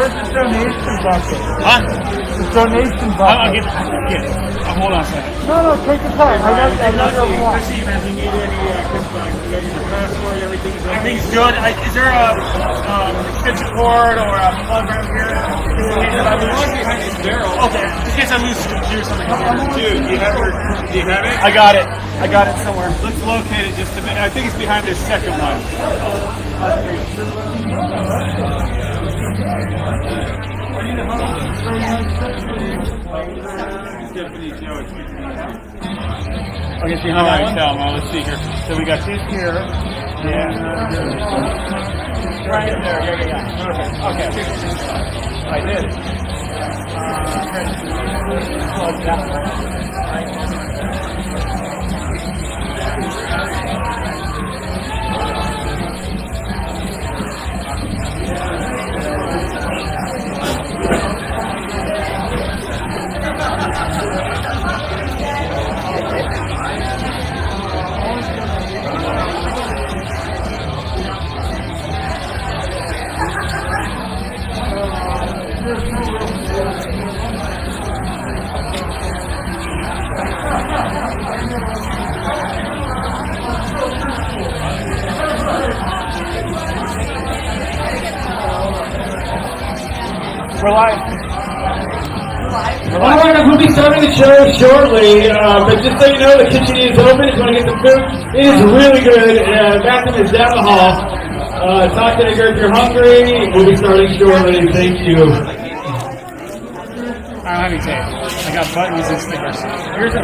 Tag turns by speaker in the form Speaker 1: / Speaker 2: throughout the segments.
Speaker 1: Where's the donation bucket?
Speaker 2: Huh?
Speaker 1: The donation bucket.
Speaker 2: I'll get it. Hold on a second.
Speaker 1: No, take your time. I know you're one.
Speaker 3: If you need any password, everything's
Speaker 2: Everything's good. Is there a extension cord or a plug right here?
Speaker 3: the one behind this barrel.
Speaker 2: Okay, in case I lose the computer or something.
Speaker 3: Dude, do you have it?
Speaker 2: I got it. I got it somewhere. Let's locate it just a minute. I think it's behind this second one. Okay, it's behind that one. Let's see here. So we got this here. Yeah. Right in there. Yeah. Perfect. Okay. I did. Plug that one. We're live.
Speaker 4: All right, we'll be starting the show shortly, but just so you know, the kitchen is open if you want to get some food. It is really good. Bathroom is down the hall. Talk to the girl if you're hungry. We'll be starting shortly. Thank you.
Speaker 2: I don't have any tape. I got buttons and stickers. Here's a...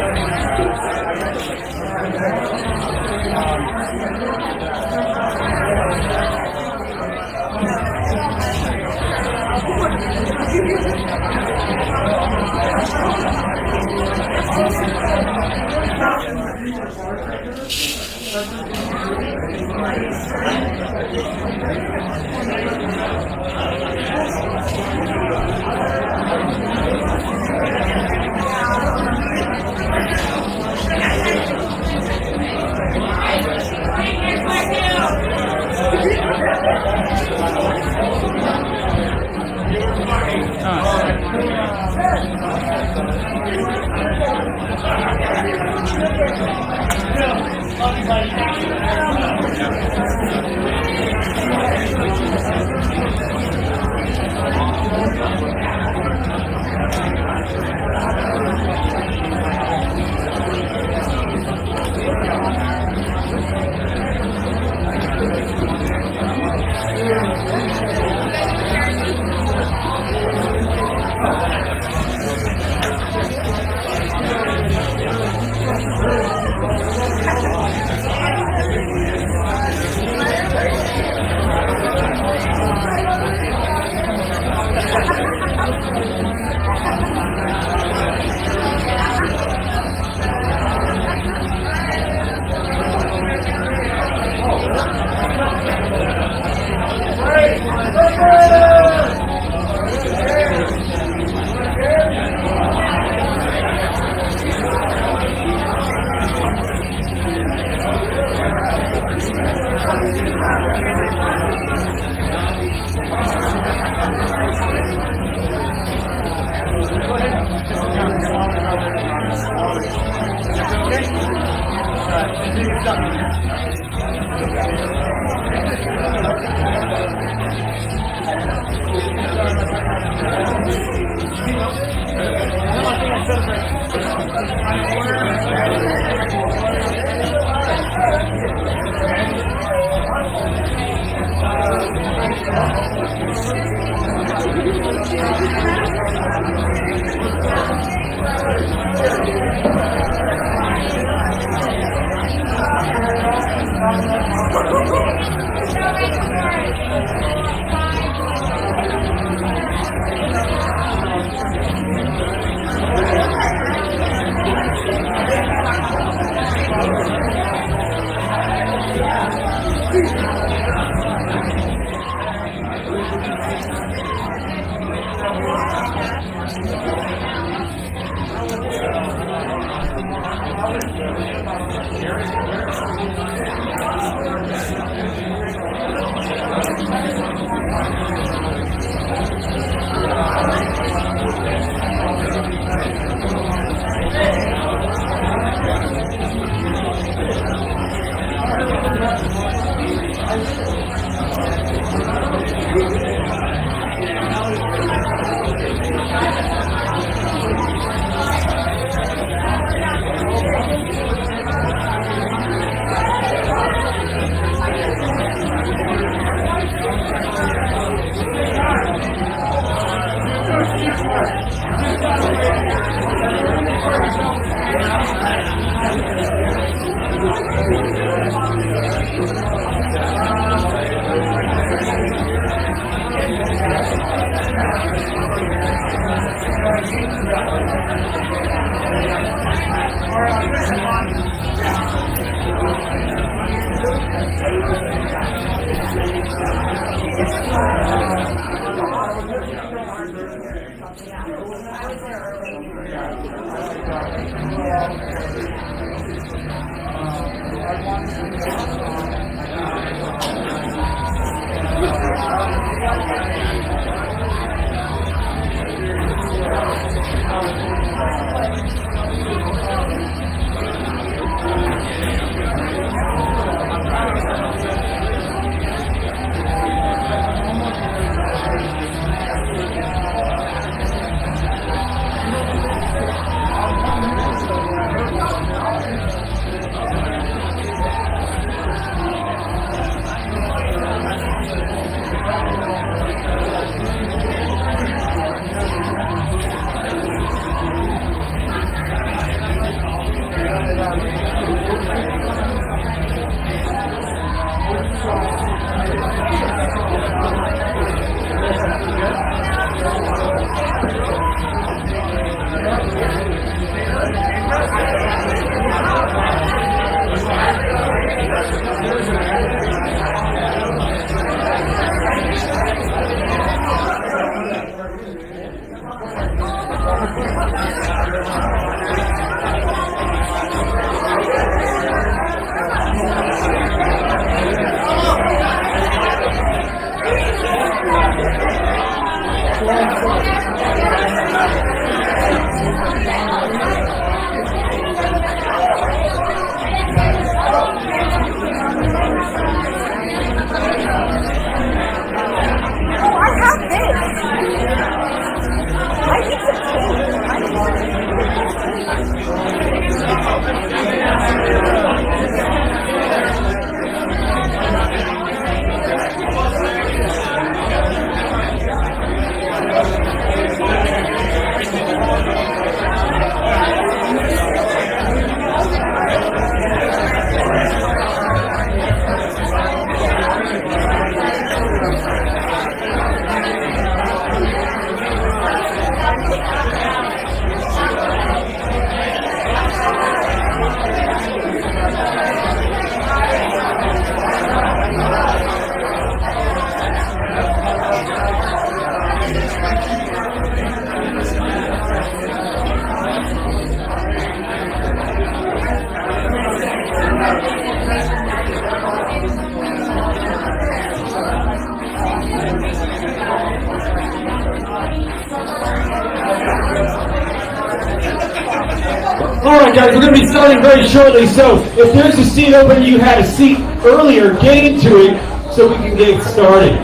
Speaker 4: Alright guys, we're going to be starting very shortly, so if there's a seat open and you had a seat earlier, get into it so we can get started.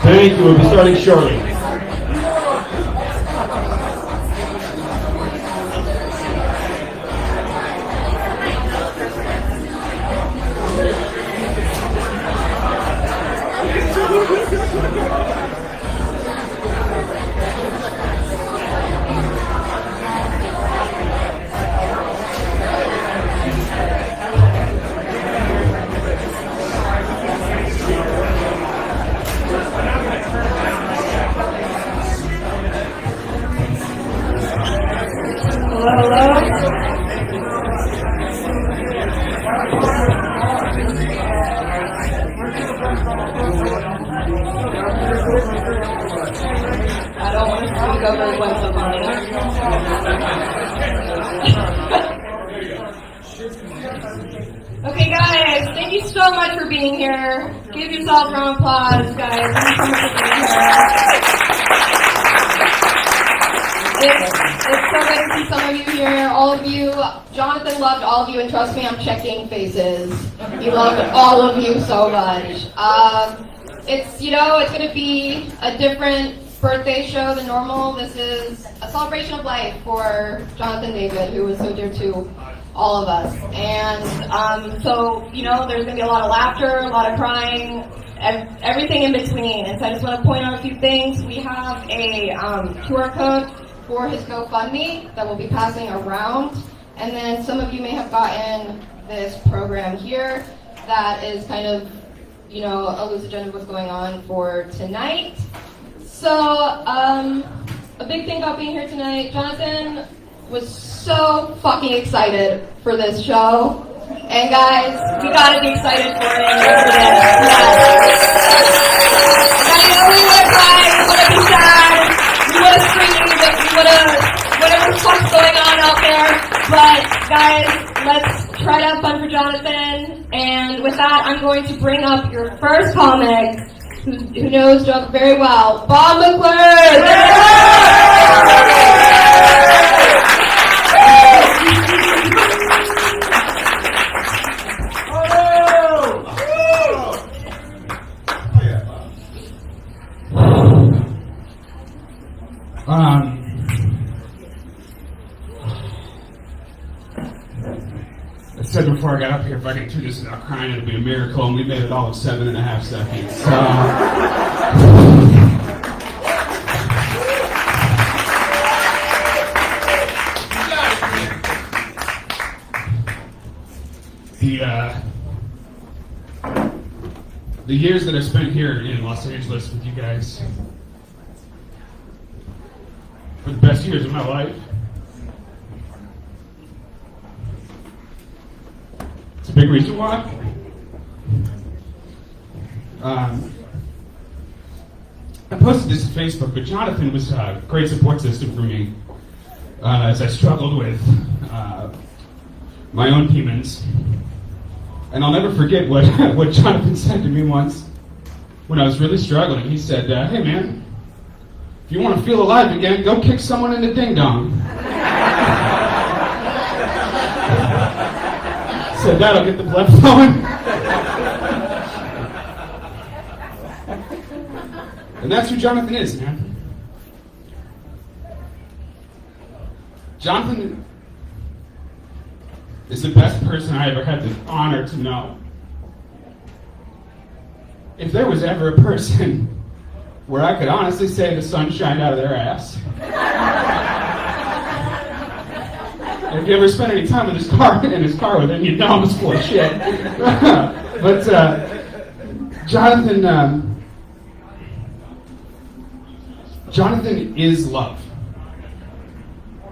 Speaker 4: Thank you, we'll be starting shortly.
Speaker 5: I don't want to go very well so far. Okay, guys, thank you so much for being here. Give yourself a round of applause, guys. Thank you so much for being here. It's so good to see some of you here. All of you, Jonathan loved all of you, and trust me, I'm checking faces. He loved all of you so much. it's going to be a different birthday show than normal. This is a celebration of life for Jonathan David, who was so dear to all of us. And so, there's going to be a lot of laughter, a lot of crying, everything in between. And so I just want to point out a few things. We have a QR code for his GoFundMe that we'll be passing around. And then some of you may have gotten this program here that is kind of, a loose agenda of what's going on for tonight. So, a big thing about being here tonight, Jonathan was so fucking excited for this show. And guys, we gotta be excited for it. I know we would have cried, we would have been sad, we would have screamed, we would have, whatever the fuck's going on out there. But guys, let's try to have fun for Jonathan. And with that, I'm going to bring up your first comic, who knows Jonathan very well, Bob McClure!
Speaker 6: I said before I got up here, if I can do this without crying, it'd be a miracle, and we made it all in 7.5 seconds. The years that I spent here in Los Angeles with you guys were the best years of my life. It's a big reason why. I posted this to Facebook, but Jonathan was a great support system for me as I struggled with my own demons. And I'll never forget what Jonathan said to me once when I was really struggling. He said, hey man, if you want to feel alive again, go kick someone in the ding-dong. Said that'll get the blood flowing. And that's who Jonathan is, man. Jonathan is the best person I ever had the honor to know. If there was ever a person where I could honestly say the sun shined out of their ass. If you ever spent any time in his car with him, you'd know I was full of shit. But Jonathan is love.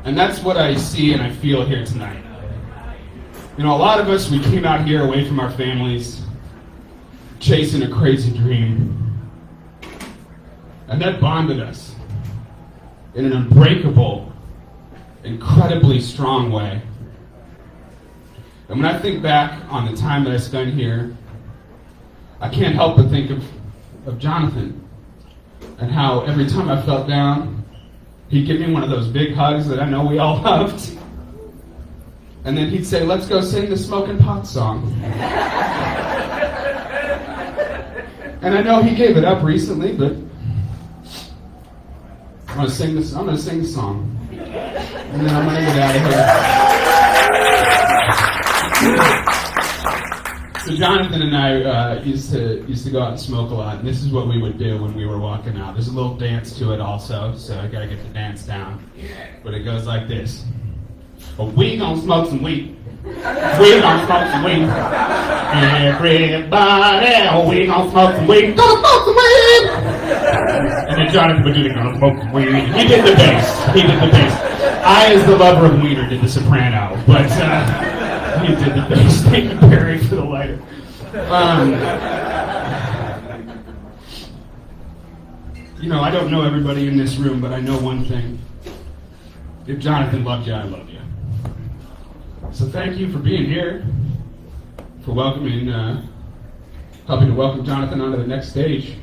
Speaker 6: And that's what I see and I feel here tonight. A lot of us, we came out here away from our families, chasing a crazy dream. And that bonded us in an unbreakable, incredibly strong way. And when I think back on the time that I spent here, I can't help but think of Jonathan and how every time I felt down, he'd give me one of those big hugs that I know we all loved. And then he'd say, let's go sing the Smoking Pot song. And I know he gave it up recently, but I'm gonna sing the song, and then I'm gonna get out of here. So Jonathan and I used to go out and smoke a lot, and this is what we would do when we were walking out. There's a little dance to it also, so I gotta get the dance down. But it goes like this. We gonna smoke some weed. We gonna smoke some weed. Everybody, we gonna smoke some weed. Gonna smoke some weed. And then Jonathan would do the gonna smoke some weed. He did the bass. I, as the lover of wiener, did the soprano, but he did the bass. Thank you, Barry, for the lighter. I don't know everybody in this room, but I know one thing. If Jonathan loved you, I love you. So thank you for being here, for helping to welcome Jonathan onto the next stage.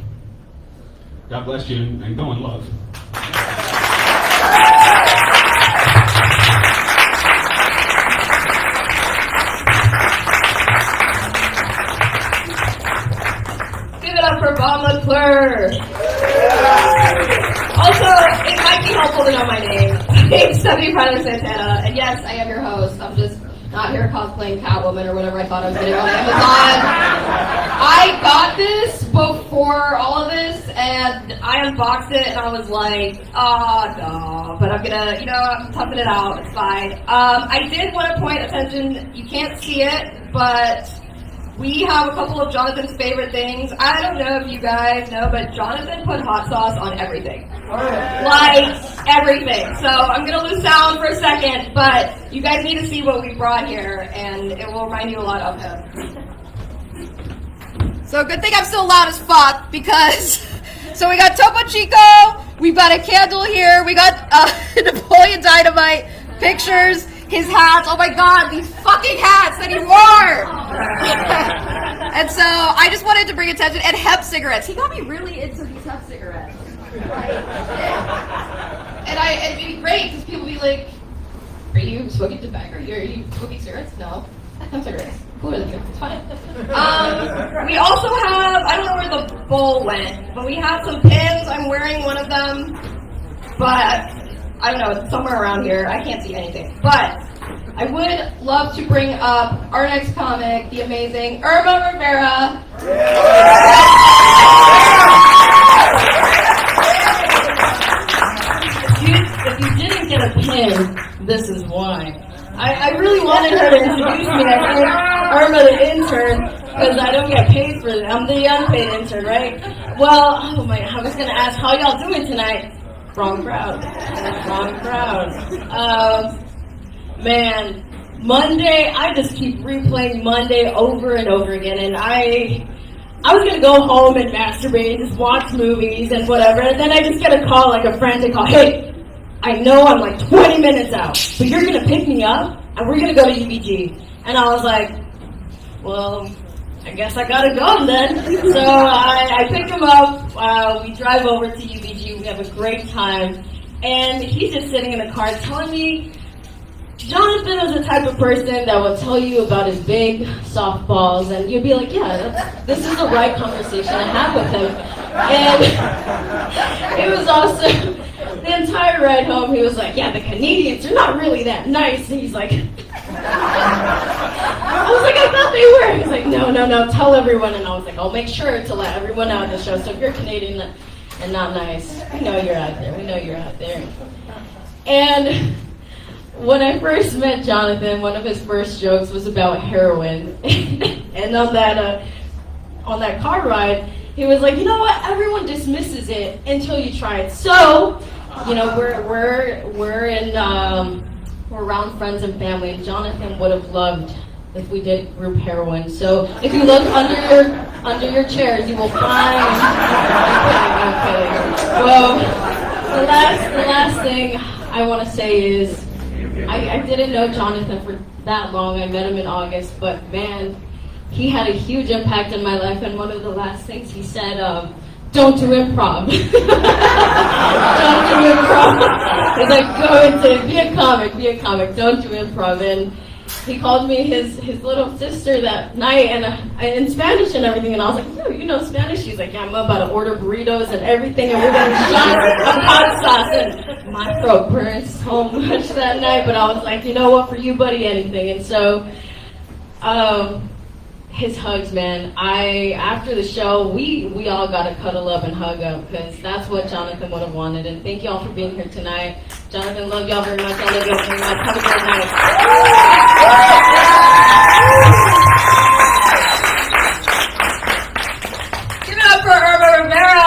Speaker 6: God bless you, and go in love.
Speaker 5: Give it up for Bob McClure. Also, it might be helpful to know my name. My name's Stephanie Pryor Santana, and yes, I am your host. I'm just not here cosplaying Catwoman or whatever I thought I was getting on Amazon. I got this before all of this, and I unboxed it, and I was like, no. But I'm gonna, I'm toughing it out. It's fine. I did want to point attention. You can't see it, but we have a couple of Jonathan's favorite things. I don't know if you guys know, but Jonathan put hot sauce on everything. Like, everything. So I'm going to lose sound for a second, but you guys need to see what we brought here, and it will remind you a lot of him. So good thing I'm still loud as fuck, because, so we got Topo Chico, we've got a candle here, we got Napoleon Dynamite, pictures, his hats, oh my god, these fucking hats that he wore! And so, I just wanted to bring attention, and hemp cigarettes. He got me really into these hemp cigarettes. And it'd be great, because people would be like, are you smoking tobacco? Are you smoking cigarettes? No. Hemp cigarettes. Cooler than you. It's fine. We also have, I don't know where the bowl went, but we have some pins. I'm wearing one of them, but I don't know, it's somewhere around here. I can't see anything. But I would love to bring up our next comic, the amazing Irma Rivera.
Speaker 7: If you didn't get a pin, this is why. I really wanted her to introduce me. I said, Irma the intern, because I don't get paid for it. I'm the unpaid intern, right? Well, oh my, I was going to ask, how y'all doing tonight? Wrong crowd. Wrong crowd. Man, Monday, I just keep replaying Monday over and over again, and I was going to go home and masturbate, just watch movies and whatever, and then I just get a call, like a frantic call, hey, I know I'm like 20 minutes out, but you're going to pick me up, and we're going to go to UBG. And I was like, well, I guess I got to go then. So I pick him up, we drive over to UBG, we have a great time, and he's just sitting in the car telling me, Jonathan is the type of person that will tell you about his big softballs, and you'd be like, yeah, this is the right conversation to have with him. And it was awesome. The entire ride home, he was like, yeah, the Canadians are not really that nice. And he's like, I was like, I thought they were. He's like, no, tell everyone. And I was like, I'll make sure to let everyone know on the show. So if you're Canadian and not nice, we know you're out there. We know you're out there. And when I first met Jonathan, one of his first jokes was about heroin. And on that car ride, he was like, you know what? Everyone dismisses it until you try it. So, we're around friends and family. Jonathan would have loved if we did group heroin. So if you look under your chairs, you will find. Okay. Well, the last thing I want to say is, I didn't know Jonathan for that long. I met him in August, but man, he had a huge impact in my life, and one of the last things he said, don't do improv. Don't do improv. He's like, go into, be a comic, don't do improv. And he called me his little sister that night, and in Spanish and everything, and I was like, yo, you know Spanish? He's like, yeah, I'm about to order burritos and everything, and we're going to shots of hot sauce, and my throat burned so much that night, but I was like, you know what, for you, buddy, anything. And so, his hugs, man. After the show, we all got to cuddle up and hug up, because that's what Jonathan would have wanted. And thank y'all for being here tonight. Jonathan, love y'all very much. I love y'all very much. Have a great night.
Speaker 5: Give it up for Irma Rivera.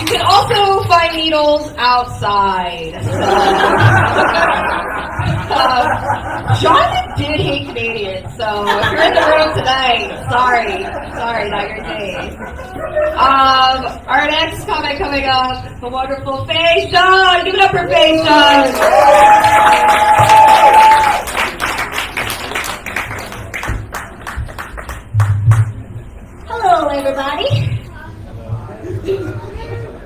Speaker 5: You can also find needles outside. Jonathan did hate Canadians, so if you're in the room tonight, sorry, not your day. Our next comic coming up, the wonderful Faye Sean. Give it up for Faye Sean.
Speaker 8: Hello, everybody.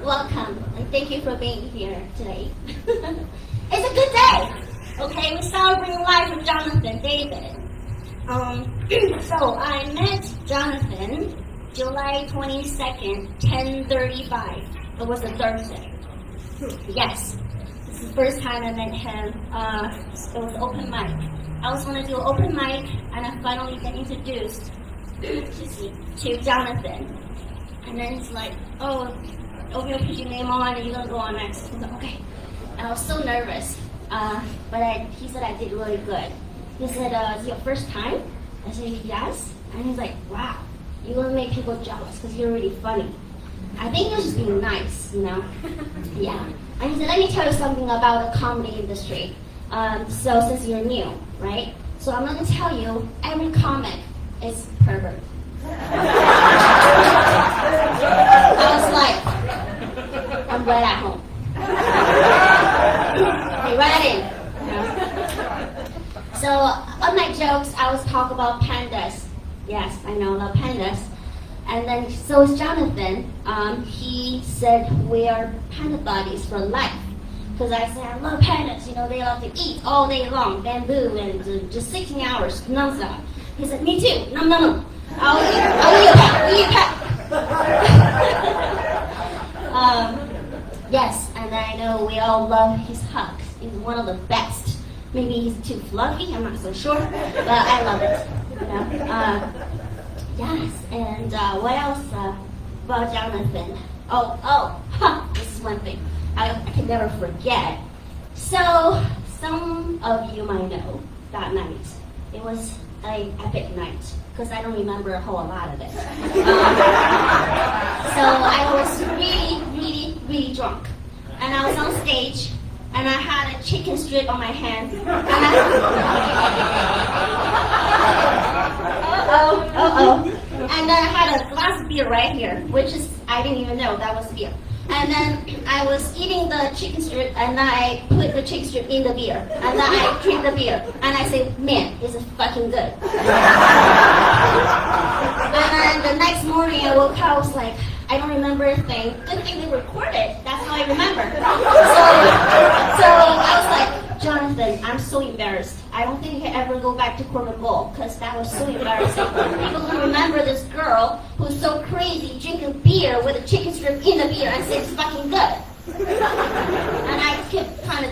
Speaker 8: Welcome, and thank you for being here today. It's a good day. Okay, we're celebrating life with Jonathan David. So I met Jonathan July 22nd, 10:35. It was a Thursday. Yes. This is the first time I met him. It was open mic. I was going to do an open mic, and I finally get introduced to Jonathan. And then he's like, oh, you'll put your name on, and you're going to go on next. I was like, okay. And I was so nervous. But he said I did really good. He said, is it your first time? I said, yes. And he's like, wow, you're going to make people jealous because you're really funny. I think he was just being nice, you know? Yeah. And he said, let me tell you something about the comedy industry. So since you're new, right? So I'm going to tell you, every comic is pervert. I was like, I'm right at home. Hey, right in. So on my jokes, I was talking about pandas. Yes, I know, love pandas. And then, so is Jonathan. He said we are panda buddies for life. Because I said, I love pandas, you know, they love to eat all day long, bamboo, and just 16 hours, nonstop. He said, me too, no. I'll eat a pet. Yes, and I know we all love his hugs. He's one of the best. Maybe he's too fluffy, I'm not so sure, but I love it. You know? Yes, and what else about Jonathan? This is one thing I can never forget. So, some of you might know that night. It was an epic night, because I don't remember a whole lot of it. So I was really drunk. And I was on stage, and I had a chicken strip on my hand. And then I had a glass of beer right here, which is, I didn't even know that was beer. And then I was eating the chicken strip, and then I put the chicken strip in the beer. And then I drink the beer. And I say, man, this is fucking good. And then the next morning I woke up, I was like, I don't remember a thing. Good thing they recorded. That's how I remember. So I was like, Jonathan, I'm so embarrassed. I don't think I can ever go back to Corbin Bowl because that was so embarrassing. People will remember this girl who's so crazy drinking beer with a chicken strip in the beer and say it's fucking good. And I kept kind of,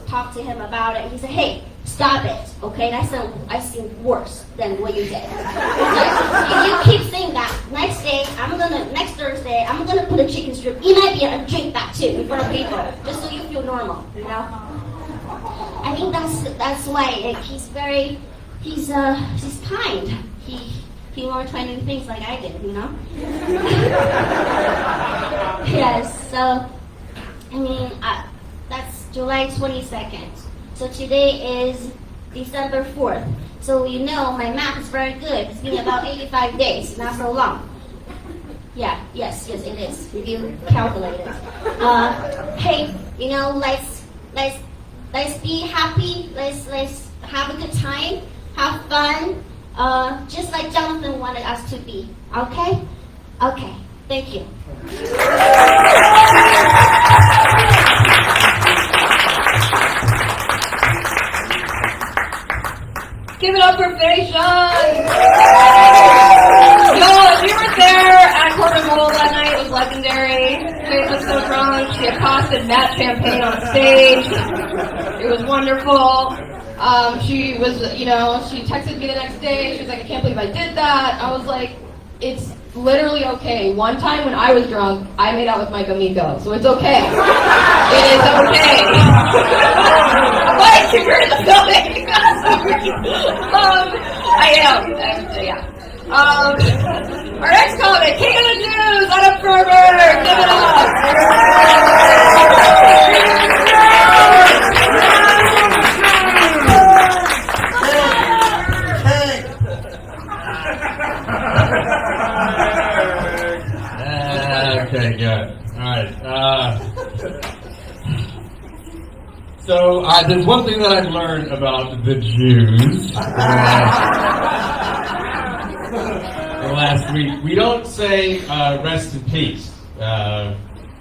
Speaker 8: talk to him about it. He said, hey, stop it, okay? I seem worse than what you did. If you keep saying that, next Thursday, I'm gonna put a chicken strip in my beer and drink that too in front of people, just so you feel normal, you know? I think that's why he's kind. He won't try new things like I did, you know? Yes, so, that's July 22nd. So today is December 4th. So you know my math is very good. It's been about 85 days, not so long. Yeah, yes, it is. If you calculate it. Hey, let's be happy. Let's have a good time. Have fun. Just like Jonathan wanted us to be. Okay? Okay. Thank you.
Speaker 5: Give it up for Faison! Yo, if you were there at Corbin Bowl that night, it was legendary. Faith was so drunk. She accosted Matt Champagne on stage. It was wonderful. She was, she texted me the next day. She was like, I can't believe I did that. I was like, it's literally okay. One time when I was drunk, I made out with Mike Amico, so it's okay. It is okay. What? You're in the building. I am. Yeah. Our next comic, King of the Jews, Adam Ferber. Give it up.
Speaker 6: Okay, good. All right. So there's one thing that I've learned about the Jews the last week. We don't say rest in peace.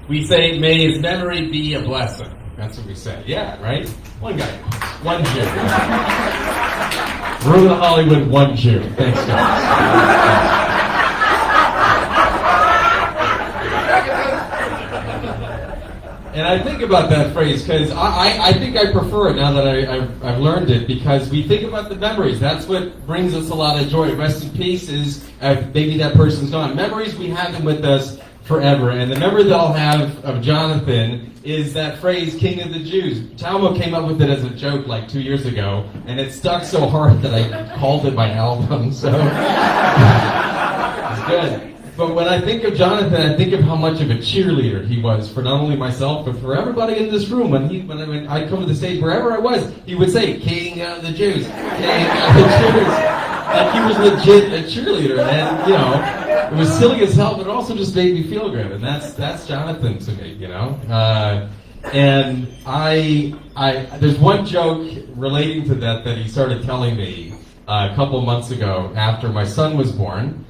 Speaker 6: We say may his memory be a blessing. That's what we say. Yeah, right? One guy. One Jew. Ruin Hollywood, one Jew. Thanks, guys. And I think about that phrase because I think I prefer it now that I've learned it, because we think about the memories. That's what brings us a lot of joy. Rest in peace is maybe that person's gone. Memories, we have them with us forever. And the memory that I'll have of Jonathan is that phrase, King of the Jews. Talmo came up with it as a joke like 2 years ago, and it stuck so hard that I called it my album. So it's good. But when I think of Jonathan, I think of how much of a cheerleader he was for not only myself, but for everybody in this room. When I'd come to the stage, wherever I was, he would say, King of the Jews, King of the Jews. Like he was legit a cheerleader. And, you know, it was silly as hell, but it also just made me feel good. And that's Jonathan to me, you know. And there's one joke relating to that he started telling me a couple months ago after my son was born.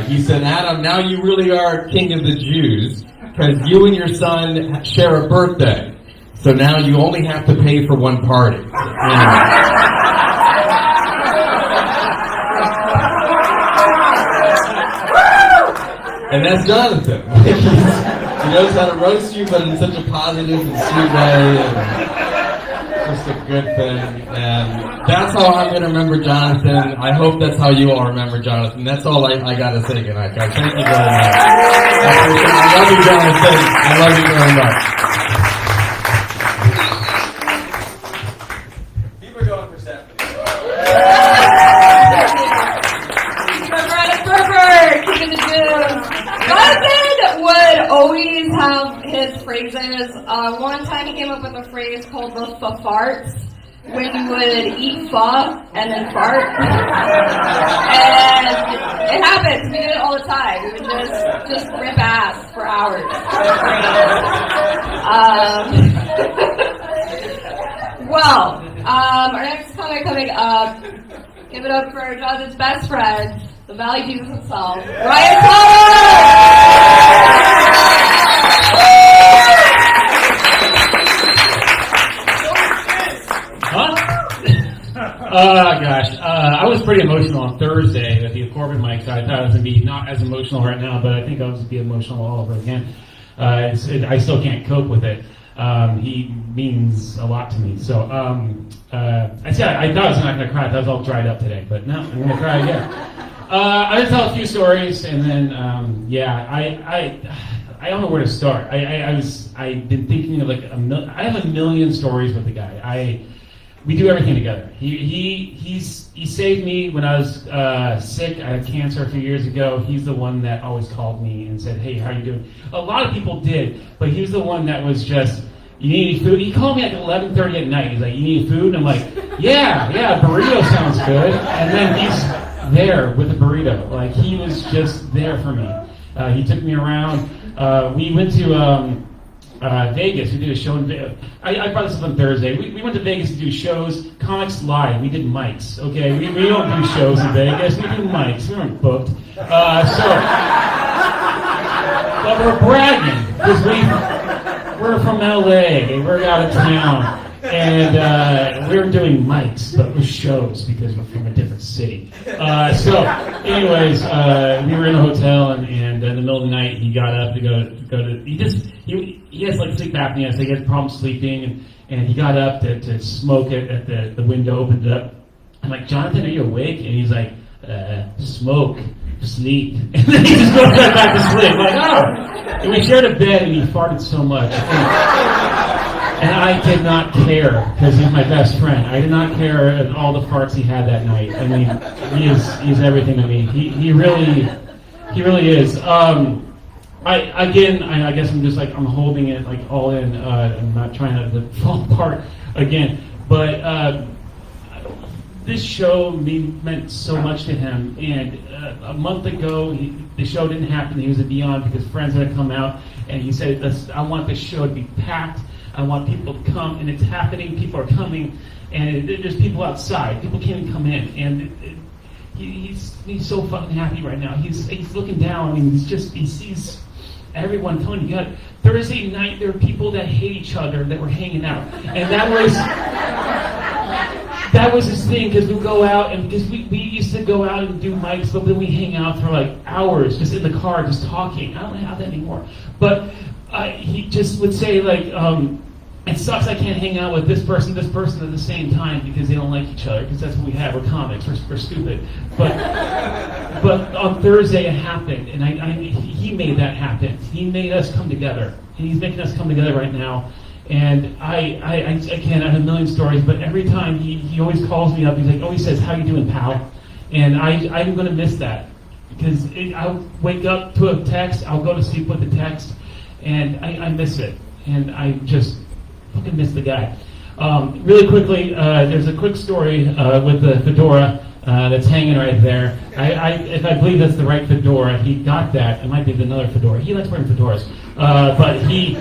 Speaker 6: He said, Adam, now you really are king of the Jews because you and your son share a birthday. So now you only have to pay for one party. And that's Jonathan. He knows how to roast you, but in such a positive and sweet way. And just a good thing. And that's how I'm going to remember Jonathan. I hope that's how you all remember Jonathan. That's all I got to say tonight, guys. Thank you very much. I love you, Jonathan. I love you very much. People are going for Stephanie.
Speaker 5: King of the Jews. Jonathan would always have his phrases. One time he came up with a phrase called the farts, when you would eat pho and then fart. And it happens. We did it all the time. We would just rip ass for hours. Well, our next comic coming up, give it up for Jonathan's best friend, the Valley Jesus himself, Ryan
Speaker 9: Oh gosh, I was pretty emotional on Thursday with the Corbin mic, so I thought it was going to be not as emotional right now, but I think I was going to be emotional all over again. I still can't cope with it. He means a lot to me. So I thought I was not going to cry. I was all dried up today, but no, I'm going to cry again. I'm going to tell a few stories, and then I don't know where to start. I've been thinking of I have a million stories with the guy. We do everything together. He saved me when I was sick. I had cancer a few years ago. He's the one that always called me and said, "Hey, how you doing?" A lot of people did, but he was the one that was just, "You need any food?" He called me like 11:30 at night. He's like, "You need food?" And I'm like, "Yeah, burrito sounds good." And then he's there with a burrito. Like he was just there for me. He took me around. We went to Vegas. We did a show in Vegas. I brought this up on Thursday. We went to Vegas to do shows, comics live. We did mics, okay? We don't do shows in Vegas. We do mics. We weren't booked. But we're bragging because we're from LA. We're out of town. And we're doing mics, but we're shows because we're from a different city. So, anyways, we were in a hotel, and in the middle of the night, he got up to go to. He has like sleep apnea, so he has problems sleeping, and he got up to smoke it at the window, opened it up. I'm like, "Jonathan, are you awake?" And he's like, "Smoke, sleep," and then he just goes right back to sleep. I'm like, oh. And we shared a bed, and he farted so much. And I did not care because he's my best friend. I did not care at all the farts he had that night. I mean, he's everything to me. He really is. I guess I'm just I'm holding it like all in. I'm not trying to fall apart again. But this show meant so much to him. And a month ago, the show didn't happen. He was at Beyond because friends had come out, and he said, "I want this show to be packed. I want people to come," and it's happening. People are coming, and there's people outside. People can't even come in, and he's so fucking happy right now. He's looking down. I mean, he sees everyone coming together. Thursday night, there were people that hate each other that were hanging out, and that that was his thing, because we'd go out, and because we used to go out and do mics, but then we hang out for like hours, just in the car, just talking. I don't have that anymore. But he just would say like, it sucks I can't hang out with this person at the same time because they don't like each other, because that's what we have. We're comics. We're stupid. But on Thursday it happened, and he made that happen. He made us come together, and he's making us come together right now. And I can't. I have a million stories, but every time he always calls me up. He's like, always says, "How you doing, pal?" And I'm going to miss that, because I'll wake up to a text. I'll go to sleep with the text, and I miss it, and I just fucking miss the guy. Really quickly, there's a quick story with the fedora that's hanging right there. If I believe that's the right fedora, he got that. It might be another fedora. He likes wearing fedoras, but he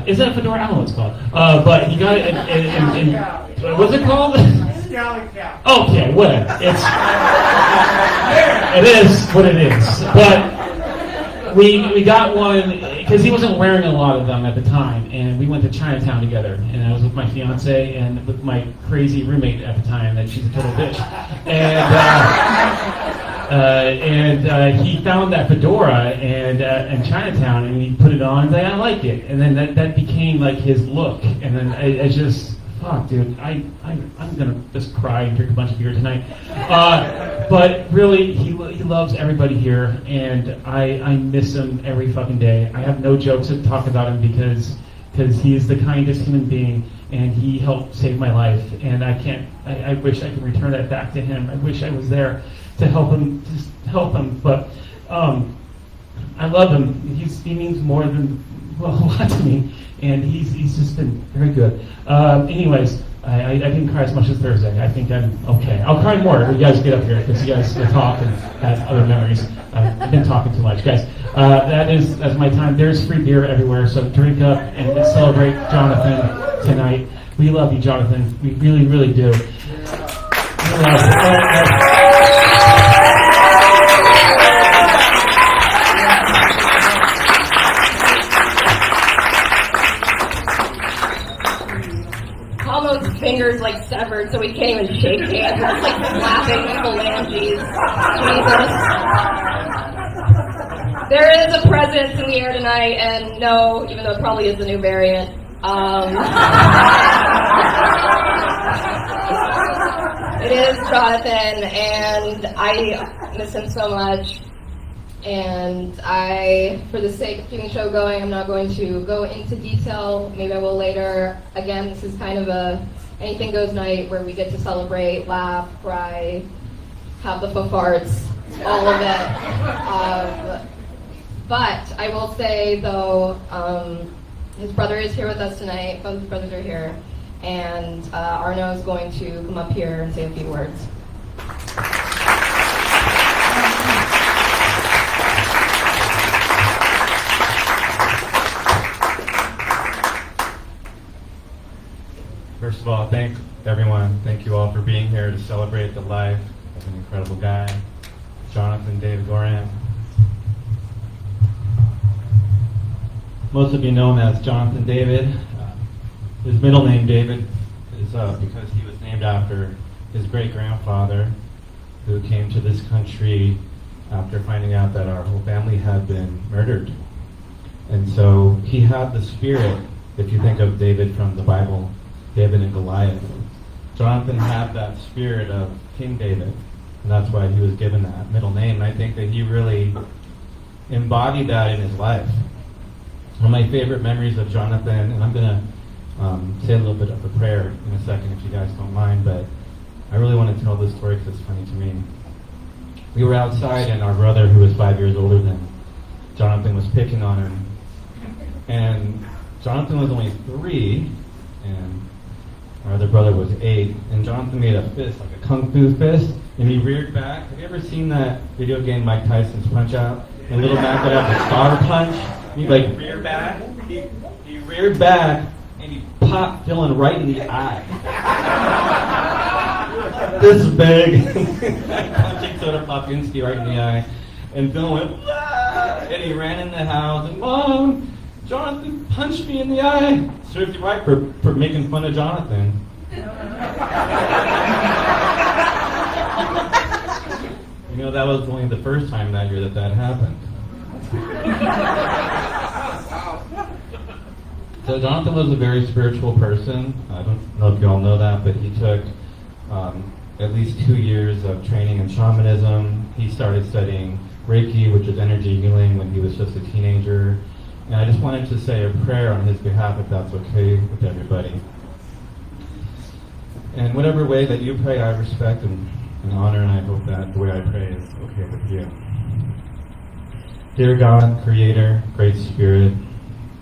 Speaker 9: is that a fedora? I don't know what it's called. But he got it. What's it called?
Speaker 1: Scally cap.
Speaker 9: Okay, whatever. It is what it is. But we got one because he wasn't wearing a lot of them at the time, and we went to Chinatown together, and I was with my fiance and with my crazy roommate at the time, that she's a total bitch, and he found that fedora in Chinatown, and he put it on, and I like it, and then that became like his look, and then I just, fuck, dude, I'm gonna just cry and drink a bunch of beer tonight. But really, he loves everybody here, and I miss him every fucking day. I have no jokes to talk about him because he is the kindest human being, and he helped save my life. And I wish I could return that back to him. I wish I was there to help him, But I love him. He means more than, well, a lot to me. And he's just been very good. Anyways, I didn't cry as much as Thursday. I think I'm okay. I'll cry more if you guys get up here, because you guys talk and have other memories. I've been talking too much, guys. That's my time. There's free beer everywhere, so drink up and let's celebrate Jonathan tonight. We love you, Jonathan. We really, really do. We love you.
Speaker 5: Fingers like severed, so we can't even shake hands. We're just like laughing phalanges. Jesus. There is a presence in the air tonight, and no, even though it probably is the new variant. It is Jonathan, and I miss him so much. And for the sake of keeping the show going, I'm not going to go into detail. Maybe I will later. Again, this is kind of a anything goes night where we get to celebrate, laugh, cry, have the faux farts, all of it. But I will say, though, his brother is here with us tonight. Both his brothers are here. And Arno is going to come up here and say a few words.
Speaker 10: First of all, thank everyone. Thank you all for being here to celebrate the life of an incredible guy, Jonathan Davidesque. Most of you know him as Jonathan David. His middle name, David, is because he was named after his great-grandfather, who came to this country after finding out that our whole family had been murdered. And so he had the spirit, if you think of David from the Bible, David and Goliath. Jonathan had that spirit of King David, and that's why he was given that middle name. And I think that he really embodied that in his life. One of my favorite memories of Jonathan, and I'm going to say a little bit of a prayer in a second if you guys don't mind, but I really want to tell this story because it's funny to me. We were outside, and our brother, who was 5 years older than Jonathan, was picking on him. And Jonathan was only 3, and our other brother was 8, and Jonathan made a fist, like a kung fu fist, and he reared back. Have you ever seen that video game, Mike Tyson's Punch Out? And little man could have the star punch. He like reared back. He reared back, and he popped Dylan right in the eye. This big. Punching Soda Popinski right in the eye, and Dylan went, ah! And he ran in the house, and Mom, Jonathan punched me in the eye. Served you right for making fun of Jonathan. You know, that was only the first time that year that happened. So Jonathan was a very spiritual person. I don't know if you all know that, but he took at least 2 years of training in shamanism. He started studying Reiki, which is energy healing, when he was just a teenager. And I just wanted to say a prayer on his behalf, if that's okay with everybody. And whatever way that you pray, I respect and honor, and I hope that the way I pray is okay with you. Dear God, Creator, Great Spirit,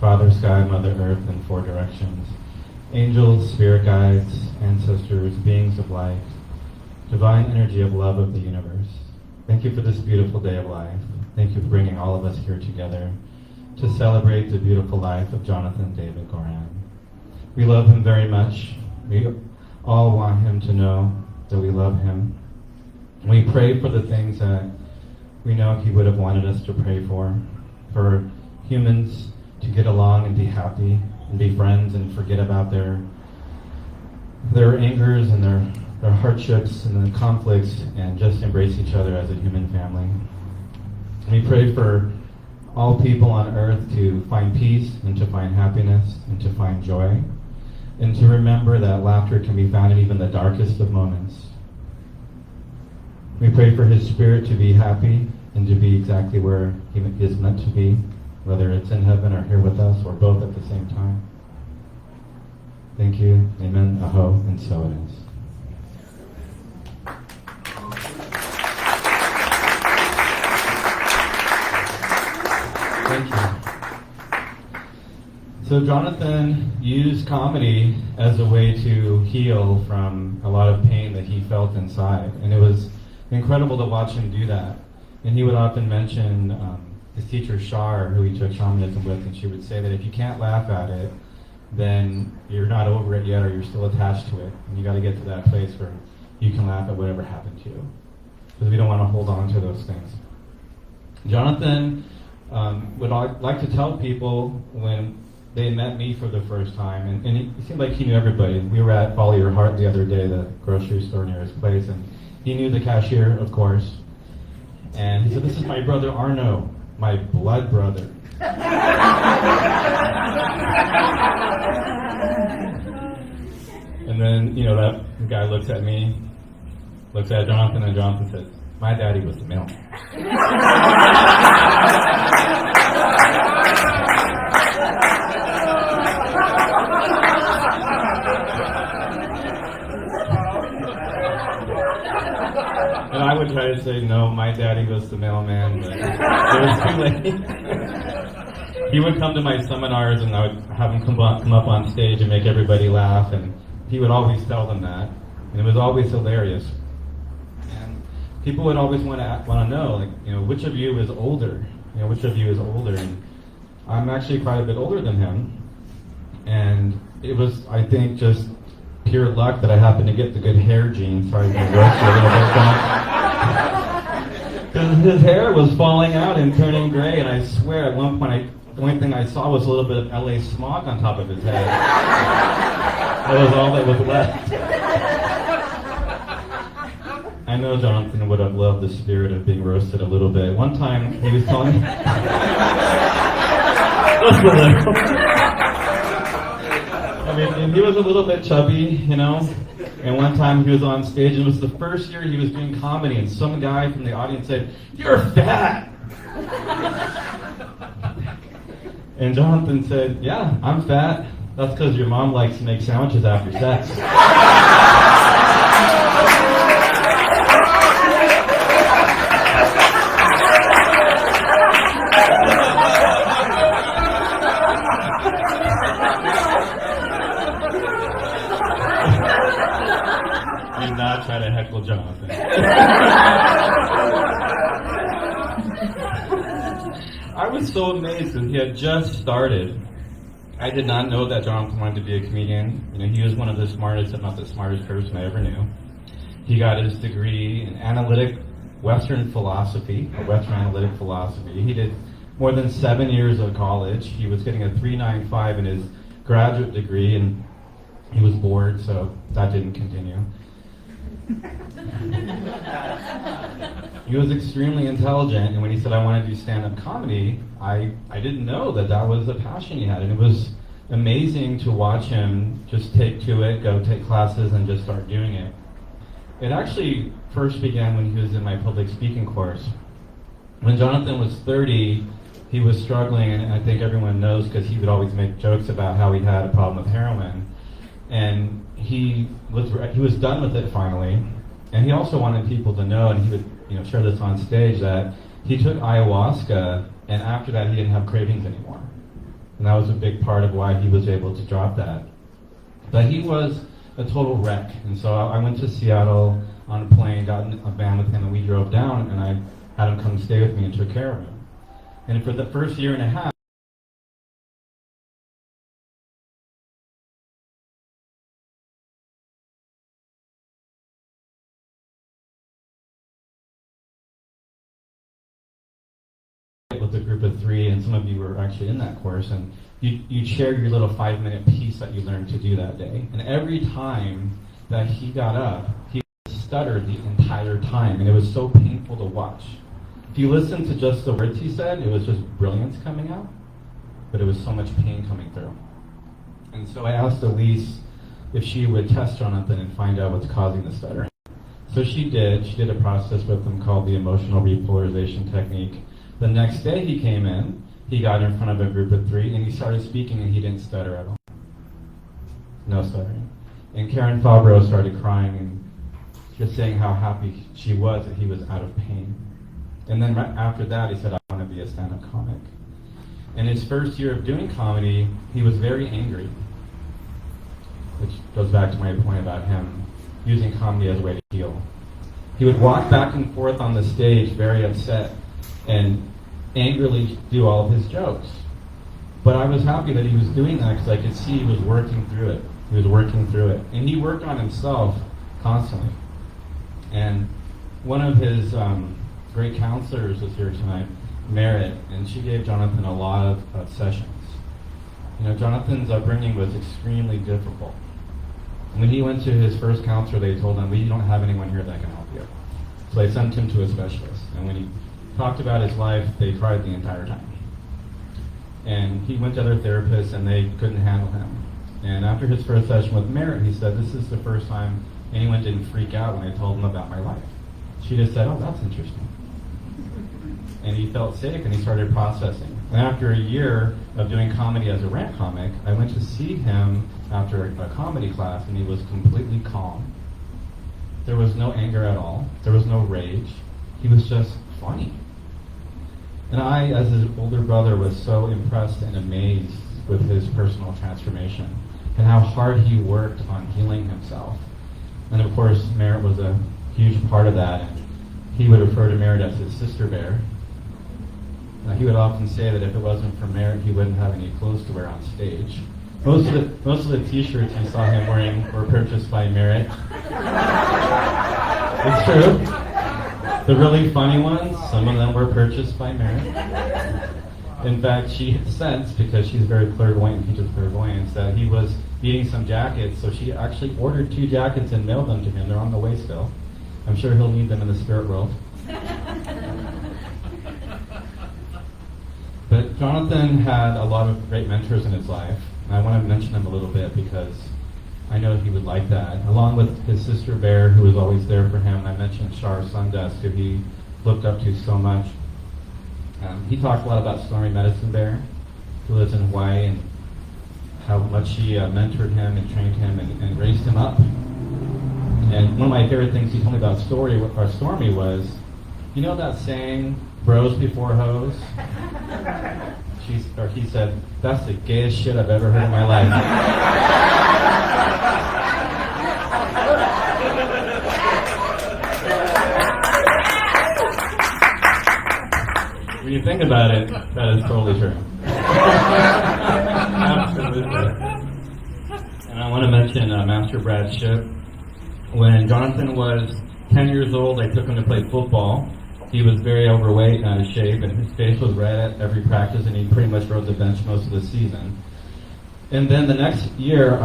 Speaker 10: Father, Sky, Mother Earth, and four directions, angels, spirit guides, ancestors, beings of light, divine energy of love of the universe, thank you for this beautiful day of life. Thank you for bringing all of us here together to celebrate the beautiful life of Jonathan David Goran. We love him very much. We all want him to know that we love him. We pray for the things that we know he would have wanted us to pray for humans to get along and be happy and be friends and forget about their angers and their hardships and their conflicts and just embrace each other as a human family. We pray for all people on earth to find peace and to find happiness and to find joy and to remember that laughter can be found in even the darkest of moments. We pray for his spirit to be happy and to be exactly where he is meant to be, whether it's in heaven or here with us or both at the same time. Thank you. Amen. Aho. And so it is. Thank you. So Jonathan used comedy as a way to heal from a lot of pain that he felt inside. And it was incredible to watch him do that. And he would often mention his teacher Shar, who he took shamanism with, and she would say that if you can't laugh at it, then you're not over it yet, or you're still attached to it. And you got to get to that place where you can laugh at whatever happened to you, because we don't want to hold on to those things. Jonathan would like to tell people when they met me for the first time, and it seemed like he knew everybody. We were at Follow Your Heart the other day, the grocery store near his place, and he knew the cashier, of course. And he said, "This is my brother Arno, my blood brother." And then, that guy looks at me, looks at Jonathan, and Jonathan says, "My daddy was the mailman." And I would try to say, "No, my daddy was the mailman," but it was too late. He would come to my seminars, and I would have him come up on stage and make everybody laugh, and he would always tell them that, and it was always hilarious. And people would always want to know, which of you is older? Which of you is older? And I'm actually quite a bit older than him, and it was, I think, just pure luck that I happened to get the good hair gene, so I can roast a little bit. Because his hair was falling out and turning gray, and I swear at one point the only thing I saw was a little bit of LA smog on top of his head. That was all that was left. I know Jonathan would have loved the spirit of being roasted a little bit. One time he was telling me I mean, he was a little bit chubby, and one time he was on stage, and it was the first year he was doing comedy, and some guy from the audience said, "You're fat!" And Jonathan said, "Yeah, I'm fat. That's because your mom likes to make sandwiches after sex." Do not try to heckle Jonathan. I was so amazed that he had just started. I did not know that Jonathan wanted to be a comedian. He was one of the smartest, if not the smartest person I ever knew. He got his degree in Western analytic philosophy. He did more than 7 years of college. He was getting a 3.95 in his graduate degree, and he was bored, so that didn't continue. He was extremely intelligent, and when he said, I want to do stand-up comedy, I didn't know that that was a passion he had, and it was amazing to watch him just take to it, go take classes, and just start doing it. It actually first began when he was in my public speaking course. When Jonathan was 30, he was struggling, and I think everyone knows because he would always make jokes about how he had a problem with heroin. And he was done with it finally, and he also wanted people to know, and he would share this on stage, that he took ayahuasca, and after that he didn't have cravings anymore. And that was a big part of why he was able to drop that. But he was a total wreck, and so I went to Seattle on a plane, got in a van with him, and we drove down, and I had him come stay with me and took care of him. And for the first year and a half, with a group of 3, and some of you were actually in that course, and you'd share your little 5-minute piece that you learned to do that day. And every time that he got up, he stuttered the entire time, and it was so painful to watch. If you listen to just the words he said, it was just brilliance coming out, but it was so much pain coming through. And so I asked Elise if she would test Jonathan and find out what's causing the stuttering. So she did. She did a process with him called the emotional repolarization technique. The next day he came in, he got in front of a group of 3, and he started speaking, and he didn't stutter at all. No stuttering. And Karen Fabro started crying and just saying how happy she was that he was out of pain. And then right after that, he said, I want to be a stand-up comic. In his first year of doing comedy, he was very angry, which goes back to my point about him using comedy as a way to heal. He would walk back and forth on the stage very upset and angrily do all of his jokes. But I was happy that he was doing that because I could see he was working through it. He was working through it. And he worked on himself constantly. And one of his great counselors was here tonight, Merritt, and she gave Jonathan a lot of sessions. Jonathan's upbringing was extremely difficult. When he went to his first counselor, they told him, we don't have anyone here that can help you. So they sent him to a specialist. And when he talked about his life, they cried the entire time. And he went to other therapists, and they couldn't handle him. And after his first session with Merritt, he said, this is the first time anyone didn't freak out when I told them about my life. She just said, oh, that's interesting. And he felt safe, and he started processing. And after a year of doing comedy as a rant comic, I went to see him after a comedy class, and he was completely calm. There was no anger at all. There was no rage. He was just funny. And I, as his older brother, was so impressed and amazed with his personal transformation and how hard he worked on healing himself. And of course, Merritt was a huge part of that. And he would refer to Merritt as his sister bear. He would often say that if it wasn't for Merritt, he wouldn't have any clothes to wear on stage. Most of the t-shirts you saw him wearing were purchased by Merritt. It's true. The really funny ones, some of them were purchased by Merritt. In fact, she sensed, because she's very clairvoyant and teaches clairvoyance, that he was needing some jackets, so she actually ordered 2 jackets and mailed them to him. They're on the way still. I'm sure he'll need them in the spirit world. But Jonathan had a lot of great mentors in his life, and I want to mention them a little bit because I know he would like that. Along with his sister Bear, who was always there for him, I mentioned Shar Sundesk, who he looked up to so much. He talked a lot about Stormy Medicine Bear, who lives in Hawaii, and how much she mentored him and trained him and raised him up. And one of my favorite things he told me about Stormy was, you know that saying, bros before hoes? He said, that's the gayest shit I've ever heard in my life. When you think about it, that is totally true. Absolutely. And I want to mention Master Brad Shipp. When Jonathan was 10 years old, I took him to play football. He was very overweight and out of shape, and his face was red at every practice, and he pretty much rode the bench most of the season. And then the next year,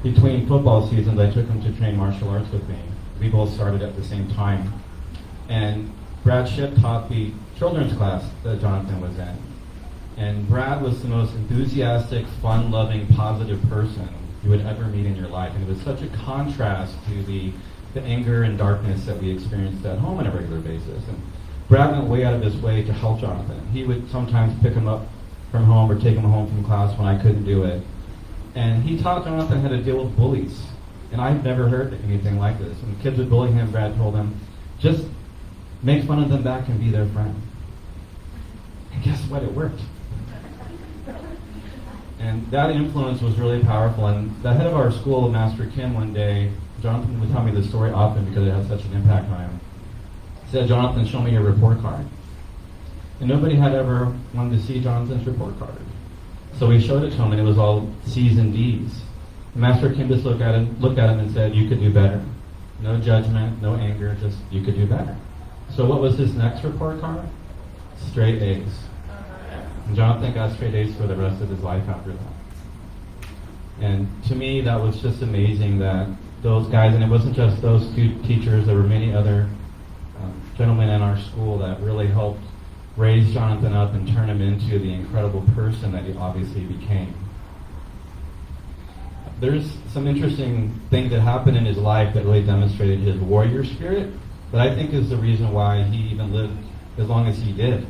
Speaker 10: between football seasons, I took him to train martial arts with me. We both started at the same time. And Brad Shipp taught the children's class that Jonathan was in. And Brad was the most enthusiastic, fun-loving, positive person you would ever meet in your life. And it was such a contrast to the anger and darkness that we experienced at home on a regular basis. And Brad went way out of his way to help Jonathan. He would sometimes pick him up from home or take him home from class when I couldn't do it. And he taught Jonathan how to deal with bullies. And I've never heard anything like this. When kids would bully him, Brad told him, just make fun of them back and be their friend. And guess what? It worked. And that influence was really powerful. And the head of our school, Master Kim, one day, Jonathan would tell me this story often because it had such an impact on him. He said, Jonathan, show me your report card. And nobody had ever wanted to see Jonathan's report card. So we showed it to him, and it was all C's and D's. And Master Kim just looked at him and said, you could do better. No judgment, no anger, just you could do better. So what was his next report card? Straight A's. And Jonathan got straight A's for the rest of his life after that. And to me, that was just amazing that those guys, and it wasn't just those two teachers, there were many other gentlemen in our school that really helped raise Jonathan up and turn him into the incredible person that he obviously became. There's some interesting things that happened in his life that really demonstrated his warrior spirit, that I think is the reason why he even lived as long as he did.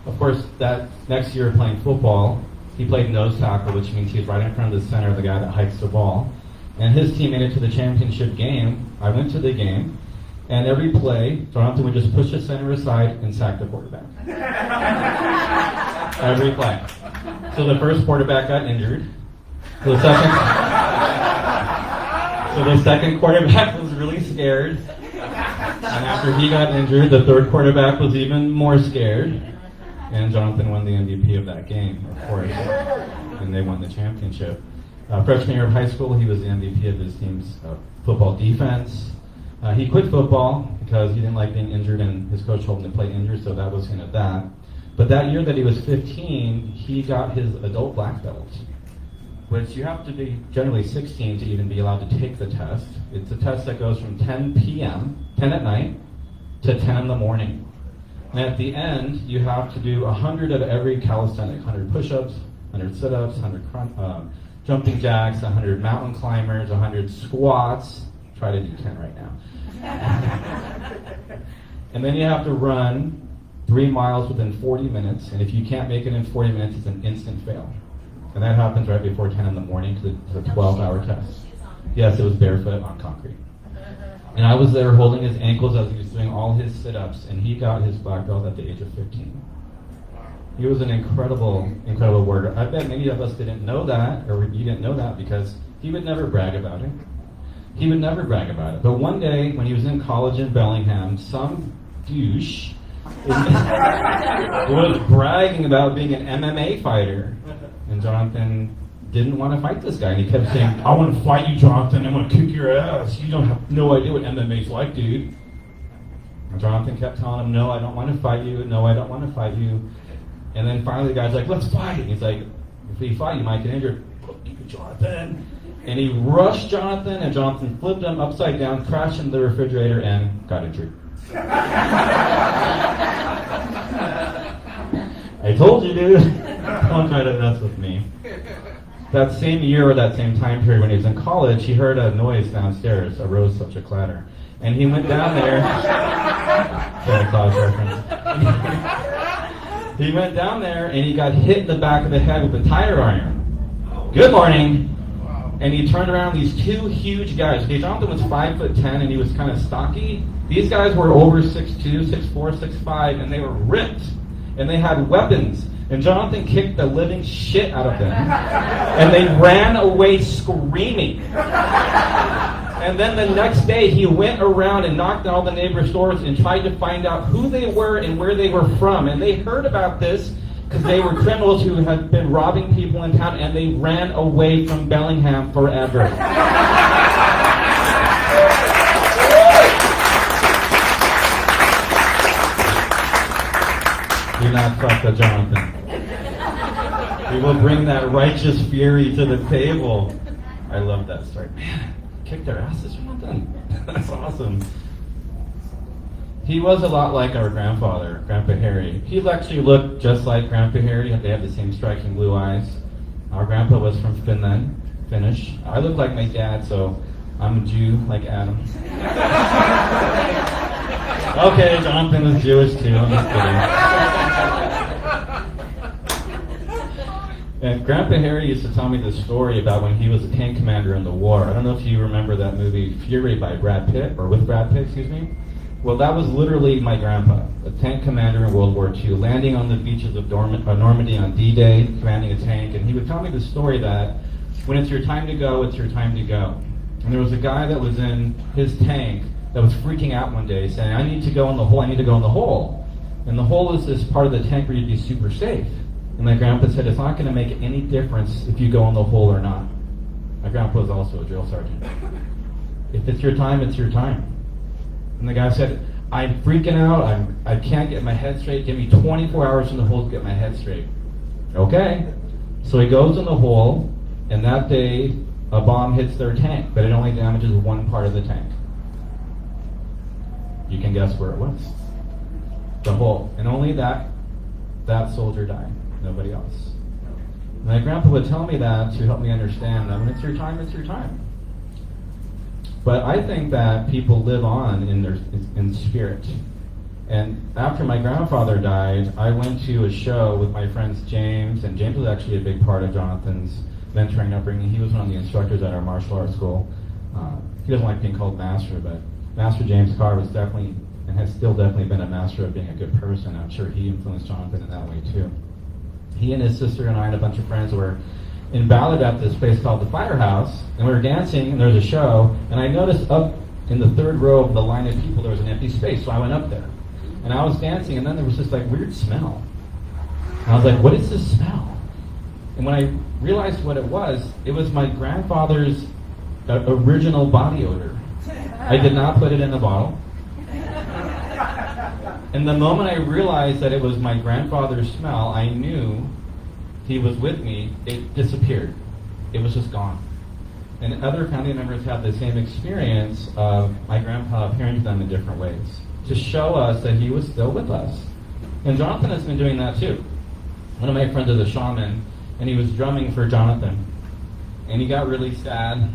Speaker 10: Of course, that next year playing football, he played nose tackle, which means he's right in front of the center, the guy that hikes the ball. And his team made it to the championship game. I went to the game, and every play, Jonathan would just push the center aside and sack the quarterback. Every play. So the first quarterback got injured. So the second quarterback was really scared. And after he got injured, the third quarterback was even more scared. And Jonathan won the MVP of that game, of course. And they won the championship. Freshman year of high school, he was the MVP of his team's football defense. He quit football because he didn't like being injured, and his coach told him to play injured, so that was the end of that. But that year that he was 15, he got his adult black belt, which you have to be generally 16 to even be allowed to take the test. It's a test that goes from 10 p.m., 10 at night, to 10 in the morning. And at the end, you have to do 100 of every calisthenic, 100 push-ups, 100 sit-ups, 100 jumping jacks, 100 mountain climbers, 100 squats. Try to do 10 right now. And then you have to run 3 miles within 40 minutes, and if you can't make it in 40 minutes, it's an instant fail. And that happens right before 10 in the morning, because it's a 12-hour test. Yes, it was barefoot on concrete. And I was there holding his ankles as he was doing all his sit-ups, and he got his black belt at the age of 15. He was an incredible, incredible warrior. I bet many of us didn't know that, or you didn't know that, because he would never brag about it. He would never brag about it. But one day, when he was in college in Bellingham, some douche was bragging about being an MMA fighter. And Jonathan didn't want to fight this guy. And he kept saying, I want to fight you, Jonathan. I want to kick your ass. You don't have no idea what MMA's like, dude. And Jonathan kept telling him, no, I don't want to fight you. No, I don't want to fight you. And then finally the guy's like, let's fight. And he's like, if we fight, you might get injured. Jonathan. And he rushed Jonathan, and Jonathan flipped him upside down, crashed into the refrigerator, and got injured. I told you, dude. Don't try to mess with me. That same year or that same time period when he was in college, he heard a noise downstairs, arose such a clatter. And he went down there. Santa Claus reference. He went down there, and he got hit in the back of the head with a tire iron. Good morning. And he turned around, these two huge guys. Okay, Jonathan was 5'10", and he was kind of stocky. These guys were over 6'2", 6'4", 6'5", and they were ripped. And they had weapons. And Jonathan kicked the living shit out of them. And they ran away screaming. And then the next day, he went around and knocked on all the neighbors' doors and tried to find out who they were and where they were from. And they heard about this because they were criminals who had been robbing people in town, and they ran away from Bellingham forever. Do not fuck with Jonathan. He will bring that righteous fury to the table. I love that story. Man, kick their asses, Jonathan. That's awesome. He was a lot like our grandfather, Grandpa Harry. He actually looked just like Grandpa Harry. They have the same striking blue eyes. Our grandpa was from Finland, Finnish. I look like my dad, so I'm a Jew like Adam. Okay, Jonathan is Jewish too. I'm just kidding. And Grandpa Harry used to tell me this story about when he was a tank commander in the war. I don't know if you remember that movie Fury by Brad Pitt, or with Brad Pitt, excuse me. Well, that was literally my grandpa, a tank commander in World War II, landing on the beaches of Normandy on D-Day, commanding a tank. And he would tell me the story that when it's your time to go, it's your time to go. And there was a guy that was in his tank that was freaking out one day, saying, I need to go in the hole, I need to go in the hole. And the hole is this part of the tank where you'd be super safe. And my grandpa said, it's not going to make any difference if you go in the hole or not. My grandpa was also a drill sergeant. If it's your time, it's your time. And the guy said, I'm freaking out, I can't get my head straight, give me 24 hours in the hole to get my head straight. Okay. So he goes in the hole, and that day, a bomb hits their tank, but it only damages one part of the tank. You can guess where it was. The hole. And only that soldier died. Nobody else. My grandpa would tell me that to help me understand that when it's your time, it's your time. But I think that people live on in spirit. And after my grandfather died, I went to a show with my friends James, and James was actually a big part of Jonathan's mentoring upbringing. He was one of the instructors at our martial arts school. He doesn't like being called master, but Master James Carr was definitely, and has still definitely been a master of being a good person. I'm sure he influenced Jonathan in that way too. He and his sister and I and a bunch of friends were in Ballard at this place called the Firehouse, and we were dancing, and there was a show, and I noticed up in the third row of the line of people there was an empty space, so I went up there. And I was dancing, and then there was this like weird smell. And I was like, what is this smell? And when I realized what it was my grandfather's original body odor. I did not put it in the bottle. And the moment I realized that it was my grandfather's smell, I knew he was with me. It disappeared. It was just gone. And other family members have the same experience of my grandpa appearing to them in different ways to show us that he was still with us. And Jonathan has been doing that too. One of my friends is a shaman, and he was drumming for Jonathan. And he got really sad,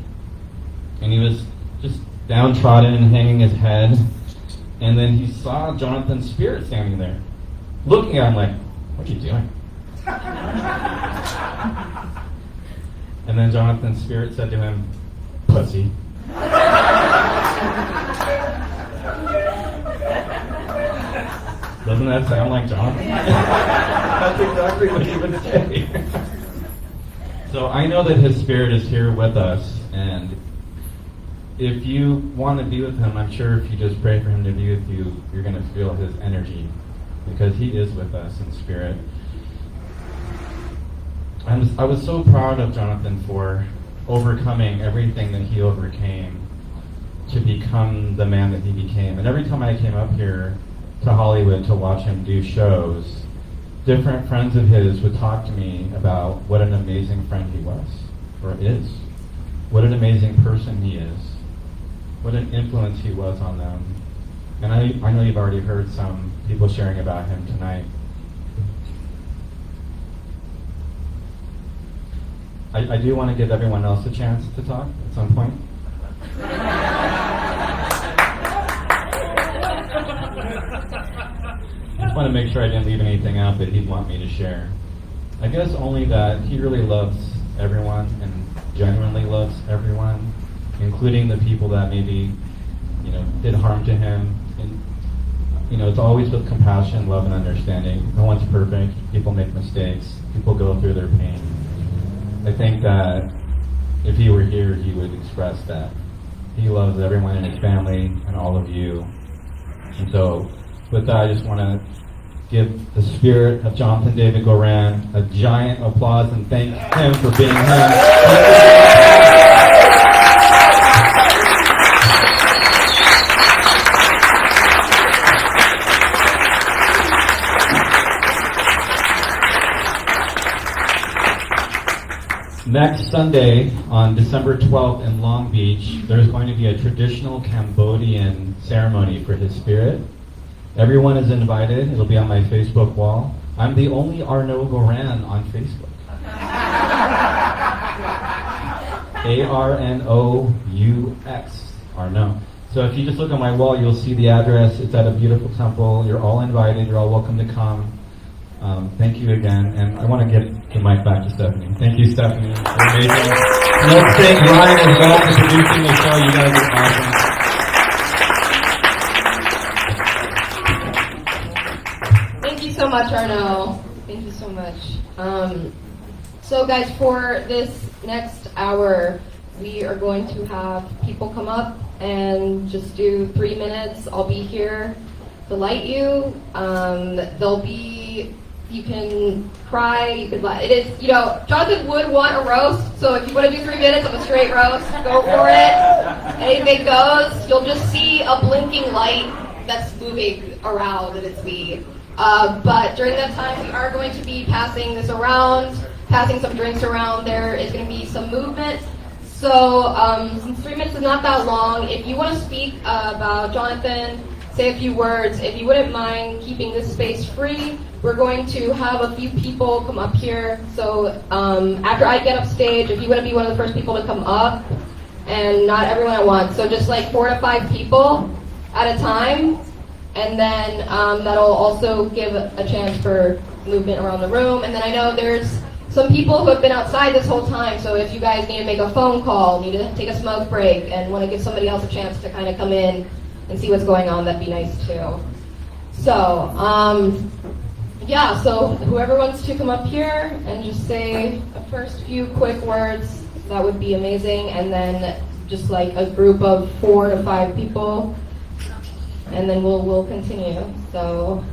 Speaker 10: and he was just downtrodden and hanging his head. And then he saw Jonathan's spirit standing there, looking at him like, what are you doing? And then Jonathan's spirit said to him, pussy. Doesn't that sound like Jonathan? That's exactly what he would say. So I know that his spirit is here with us, and if you want to be with him, I'm sure if you just pray for him to be with you, you're going to feel his energy, because he is with us in spirit. I was so proud of Jonathan for overcoming everything that he overcame to become the man that he became. And every time I came up here to Hollywood to watch him do shows, different friends of his would talk to me about what an amazing friend he was, or is. What an amazing person he is. What an influence he was on them. And I know you've already heard some people sharing about him tonight. I do want to give everyone else a chance to talk at some point. I just want to make sure I didn't leave anything out that he'd want me to share. I guess only that he really loves everyone and genuinely loves everyone, including the people that maybe, did harm to him. And, it's always with compassion, love, and understanding. No one's perfect. People make mistakes. People go through their pain. I think that if he were here, he would express that. He loves everyone in his family and all of you. And so, with that, I just want to give the spirit of Jonathan David Goran a giant applause and thank him for being him. Next Sunday, on December 12th in Long Beach, there's going to be a traditional Cambodian ceremony for his spirit. Everyone is invited. It'll be on my Facebook wall. I'm the only Arnaud Goran on Facebook. ARNOUX, Arnaud. So if you just look on my wall, you'll see the address. It's at a beautiful temple. You're all invited. You're all welcome to come. Thank you again. And I want to get the mic back to Stephanie. Thank you, Stephanie. You're amazing. And let's thank Ryan as well for producing the show. You guys are awesome.
Speaker 5: Thank you so much, Arnaud. Thank you so much. So guys, for this next hour, we are going to have people come up and just do 3 minutes. I'll be here to light you. There'll be, you can cry, you could it is, Jonathan would want a roast, so if you want to do 3 minutes of a straight roast, go for it. Anything goes. You'll just see a blinking light that's moving around, and it's me. But during that time, we are going to be passing this around, passing some drinks around. There is going to be some movement. So since 3 minutes is not that long, if you want to speak about Jonathan, say a few words. If you wouldn't mind keeping this space free, we're going to have a few people come up here. So after I get up stage, if you want to be one of the first people to come up, and not everyone at once, so just like 4 to 5 people at a time, and then that'll also give a chance for movement around the room. And then I know there's some people who have been outside this whole time, so if you guys need to make a phone call, need to take a smoke break, and want to give somebody else a chance to kind of come in and see what's going on, that'd be nice too. So, yeah, so whoever wants to come up here and just say the first few quick words, that would be amazing. And then just like a group of 4 to 5 people, and then we'll continue. So,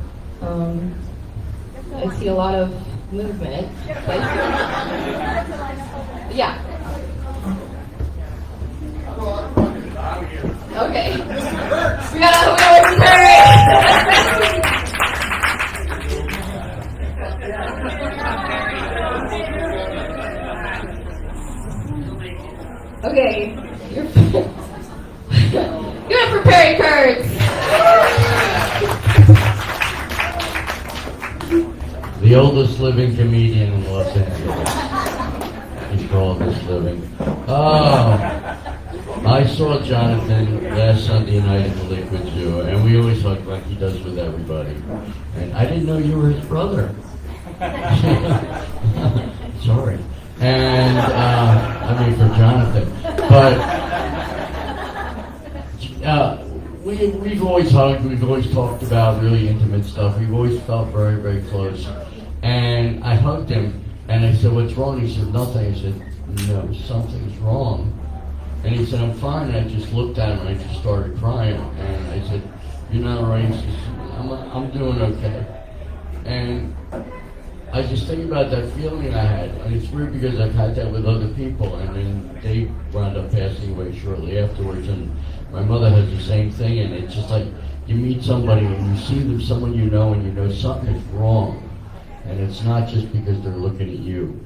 Speaker 5: I see a lot of movement. Yeah. Okay. We gotta hurry. Okay. You're gonna prepare your cards.
Speaker 11: The oldest living comedian in Los Angeles. He's called this living. I saw Jonathan last Sunday night at the Liquid Zoo, and we always hug like he does with everybody. And I didn't know you were his brother. Sorry. And, for Jonathan. But, we've always hugged, we've always talked about really intimate stuff. We've always felt very, very close. And I hugged him, and I said, "What's wrong?" He said, "Nothing." I said, "No, something's wrong." And he said, "I'm fine." And I just looked at him, and I just started crying. And I said, "You're not all right?" He said, I'm doing okay." And I just think about that feeling I had. And it's weird because I've had that with other people, and then they wound up passing away shortly afterwards. And my mother has the same thing, and it's just like you meet somebody and you see them, someone you know, and you know something is wrong. And it's not just because they're looking at you.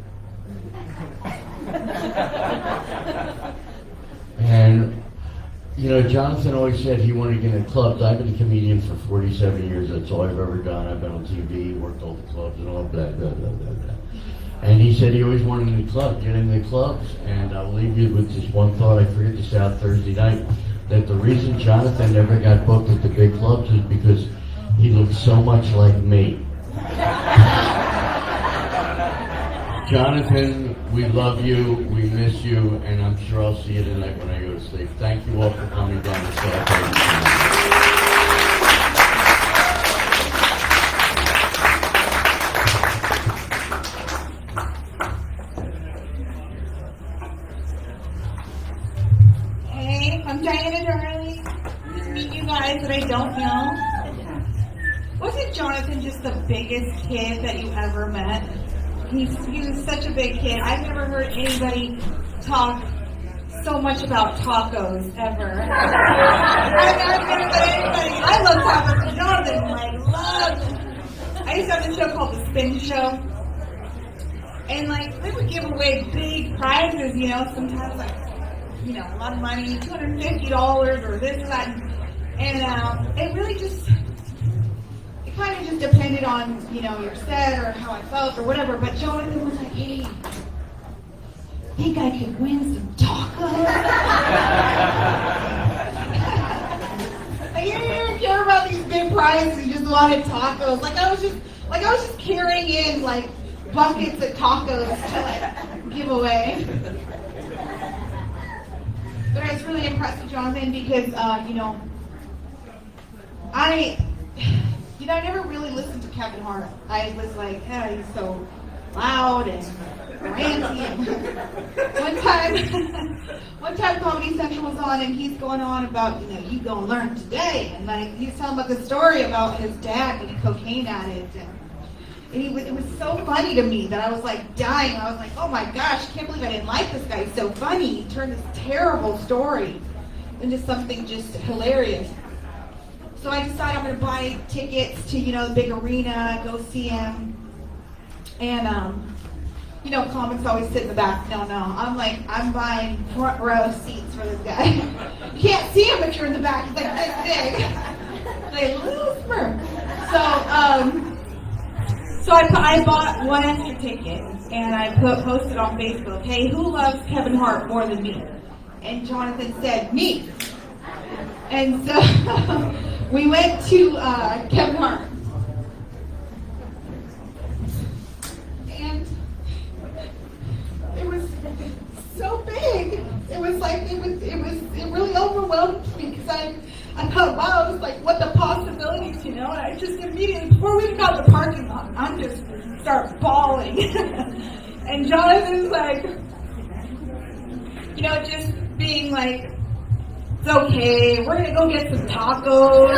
Speaker 11: And, Jonathan always said he wanted to get in clubs. I've been a comedian for 47 years. That's all I've ever done. I've been on TV, worked all the clubs and all blah, blah, blah, blah, blah. And he said he always wanted in the club, get in the clubs. And I'll leave you with this one thought. I forget to say out Thursday night, that the reason Jonathan never got booked at the big clubs is because he looked so much like me. Jonathan, we love you, we miss you, and I'm sure I'll see you tonight when I go to sleep. Thank you all for coming down to celebrate tonight.
Speaker 12: Hey, I'm Diana Darling. Nice to meet you guys that I don't know. Wasn't Jonathan just the biggest kid that you ever met? He was such a big kid. I've never heard anybody talk so much about tacos ever. I've never heard anybody. I love tacos, and Jonathan loved. I used to have a show called The Spin Show, and they would give away big prizes. Sometimes a lot of money, $250 or this or that, and it really just kind of just depended on, your set or how I felt or whatever. But Jonathan was like, hey, think I could win some tacos? Like, you didn't even care about these big prizes, you just wanted tacos. Like I was just carrying in like buckets of tacos to like give away. But I was really impressed with Jonathan because I never really listened to Kevin Hart. I was like, he's so loud and ranty. And one time Comedy Central was on, and he's going on about, you gonna learn today, and like he's telling about the story about his dad being a cocaine addict, and it was so funny to me that I was like dying. I was like, oh my gosh, I can't believe I didn't like this guy. He's so funny. He turned this terrible story into something just hilarious. So I decided I'm going to buy tickets to, the big arena, go see him. And, comics always sit in the back. No. I'm buying front row seats for this guy. You can't see him if you're in the back. He's like this big. Like, little smirk. So I bought one extra ticket, and I posted on Facebook, hey, who loves Kevin Hart more than me? And Jonathan said, me. And so we went to Kevin Hart. And it was so big. It was like, it really overwhelmed me because I thought, wow, it was like, what the possibilities, And I just immediately, before we even got to the parking lot, I'm just start bawling. And Jonathan's like, just being like, it's okay, we're gonna go get some tacos.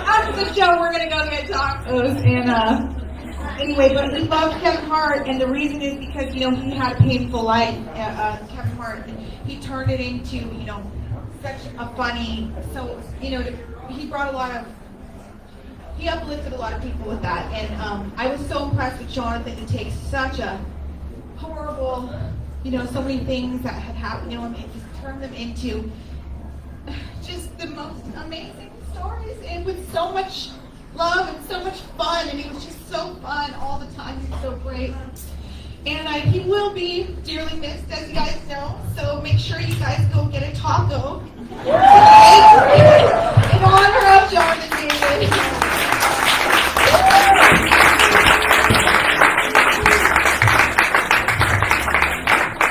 Speaker 12: After the show, we're gonna go get tacos. And anyway, but we loved Kevin Hart, and the reason is because, he had a painful life, Kevin Hart, and he turned it into, such a funny, he brought he uplifted a lot of people with that, and I was so impressed with Jonathan to take such a horrible, so many things that had happened, and just turn them into just the most amazing stories, and with so much love and so much fun, and it was just so fun all the time. He was so great. And he will be dearly missed, as you guys know, so make sure you guys go get a taco in honor of Jonathan David.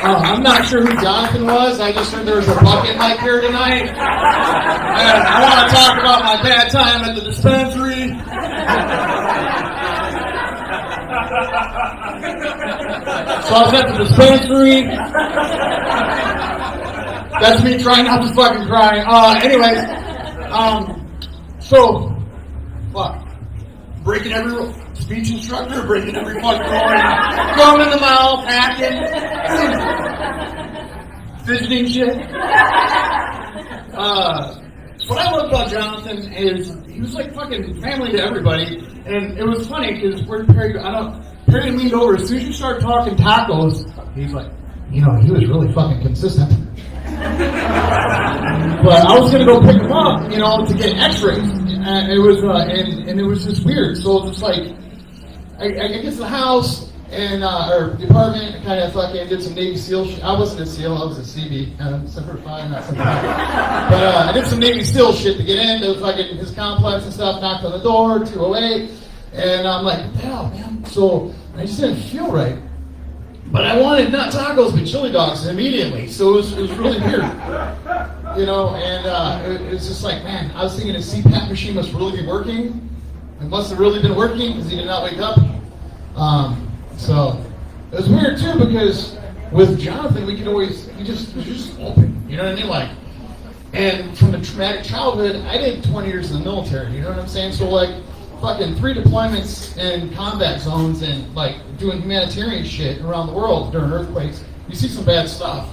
Speaker 6: I'm not sure who Jonathan was. I just heard there was a bucket mic here tonight. And I want to talk about my bad time at the dispensary. So I was at the dispensary. That's me trying not to fucking cry. Anyways, breaking every rule. Speech instructor, breaking every fucking rule. Thumb in the mouth, hacking. Fidgeting shit. What I love about Jonathan is he was like fucking family to everybody. And it was funny because Perry leaned over. As soon as you start talking tacos, he's like, he was really fucking consistent. But I was gonna go pick him up, to get X-rays, and it was just weird. So it's like, I get to the house and or the apartment, kind of fucking did some Navy SEAL shit. I wasn't a SEAL, I was a CB, Semper Fi, not Semper Fi. But I did some Navy SEAL shit to get into fucking his complex and stuff. Knocked on the door, 208, and I'm like, what the hell, man? So I just didn't feel right. But I wanted not tacos, but chili dogs immediately. So it was really weird. And it was just like, man, I was thinking his CPAP machine must really be working. It must have really been working because he did not wake up. So it was weird too because with Jonathan, he was just open. You know what I mean? Like, and from a traumatic childhood, I did 20 years in the military. You know what I'm saying? So like, fucking 3 deployments in combat zones and like doing humanitarian shit around the world during earthquakes. You see some bad stuff.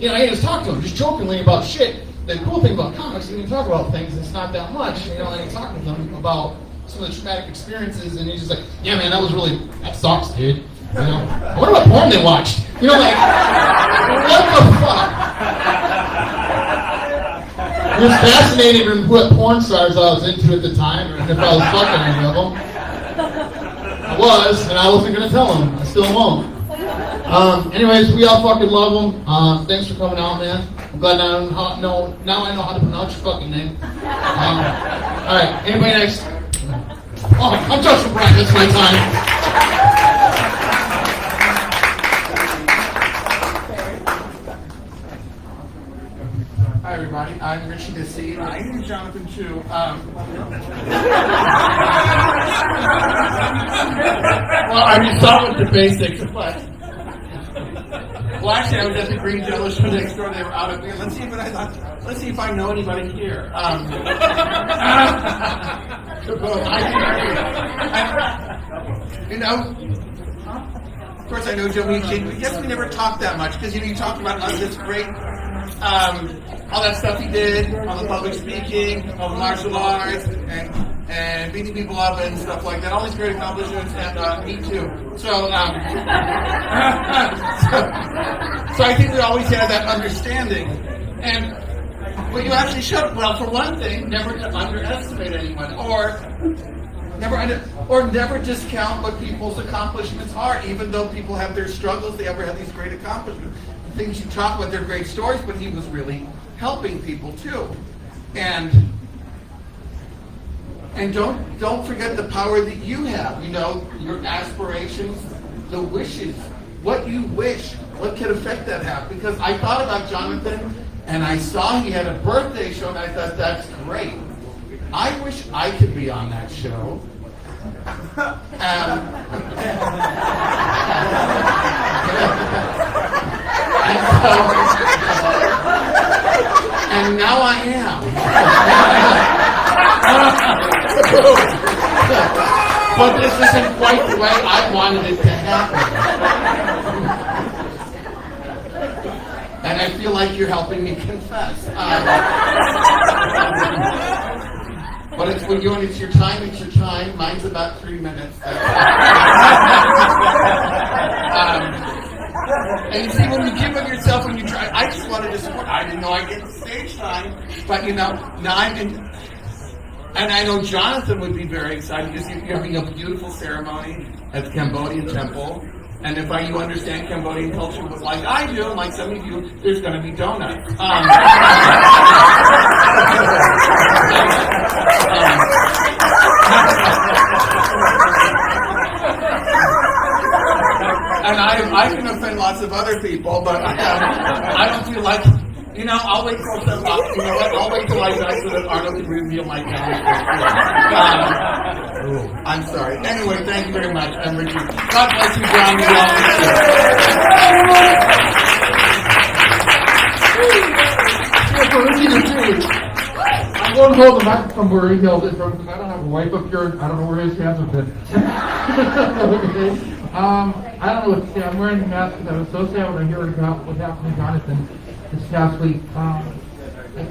Speaker 6: I just talked to him just jokingly about shit. The cool thing about comics, you can talk about things that's not that much, and I talked with him about some of the traumatic experiences, and he's just like, yeah, man, that sucks, dude. I wonder what porn they watched. Like, what the fuck?
Speaker 13: He was fascinated with what porn stars I was into at the time, and if I was fucking any of them. I was, and I wasn't going to tell him. I still won't. Anyways, we all fucking love him. Thanks for coming out, man. I'm glad now I know how to pronounce your fucking name. Alright, anybody next? Oh, I'm Justin Bryan. It's my time.
Speaker 14: Hi everybody, I'm Richie the Seed. I am Jonathan too. Well, I mean, start with the basics. Well, actually, I was at the Green Jello show next door. They were out of here. Let's see if I know anybody here. You know, of course, I know Joe Meaching, but yes, we never talked that much because you talked about this great. All that stuff he did, all the public speaking, all the martial arts, and beating people up and stuff like that. All these great accomplishments, and me too. So I think we always had that understanding. And what you actually showed, well, for one thing, never to underestimate anyone, or never discount what people's accomplishments are, even though people have their struggles, they ever have these great accomplishments. Things you talk about, they're great stories, but he was really helping people too. And don't forget the power that you have, you know, your aspirations, the wishes, what you wish, what could affect that happen. Because I thought about Jonathan, and I saw he had a birthday show, and I thought, that's great. I wish I could be on that show. And now I am. But this isn't quite the way I wanted it to happen. And I feel like you're helping me confess. But it's when it's your time, it's your time. Mine's about 3 minutes. And you see, when you give of yourself, when you try, I just wanted to support. I didn't know I'd get the stage time, but you know, now I'm in. And I know Jonathan would be very excited because you're having a beautiful ceremony at the Cambodian temple. And if you understand Cambodian culture, like I do, and like some of you, there's going to be donuts. And I can offend lots of other people, but I don't feel like, you know, I'll wait till I'll wait till I die so that Arnold can reveal my talent. I'm sorry. Anyway, thank you very much. I'm Richard. God bless you, John.
Speaker 1: I'm going to hold the microphone where he held it from, because I don't have a wife up here. I don't know where his hands have been. Okay. I don't know what to say. I'm wearing the mask because I was so sad when I heard about what happened to Jonathan this past week. I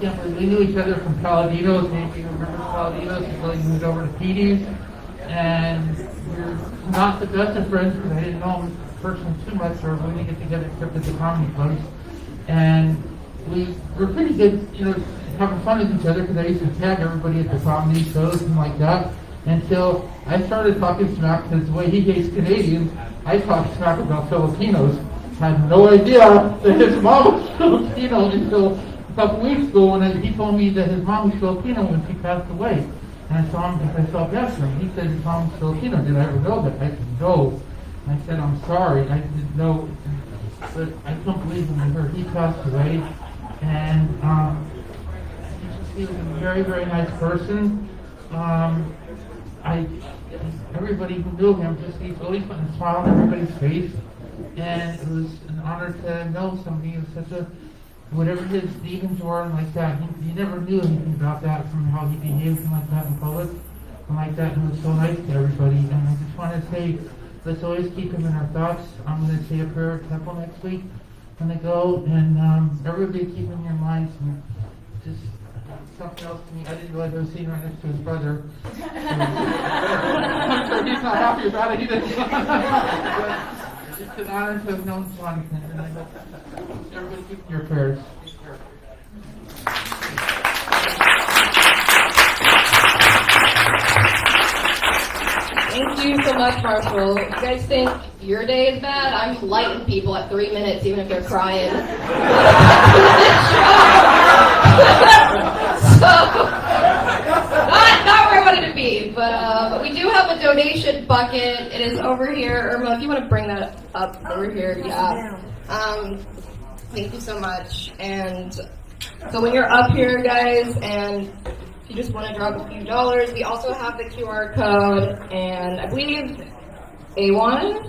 Speaker 1: can't believe we knew each other from Paladinos. Maybe you remember Paladinos until he moved over to Petey's. And we're not the best of friends because I didn't know him personally too much, or we didn't get together except at the comedy clubs. And we were pretty good, you know, having fun with each other because I used to tag everybody at the comedy shows and like that. Until I started talking smack, because the way he hates Canadians, I talked smack about Filipinos. Had no idea that his mom was Filipino until a couple weeks ago when he told me that his mom was Filipino when she passed away. And I saw him because I felt bad for him. He said his mom was Filipino. Did I ever know that? I said, no. And I said, I'm sorry. I didn't know. But I couldn't believe when I heard he passed away. And he was a very, very nice person. Everybody who knew him he always put a smile on everybody's face, and it was an honor to know somebody who was such a, whatever his demons were and like that, he never knew anything about that from how he behaved and like that in public, and like that, and he was so nice to everybody. And I just want to say, let's always keep him in our thoughts. I'm going to say a prayer at temple next week when I go, and everybody keep him in your minds, and just something else to me. I didn't realize I was sitting right next to his brother. I'm sure he's not happy about it either. It's an honor to have known Jonathan, and I hope everybody keep your prayers.
Speaker 5: you so much, Marshall. You guys think your day is bad? I'm lighting people at 3 minutes, even if they're crying. So, not where I wanted to be, but we do have a donation bucket. It is over here. Irma, if you want to bring that up over here, yeah. Thank you so much. And so when you're up here, guys, and if you just want to drop a few dollars, we also have the QR code, and I believe A1.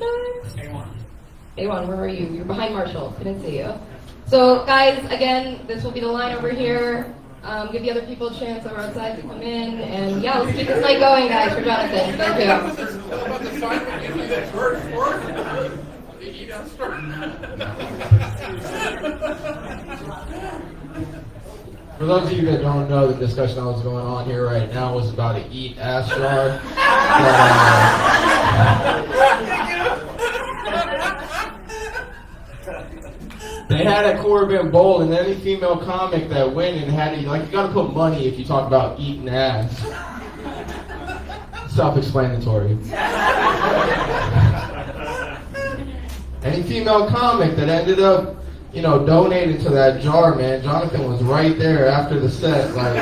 Speaker 5: A1, where are you? You're behind Marshall. I didn't see you. So, guys, again, this will be the line over here. Give the other people a chance that are outside to come in, and yeah, let's keep this night going, guys, for Jonathan. Thank you.
Speaker 15: For those of you that don't know, the discussion that was going on here right now was about an eat ass jar. They had a Corbin Bowl, and any female comic that went and had it, like, you gotta put money if you talk about eating ass. Self-explanatory. Any female comic that ended up, you know, donating to that jar, man, Jonathan was right there after the set, like.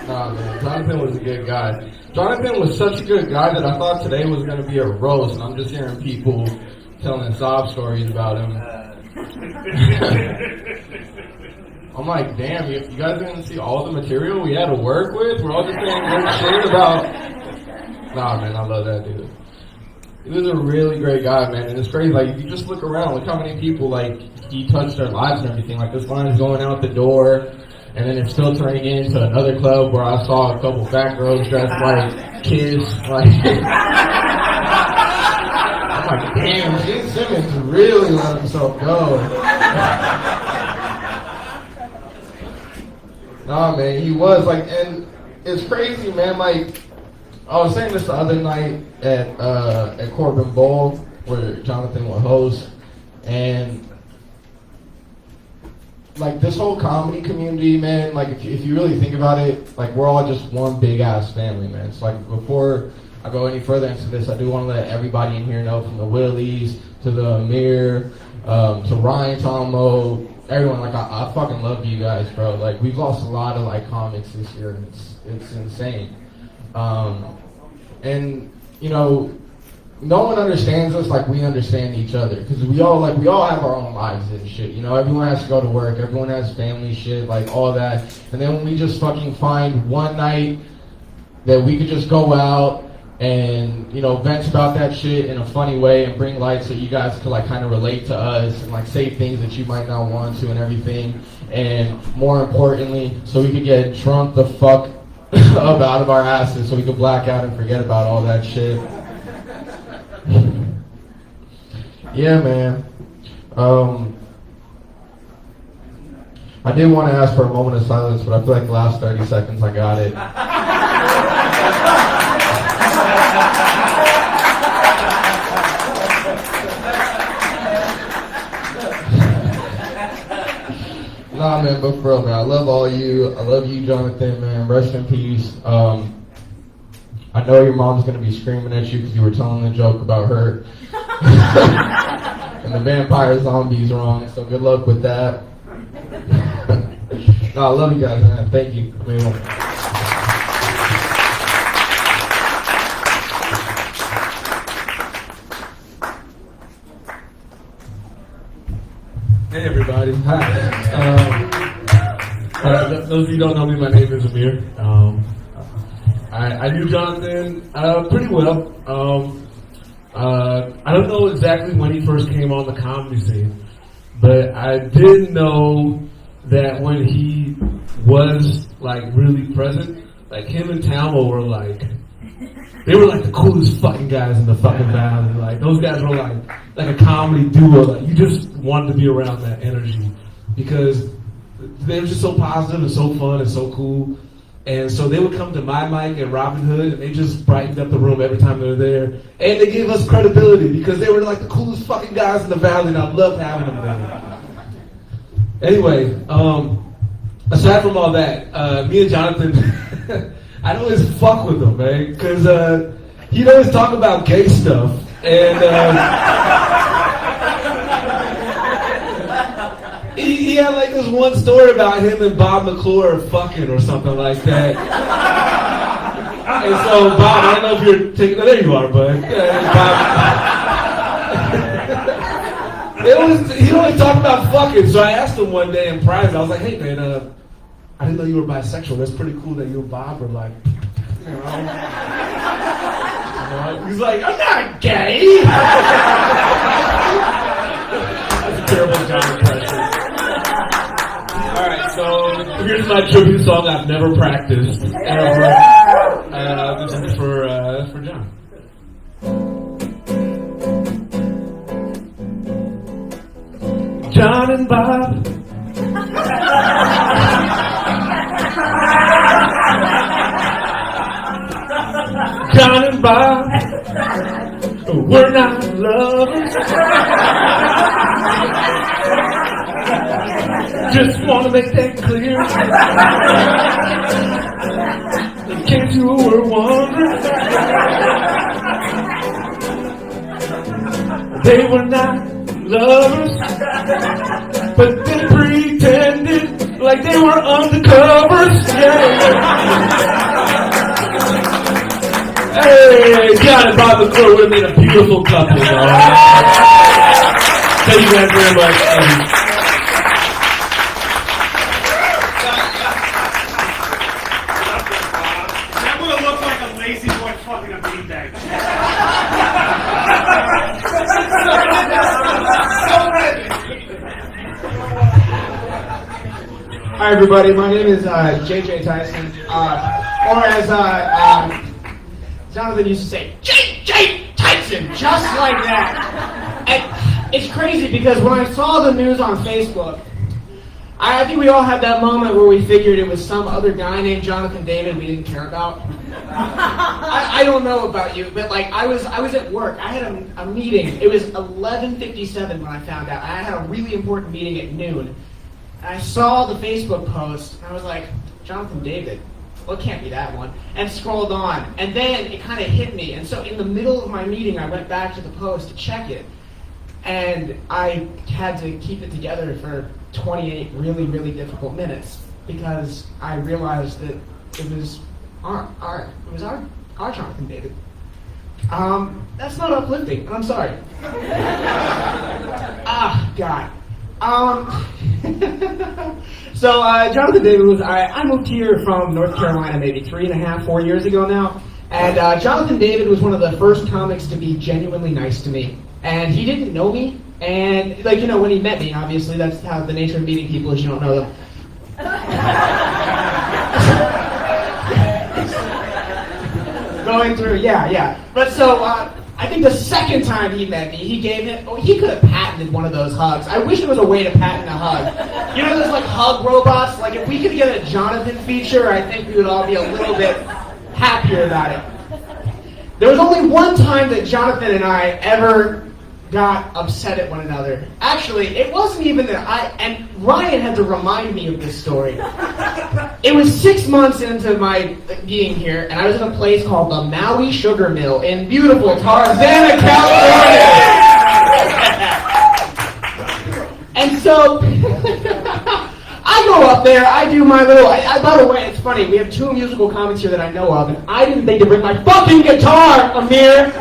Speaker 15: Nah, man, Jonathan was a good guy. Jonathan was such a good guy that I thought today was going to be a roast, and I'm just hearing people telling sob stories about him. I'm like, damn, you guys didn't see all the material we had to work with? We're all just saying good shit about. Nah, man, I love that dude. He was a really great guy, man, and it's crazy. Like, if you just look around, look how many people, like, he touched their lives and everything. Like, this line is going out the door, and then it's filtering into another club where I saw a couple fat girls dressed like kids. Like, I'm like, damn, Gene Simmons really let himself go. Nah, man, he was, like, and it's crazy, man. Like, I was saying this the other night at Corbin Bowl, where Jonathan would host, and like, this whole comedy community, man, like, if you really think about it, like, we're all just one big ass family, man. So, like, before I go any further into this, I do want to let everybody in here know, from the Willies to the Amir, to Ryan Tomo, everyone, like, I fucking love you guys, bro. Like, we've lost a lot of, like, comics this year, and it's insane. And, you know, no one understands us like we understand each other, because we all have our own lives and shit, you know. Everyone has to go to work, everyone has family shit, like, all that. And then when we just fucking find one night that we could just go out and, you know, vent about that shit in a funny way and bring light so you guys could, like, kind of relate to us and, like, say things that you might not want to and everything. And more importantly, so we could get drunk the fuck up out of our asses, so we could black out and forget about all that shit. Yeah, man. I did want to ask for a moment of silence, but I feel like the last 30 seconds I got it. Nah, man, but for real, man, I love all you. I love you, Jonathan, man. Rest in peace. I know your mom's going to be screaming at you because you were telling the joke about her and the vampire zombies wrong, so good luck with that. No, I love you guys, man. Thank you.
Speaker 16: Hey everybody, hi. Those of you who don't know me, my name is Amir. I knew Jonathan pretty well. I don't know exactly when he first came on the comedy scene, but I did know that when he was, like, really present, like, him and Tamo were like, they were like the coolest fucking guys in the fucking valley. Like, those guys were like a comedy duo. Like, you just wanted to be around that energy because they were just so positive and so fun and so cool. And so they would come to my mic at Robin Hood, and they just brightened up the room every time they were there. And they gave us credibility because they were like the coolest fucking guys in the valley, and I loved having them there. Anyway, aside from all that, me and Jonathan, I'd always fuck with him, man, because he'd always talk about gay stuff, and he had like this one story about him and Bob McClure fucking or something like that. And so, Bob, I don't know if you're taking, there you are, bud. Bob. He always talked about fucking, so I asked him one day in private, I was like, hey man, I didn't know you were bisexual. That's pretty cool that you and Bob are like, you know. He's like, I'm not gay. That's a terrible John impression. Alright, so here's my tribute song I've never practiced ever. This is for John. John and Bob. John and Bob, we're not lovers. Just want to make that clear. In case you were wondering, they were not lovers, but they pretended like they were undercovers. Yeah. Hey, John and Bob McClure would have made a beautiful couple, y'all. Thank you guys very much.
Speaker 2: That would have looked like a lazy boy fucking a beanbag.
Speaker 17: Hi everybody, my name is JJ Tyson, or as Jonathan used to say, JJ Tyson, just like that. And it's crazy because when I saw the news on Facebook, I think we all had that moment where we figured it was some other guy named Jonathan David we didn't care about. I don't know about you, but like I was at work. I had a meeting. It was 11:57 when I found out. I had a really important meeting at noon. And I saw the Facebook post, and I was like, Jonathan David? Well, it can't be that one. And scrolled on. And then it kind of hit me. And so in the middle of my meeting, I went back to the post to check it. And I had to keep it together for 28 really, really difficult minutes because I realized that it was our Jonathan David. That's not uplifting. I'm sorry. God. So Jonathan David was, I moved here from North Carolina maybe 4 years ago now, and Jonathan David was one of the first comics to be genuinely nice to me, and he didn't know me, and like, you know, when he met me, obviously that's how the nature of meeting people is, you don't know them. Going through, yeah. But so, I think the second time he met me, he gave it, he could have patented one of those hugs. I wish there was a way to patent a hug. You know those like hug robots? Like if we could get a Jonathan feature, I think we would all be a little bit happier about it. There was only one time that Jonathan and I ever got upset at one another. Actually, it wasn't even that and Ryan had to remind me of this story. It was 6 months into my being here, and I was in a place called the Maui Sugar Mill in beautiful Tarzana, California. And so, I go up there, I do my little, by the way, it's funny, we have 2 musical comics here that I know of, and I didn't think to bring my fucking guitar, Amir!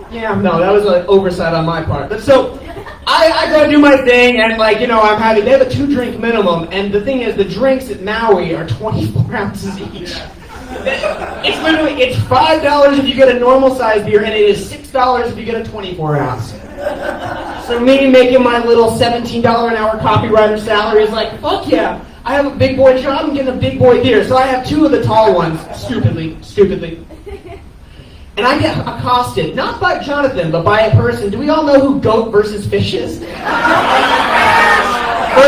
Speaker 17: Yeah, no, that was an oversight on my part. But so, I go do my thing, and like, you know, they have a 2-drink minimum, and the thing is, the drinks at Maui are 24 ounces each. It's literally, it's $5 if you get a normal size beer, and it is $6 if you get a 24 ounce. So me making my little $17 an hour copywriter salary is like, fuck yeah, I have a big boy job, I'm getting a big boy beer. So I have 2 of the tall ones, stupidly. And I get accosted, not by Jonathan, but by a person. Do we all know who goat versus fish is? For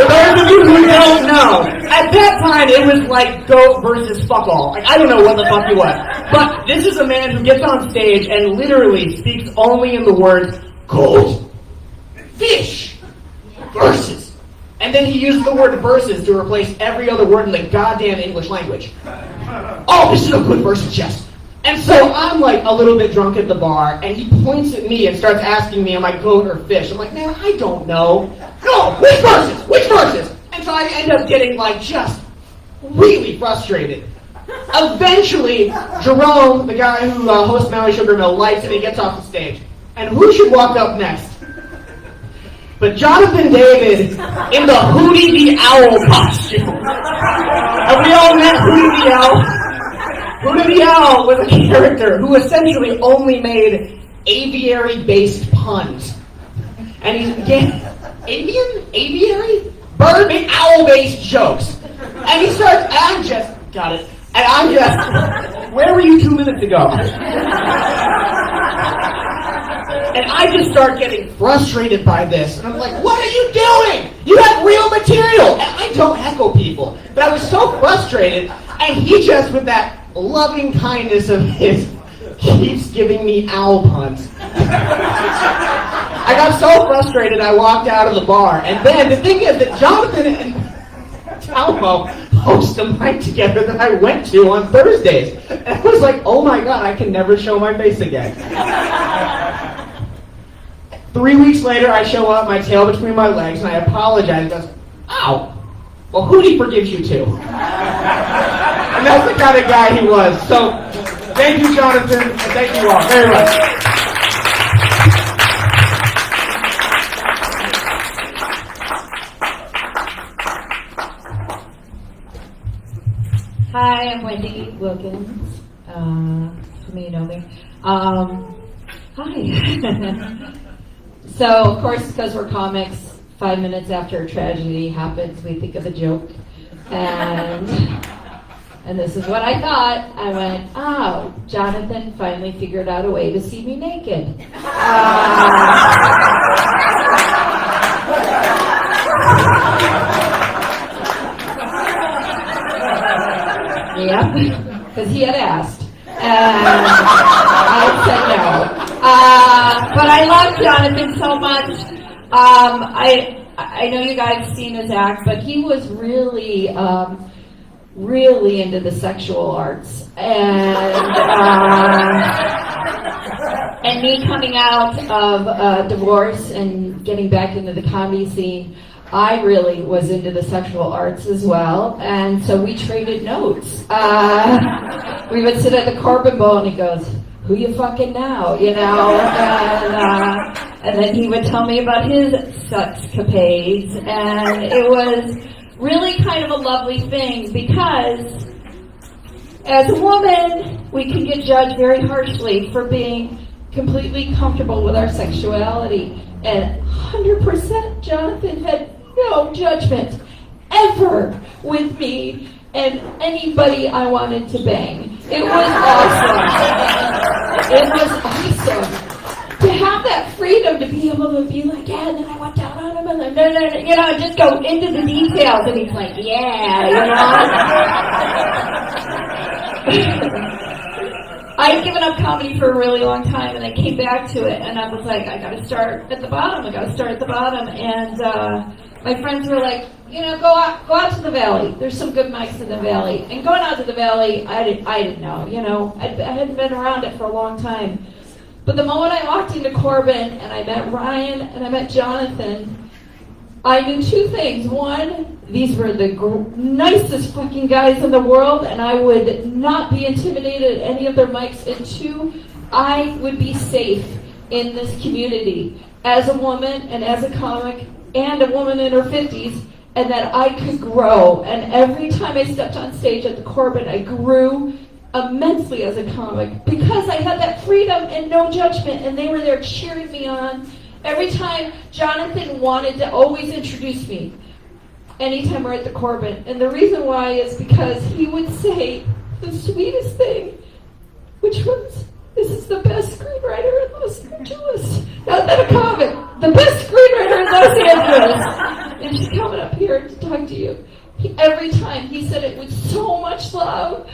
Speaker 17: those of you who don't know, at that time it was like goat versus fuck all. Like, I don't know what the fuck he was. But this is a man who gets on stage and literally speaks only in the words, gold, fish, verses. And then he used the word verses to replace every other word in the goddamn English language. Oh, this is a good verses, yes. And so I'm like a little bit drunk at the bar, and he points at me and starts asking me, am I goat or fish? I'm like, man, I don't know. No, which verses? Which verses? And so I end up getting like just really frustrated. Eventually, Jerome, the guy who hosts Maui Sugar Mill, lights and he gets off the stage. And who should walk up next? But Jonathan David in the Hootie the Owl costume. And we all met Hootie the Owl. Hootie the Owl was a character who essentially only made aviary-based puns. And he's, again, aviary? Bird and owl-based jokes. And he starts, and I'm just, got it. And I'm just, where were you 2 minutes ago? And I just start getting frustrated by this. And I'm like, what are you doing? You have real material. And I don't heckle people. But I was so frustrated. And he just, with that loving kindness of his, keeps giving me owl puns. I got so frustrated I walked out of the bar. And then the thing is that Jonathan and Talmo host a night together that I went to on Thursdays. And I was like, oh my God, I can never show my face again. 3 weeks later, I show up, my tail between my legs, and I apologize. He goes, ow. Well, Hootie forgives you too. And that's the kind of guy he was. So, thank you, Jonathan, and thank you all very much.
Speaker 7: Hi, I'm Wendy Wilkins. Some of you know me. Hi. So, of course, because we're comics, 5 minutes after a tragedy happens, we think of a joke. And this is what I thought. I went, oh, Jonathan finally figured out a way to see me naked. Yeah, because he had asked. And I said no. But I love Jonathan so much. I know you guys have seen his act, but he was really, really into the sexual arts. And me coming out of divorce and getting back into the comedy scene, I really was into the sexual arts as well, and so we traded notes. We would sit at the Corbin Bowl, and he goes, who you fucking now, you know? And then he would tell me about his sexcapades, and it was really kind of a lovely thing, because as a woman, we can get judged very harshly for being completely comfortable with our sexuality. And 100% Jonathan had no judgment ever with me and anybody I wanted to bang. It was awesome. It was awesome. To have that freedom to be able to be like, yeah, and then I went down on him, and then, you know, just go into the details, and he's like, yeah, you know. I had given up comedy for a really long time, and I came back to it, and I was like, I gotta start at the bottom, and my friends were like, you know, go out to the valley. There's some good mics in the valley. And going out to the valley, I didn't know, you know, I hadn't been around it for a long time. But the moment I walked into Corbin, and I met Ryan, and I met Jonathan, I knew two things. One, these were the nicest fucking guys in the world, and I would not be intimidated at any of their mics. And two, I would be safe in this community as a woman and as a comic and a woman in her 50s, and that I could grow. And every time I stepped on stage at the Corbin, I grew immensely as a comic because I had that freedom and no judgment, and they were there cheering me on. Every time Jonathan wanted to always introduce me anytime we're at the Corbin. And the reason why is because he would say the sweetest thing, which was, this is the best screenwriter in Los Angeles. Not that a comic, the best screenwriter in Los Angeles. And she's coming up here to talk to you. Every time he said it with so much love,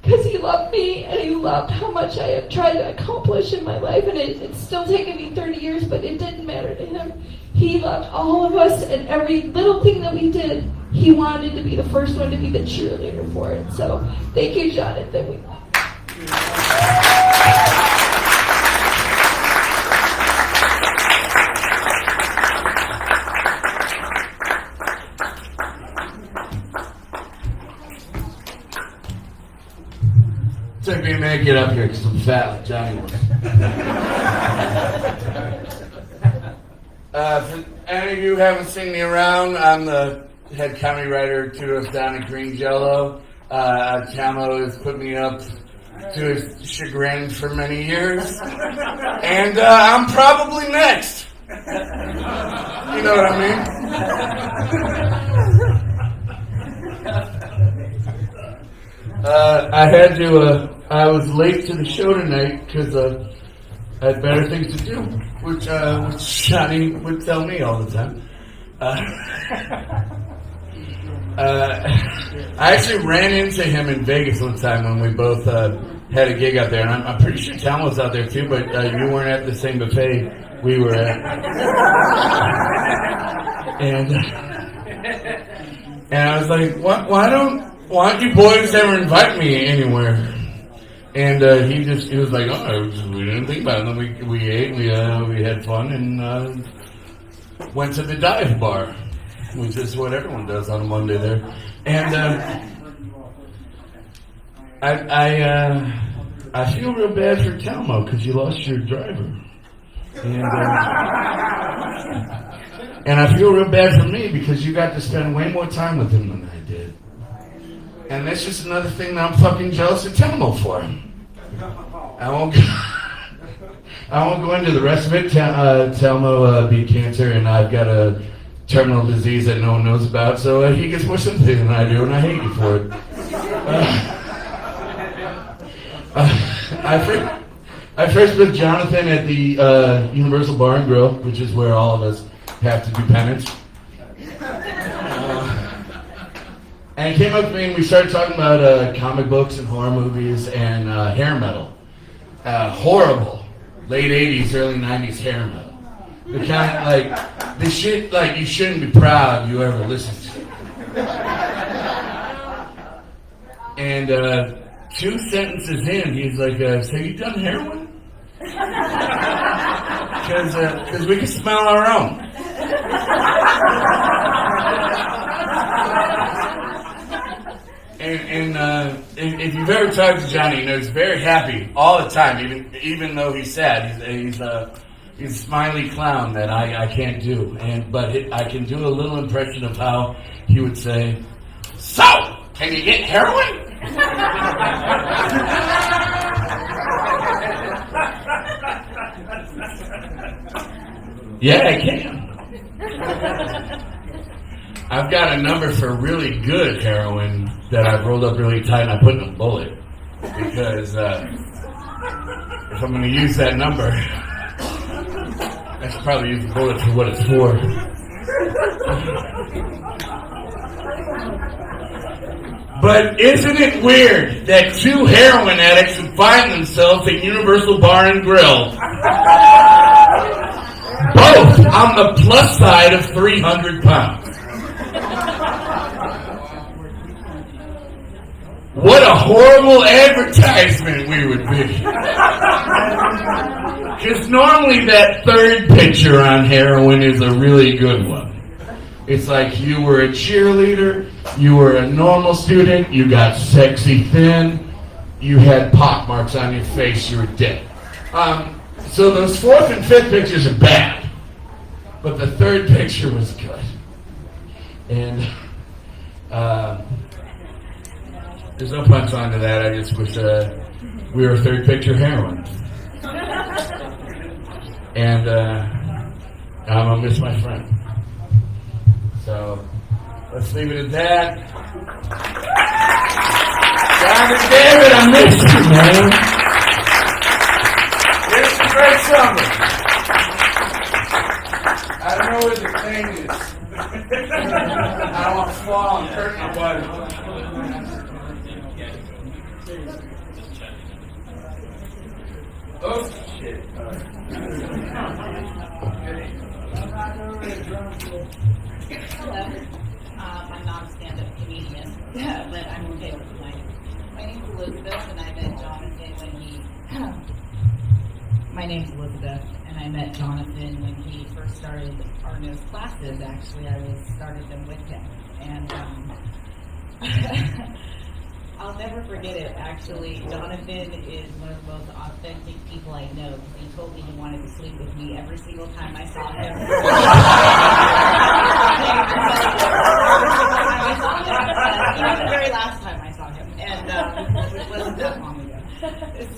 Speaker 7: because he loved me and he you loved how much I have tried to accomplish in my life, and it's still taken me 30 years, but it didn't matter to him. He loved all of us, and every little thing that we did, he wanted to be the first one to be the cheerleader for it. So thank you, Jonathan.
Speaker 14: Took me a minute to get up here because I'm fat like Johnny was. For any of you who haven't seen me around, I'm the head comedy writer to us down at Green Jello. Camo has put me up to his chagrin for many years. And I'm probably next. You know what I mean? I was late to the show tonight because I had better things to do, which Johnny would tell me all the time. I actually ran into him in Vegas one time when we both had a gig out there, and I'm pretty sure Tom was out there too, but you weren't at the same buffet we were at. And I was like, why don't you boys ever invite me anywhere? And he was like, we didn't think about it. And then we ate, we had fun, and went to the dive bar, which is what everyone does on a Monday there. And I feel real bad for Talmo because you lost your driver. And I feel real bad for me because you got to spend way more time with him than I did. And that's just another thing that I'm fucking jealous of Talmo for. I won't go into the rest of it. Talmo beat cancer, and I've got a terminal disease that no one knows about, so he gets more sympathy than I do, and I hate you for it. I first met Jonathan at the Universal Bar and Grill, which is where all of us have to do penance. And he came up to me and we started talking about comic books and horror movies and hair metal. Horrible. Late 80s, early 90s hair metal. The kind of, like, the shit, like, you shouldn't be proud you ever listened to. And 2 sentences in, he's like, so you done heroin? Because we can smell our own. And if you've ever talked to Johnny, you know he's very happy all the time, even though he's sad. He's a smiley clown that I can't do. But I can do a little impression of how he would say, "So, can you get heroin?" Yeah, I can. I've got a number for really good heroin that I've rolled up really tight and I put in a bullet. Because if I'm going to use that number, I should probably use the bullet for what it's for. But isn't it weird that 2 heroin addicts who find themselves at Universal Bar and Grill, both on the plus side of 300 pounds. What a horrible advertisement we would be. Because normally that third picture on heroin is a really good one. It's like you were a cheerleader, you were a normal student, you got sexy thin, you had pockmarks on your face, you were dead. So those 4th and 5th pictures are bad. But the 3rd picture was good. And there's no punchline to that. I just wish we were 3rd picture heroin. And I'm going to miss my friend. So let's leave it at that. Jonathan David, I miss you, man. Here's the great summer. I don't know where the thing is. I don't want to fall and hurt nobody. Oh, shit.
Speaker 18: Hello. I'm not a stand-up comedian, but I'm okay with the mic. My name's Elizabeth, and I met Jonathan when he... My name's Elizabeth, and I met Jonathan when he first started our nose classes. Actually, I started them with him. And I'll never forget it, actually. Jonathan is one of the most authentic people I know, because he told me he wanted to sleep with me every single time I saw him. Even the very last time I saw him, and which wasn't that long ago.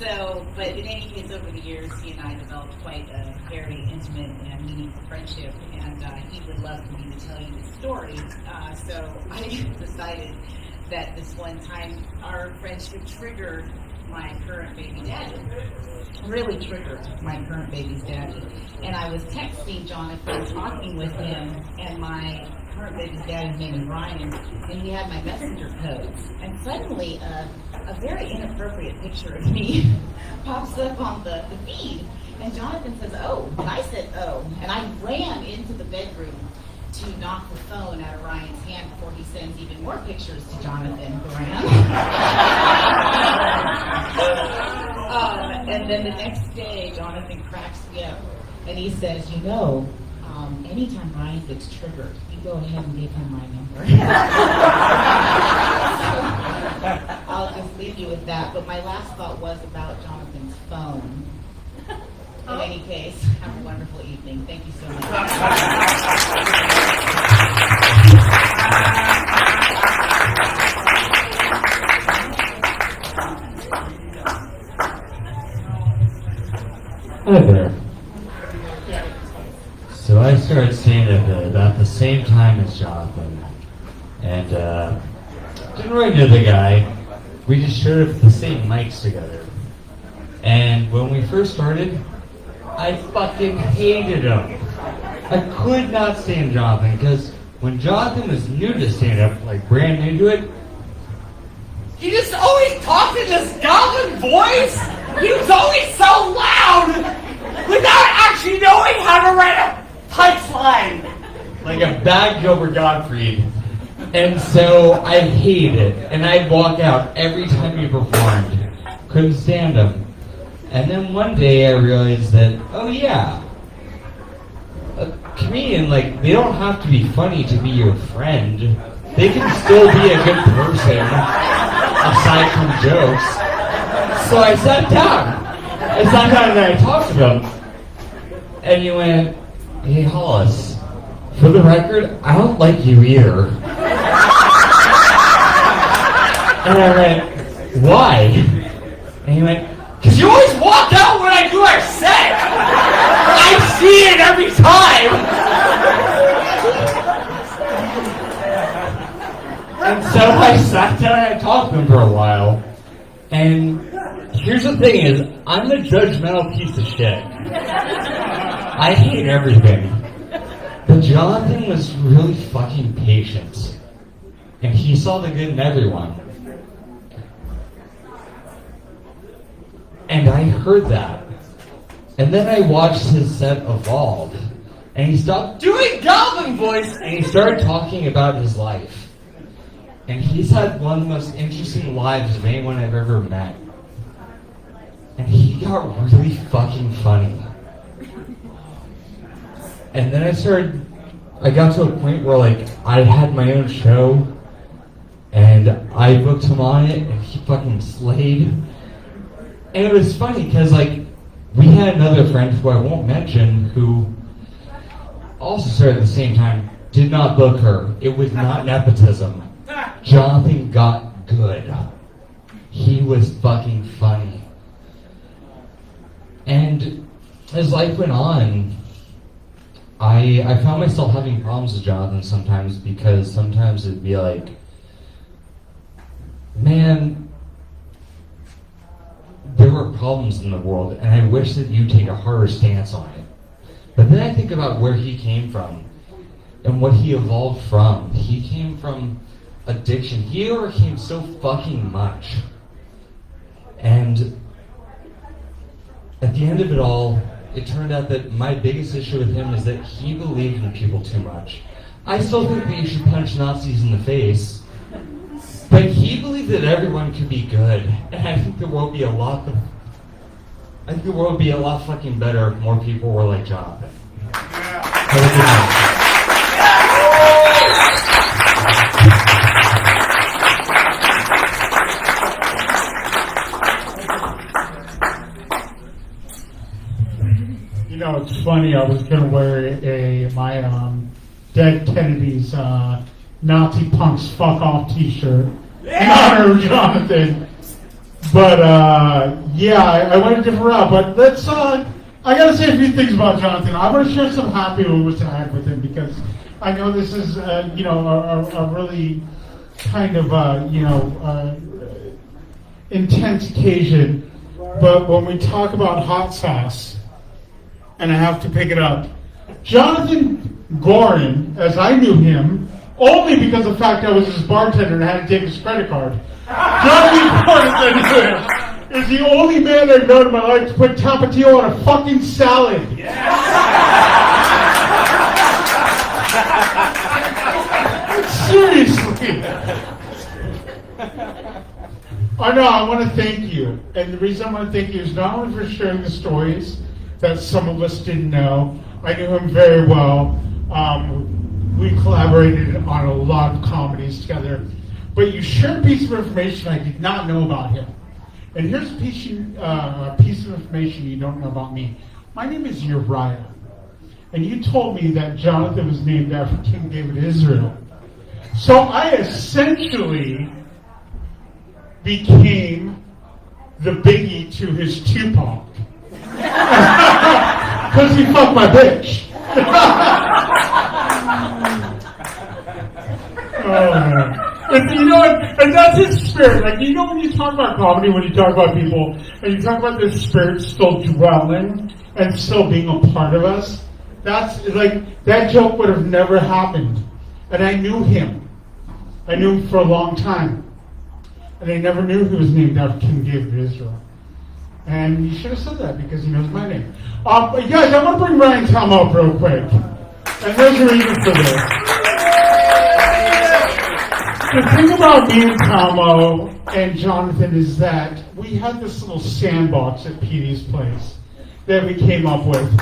Speaker 18: So, but in any case, over the years, he and I developed quite a very intimate and meaningful friendship, and he would love for me to tell you the story. So I decided that this one time our friendship triggered my current baby daddy. Really triggered my current baby's daddy. And I was texting Jonathan, talking with him, and my current baby's daddy's name is Ryan, and he had my messenger codes. And suddenly a very inappropriate picture of me pops up on the feed. And Jonathan says, "Oh," and I said, "Oh." And I ran into the bedroom to knock the phone out of Ryan's hand before he sends even more pictures to Jonathan Graham. And then the next day, Jonathan cracks me up, and he says, "You know, anytime Ryan gets triggered, you go ahead and give him my number." So, I'll just leave you with that. But my last thought was about Jonathan's phone. In any case, have a wonderful evening. Thank you so much.
Speaker 9: Hi there. So I started stand-up at about the same time as Jonathan, and didn't really know the guy. We just showed up at the same mics together. And when we first started, I fucking hated him. I could not stand Jonathan, because when Jonathan was new to stand-up, like brand new to it, he just always talked in this goblin voice. He was always so loud, without actually knowing how to write a punchline. Like a bad Gilbert Gottfried. And so I hated it, and I'd walk out every time he performed. Couldn't stand him. And then one day I realized that, oh yeah, a comedian, like, they don't have to be funny to be your friend. They can still be a good person, aside from jokes. So I sat down. And I talked to him. And he went, "Hey Hollis, for the record, I don't like you either." And I went, "Why?" And he went, "Because you always walk out when I do our set! I see it every time!" And so I sat down and I talked to him for a while. And here's the thing is, I'm a judgmental piece of shit. I hate everything. But Jonathan was really fucking patient. And he saw the good in everyone. And I heard that. And then I watched his set evolve. And he stopped doing goblin voice and he started talking about his life. And he's had one of the most interesting lives of anyone I've ever met. And he got really fucking funny. And then I got to a point where, like, I had my own show, and I booked him on it, and he fucking slayed. And it was funny, because, like, we had another friend who I won't mention, who also started at the same time, did not book her. It was not nepotism. Jonathan got good. He was fucking funny. And as life went on, I found myself having problems with Jonathan sometimes, because sometimes it'd be like, man, there were problems in the world, and I wish that you'd take a harder stance on it. But then I think about where he came from, and what he evolved from. He came from addiction. He overcame so fucking much. And
Speaker 19: at the end of it all, it turned out that my biggest issue with him is that he believed in people too much. I still think that you should punch Nazis in the face, but he believed that everyone could be good, and I think the world would be a lot fucking better if more people were like Jonathan. Have a good night.
Speaker 9: You know, it's funny, I was going to wear my Dead Kennedy's Nazi Punks Fuck Off t-shirt in honor of Jonathan. But, yeah, I went a different route. But let's, I got to say a few things about Jonathan. I want to share some happy moments I had with him because I know this is, you know, a really kind of, you know, intense occasion. But when we talk about hot sauce, and I have to pick it up. Jonathan Gorin, as I knew him, only because of the fact I was his bartender and I had to take his credit card. Jonathan Gorin is the only man I've known in my life to put Tapatio on a fucking salad. Seriously. I know, I want to thank you. And the reason I want to thank you is not only for sharing the stories that some of us didn't know. I knew him very well. We collaborated on a lot of comedies together. But you shared a piece of information I did not know about him. And here's a piece of information you don't know about me. My name is Uriah. And you told me that Jonathan was named after King David of Israel. So I essentially became the Biggie to his Tupac. Because he fucked my bitch. Oh, man. And you know what? And that's his spirit. Like, you know when you talk about comedy, when you talk about people, and you talk about this spirit still dwelling and still being a part of us, that's like, that joke would have never happened. And I knew him. I knew him for a long time. And I never knew he was named after King David of Israel. And you should have said that because he knows my name. But guys, I want to bring Ryan Tom up real quick. And there's a reason for this. The thing about me and Tomo and Jonathan is that we had this little sandbox at PD's place that we came up with.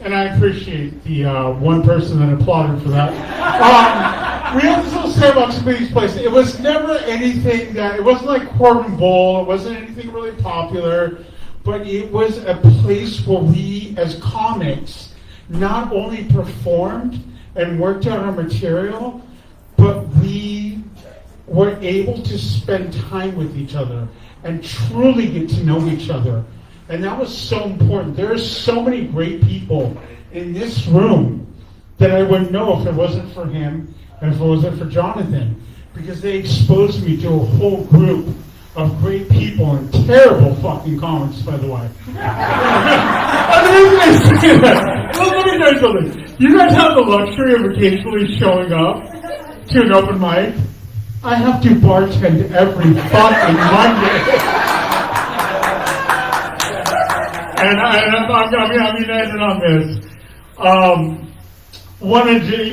Speaker 9: And I appreciate the one person that applauded for that. We had this little sandbox at PD's place. It was never anything that, it wasn't like Corbin Bowl, it wasn't anything really popular, but it was a place where we, as comics, not only performed and worked out our material, but we were able to spend time with each other and truly get to know each other. And that was so important. There are so many great people in this room that I wouldn't know if it wasn't for him and if it wasn't for Jonathan, because they exposed me to a whole group of great people and terrible fucking comics, by the way. Let me tell you something. You guys have the luxury of occasionally showing up to an open mic. I have to bartend every fucking Monday. And I'm ending on this.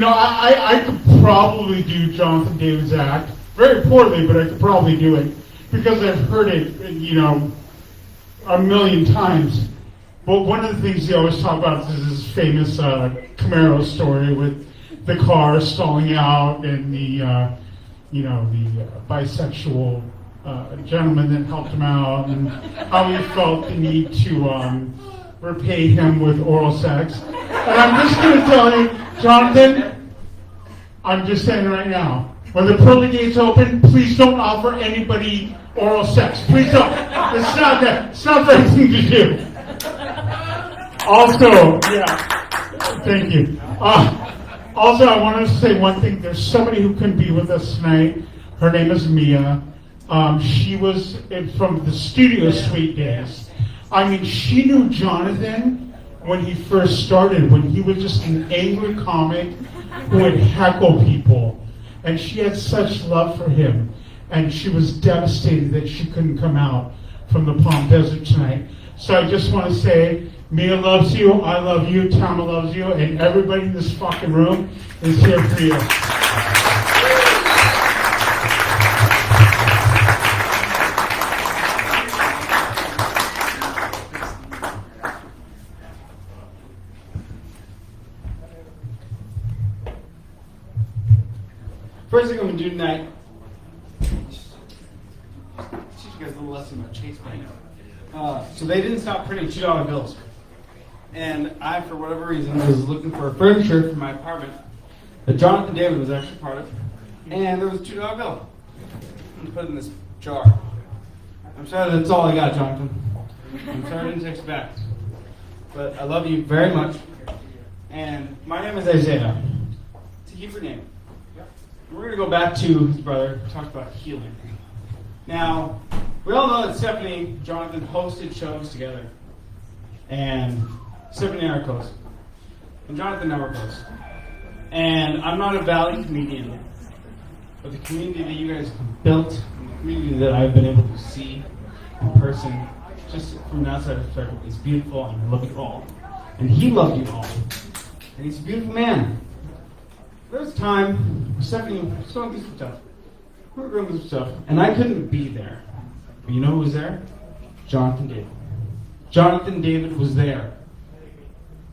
Speaker 9: I could probably do Jonathan David's act very poorly, but I could probably do it because I've heard it, a million times. But one of the things he always talks about is his famous Camaro story with the car stalling out and the bisexual gentleman that helped him out and how he felt the need to repay him with oral sex. And I'm just going to tell you, Jonathan, I'm just saying right now, when the pearly gates open, please don't offer anybody oral sex. Please don't. It's not that. It's not the right thing to do. Also, thank you. Also, I wanted to say one thing. There's somebody who couldn't be with us tonight. Her name is Mia. She was from the Studio Suite days. I mean, she knew Jonathan when he first started, when he was just an angry comic who would heckle people. And she had such love for him. And she was devastated that she couldn't come out from the Palm Desert tonight. So I just want to say, Mia loves you, I love you, Tama loves you, and everybody in this fucking room is here for you.
Speaker 2: First thing I'm going to do tonight, teach you guys a little lesson about Chase Bank. So they didn't stop printing $2 bills. And I, for whatever reason, was looking for furniture for my apartment that Jonathan David was actually part of. And there was a $2 bill. I'm going to put it in this jar. I'm sorry that's all I got, Jonathan. I'm sorry I didn't text back. But I love you very much. And my name is Isaiah. It's a Hebrew name. We're going to go back to his brother, talk about healing. Now, we all know that Stephanie and Jonathan hosted shows together. And Stephanie and I are close. And Jonathan and I were close. And I'm not a valley comedian. But the community that you guys have built, and the community that I've been able to see in person, just from an outside perspective, is beautiful, and I love you all. And he loved you all. And he's a beautiful man. There was a time, Stephanie was going through some stuff. We were going through some stuff, and I couldn't be there. But you know who was there? Jonathan David. Jonathan David was there.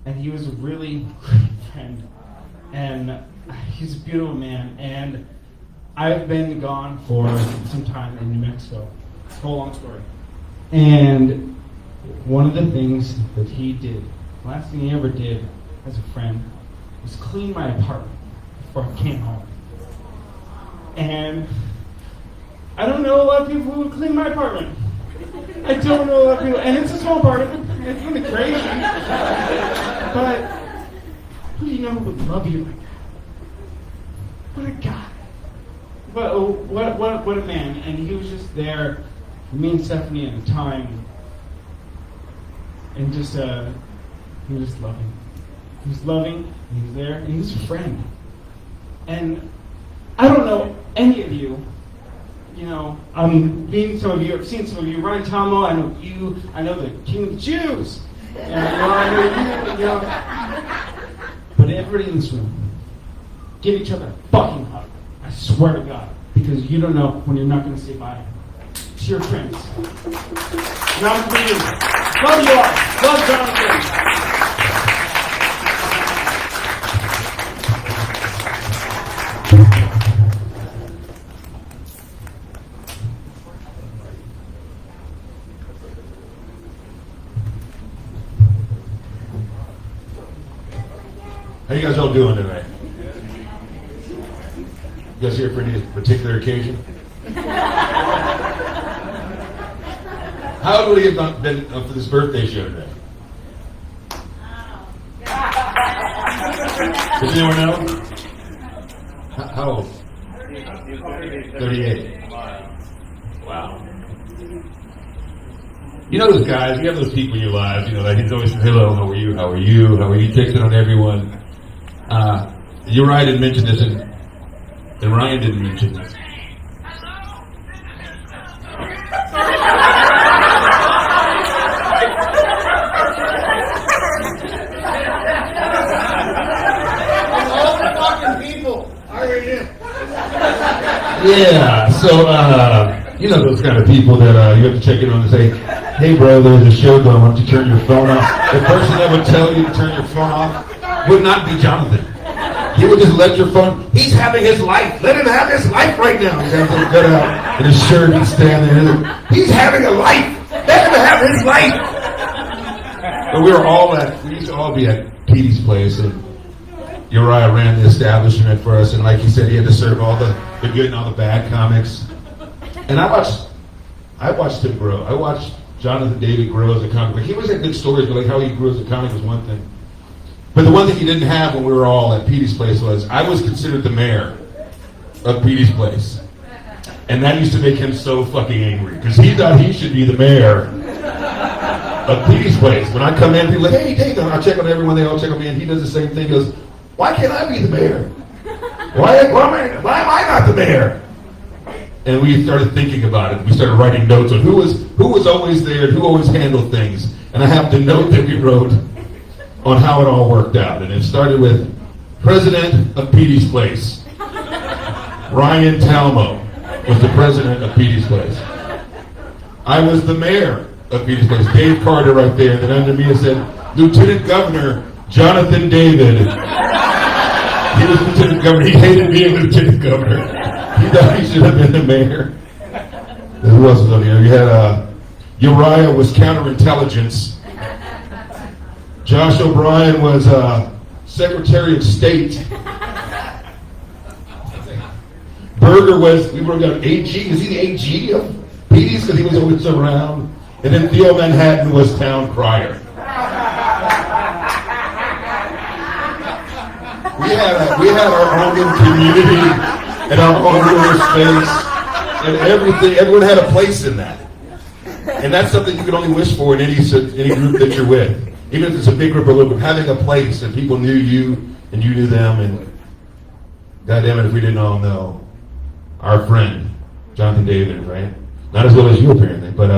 Speaker 2: And he was a really great friend. And he's a beautiful man. And I've been gone for some time in New Mexico. It's a whole long story. And one of the things that he did, the last thing he ever did as a friend, was clean my apartment before I came home. And I don't know a lot of people who would clean my apartment. I don't know a lot of people, and it's a small apartment. It's really crazy. But who do you know who would love you like that? What a guy. What a man. And he was just there, me and Stephanie at the time, and just he was just loving. He was loving, he was there, and he was a friend. And I don't know any of you. You know, meeting some of you, I've seen some of you. Ryan Tomo, I know you. I know the King of the Jews. And, I know you. But everybody in this room, give each other a fucking hug. I swear to God, because you don't know when you're not going to say bye to your friends. Not for you. Love you all. Love Jonathan.
Speaker 20: How you guys all doing tonight? You guys here for any particular occasion? How old would you have been for this birthday show today? Does anyone know? How old? 38. Wow. You know those guys, you have those people in your lives, you know, that he's always saying, hello, how are you, how are you, how are you, takes it on everyone. Uriah didn't mention this, and Ryan didn't mention this. Yeah, so, you know those kind of people that you have to check in on and say, hey bro, there's a show going, why don't you turn your phone off? The person that would tell you to turn your phone off would not be Jonathan. He would just let your phone, he's having his life, let him have his life right now. He's having to get out in his shirt and stand there. He's having a life, let him have his life. But we used to all be at Petey's place, and Uriah ran the establishment for us, and like he said, he had to serve all the good and all the bad comics. And I watched him grow. I watched Jonathan David grow as a comic. He always had good stories, but like how he grew as a comic was one thing. But the one thing he didn't have when we were all at Petey's place was I was considered the mayor of Petey's place. And that used to make him so fucking angry, because he thought he should be the mayor of Petey's place. When I come in, people are like, hey, Dave, I check on everyone, they all check on me, and he does the same thing. He goes, why can't I be the mayor? Why am I not the mayor? And we started thinking about it. We started writing notes on who was always there, and who always handled things. And I have the note that we wrote on how it all worked out. And it started with President of Petey's Place. Ryan Talmo was the president of Petey's Place. I was the mayor of Petey's Place. Dave Carter right there. And then under me it said, Lieutenant Governor Jonathan David. He was Lieutenant Governor. He hated being Lieutenant Governor. He thought he should have been the mayor. Who else was on here? You had Uriah was counterintelligence. Josh O'Brien was Secretary of State. Berger was, we wrote down AG. Was he the AG of Petey's? Because he was always around. And then Theo Manhattan was town crier. We had our own community and our own little space and everything. Everyone had a place in that. And that's something you can only wish for in any group that you're with. Even if it's a big group or a little group, having a place and people knew you and you knew them. And goddamn it, if we didn't all know our friend, Jonathan David, right? Not as well as you apparently, but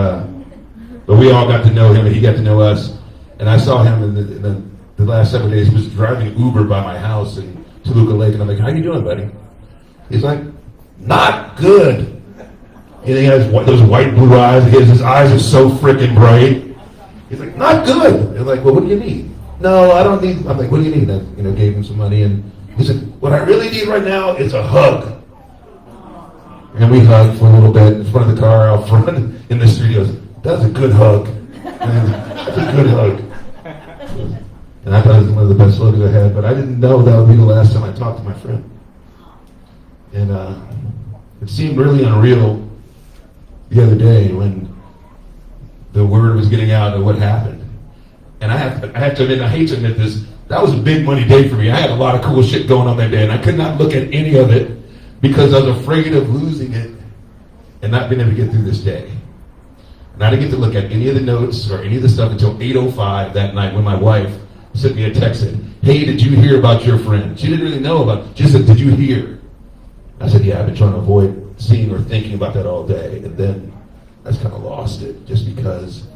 Speaker 20: we all got to know him and he got to know us. And I saw him in the last 7 days. He was driving Uber by my house in Toluca Lake, and I'm like, how you doing, buddy? He's like, not good. And he has those white blue eyes. His eyes are so freaking bright. He's like, not good. I'm like, well, what do you need? No, I don't need. I'm like, what do you need? I gave him some money, and he said, what I really need right now is a hug. And we hugged for a little bit in front of the car out front in the street. He goes, that's a good hug. That's a good hug. And I thought it was one of the best hugs I had, but I didn't know that would be the last time I talked to my friend. And it seemed really unreal the other day when the word was getting out of what happened. And I have to admit, I hate to admit this, that was a big money day for me. I had a lot of cool shit going on that day, and I could not look at any of it because I was afraid of losing it and not being able to get through this day. And I didn't get to look at any of the notes or any of the stuff until 8:05 that night when my wife sent me a text and, hey, did you hear about your friend? She didn't really know about it. She said, did you hear? I said, yeah, I've been trying to avoid seeing or thinking about that all day. And then I just kind of lost it just because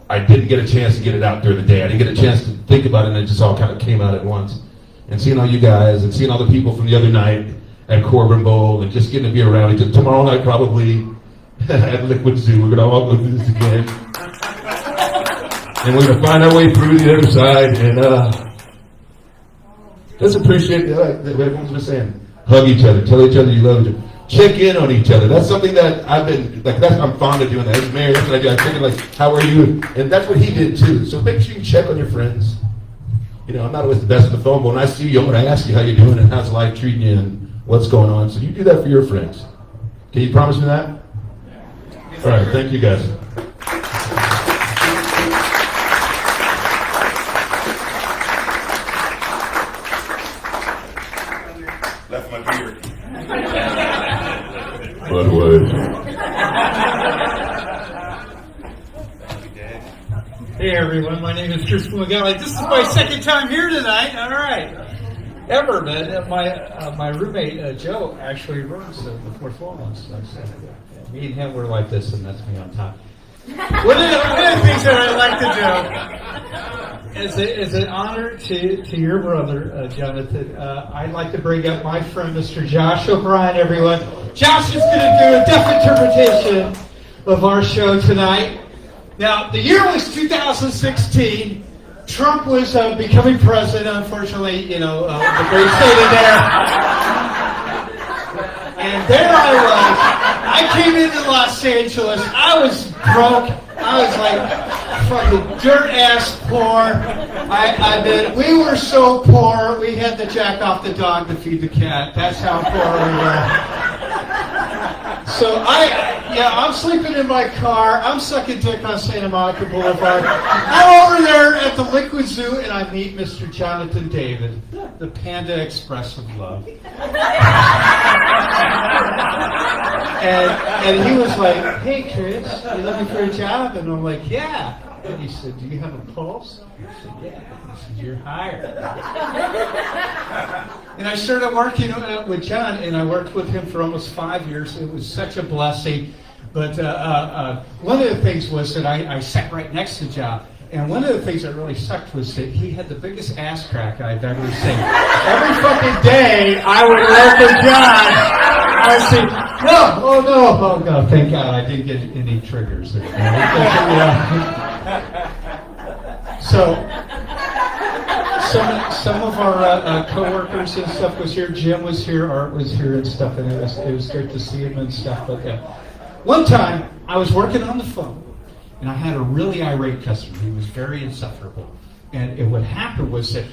Speaker 20: I didn't get a chance to get it out during the day. I didn't get a chance to think about it, and it just all kind of came out at once. And seeing all you guys and seeing all the people from the other night at Corbin Bowl and just getting to be around each other. Tomorrow night probably at Liquid Zoo. We're going to all go through this again. And we're going to find our way through the other side. And just appreciate what everyone's been saying. Hug each other. Tell each other you love each other. Check in on each other. That's something that I've been, I'm fond of doing that. As mayor, that's what I do. I check in like, how are you? And that's what he did too. So make sure you check on your friends. You know, I'm not always the best on the phone, but when I see you, I'm going to ask you how you're doing and how's life treating you and what's going on. So you do that for your friends. Can you promise me that? All right, thank you guys. Left my beard.
Speaker 16: Hey everyone, my name is Chris Fumagalli. This is my second time here tonight. All right. Ever, man. My roommate Joe actually runs the fourth floor once. So me and him were like this, and that's me on top. One of the things that I like to do is an honor to your brother, Jonathan. I'd like to bring up my friend, Mr. Josh O'Brien, everyone. Josh is going to do a deaf interpretation of our show tonight. Now, the year was 2016. Trump was becoming president, unfortunately, the great state of there. And there I was. I came into Los Angeles. I was broke. I was like fucking dirt-ass poor. We were so poor, we had to jack off the dog to feed the cat. That's how poor we were. So I'm sleeping in my car. I'm sucking dick on Santa Monica Boulevard. I'm over there at the Liquid Zoo, and I meet Mr. Jonathan David, the Panda Express of love. And he was like, hey, Chris, you looking for a job? And I'm like, yeah. And he said, do you have a pulse? I said, yeah. He said, you're hired. And I started working with John, and I worked with him for almost 5 years. It was such a blessing. But one of the things was that I sat right next to John. And one of the things that really sucked was that he had the biggest ass crack I've ever seen. Every fucking day, I would welcome John. I would say, oh no, thank God I didn't get any triggers there. So, some of our co-workers and stuff was here. Jim was here, Art was here and stuff, and it was great to see him and stuff like that. One time, I was working on the phone, and I had a really irate customer. He was very insufferable. And what happened was that,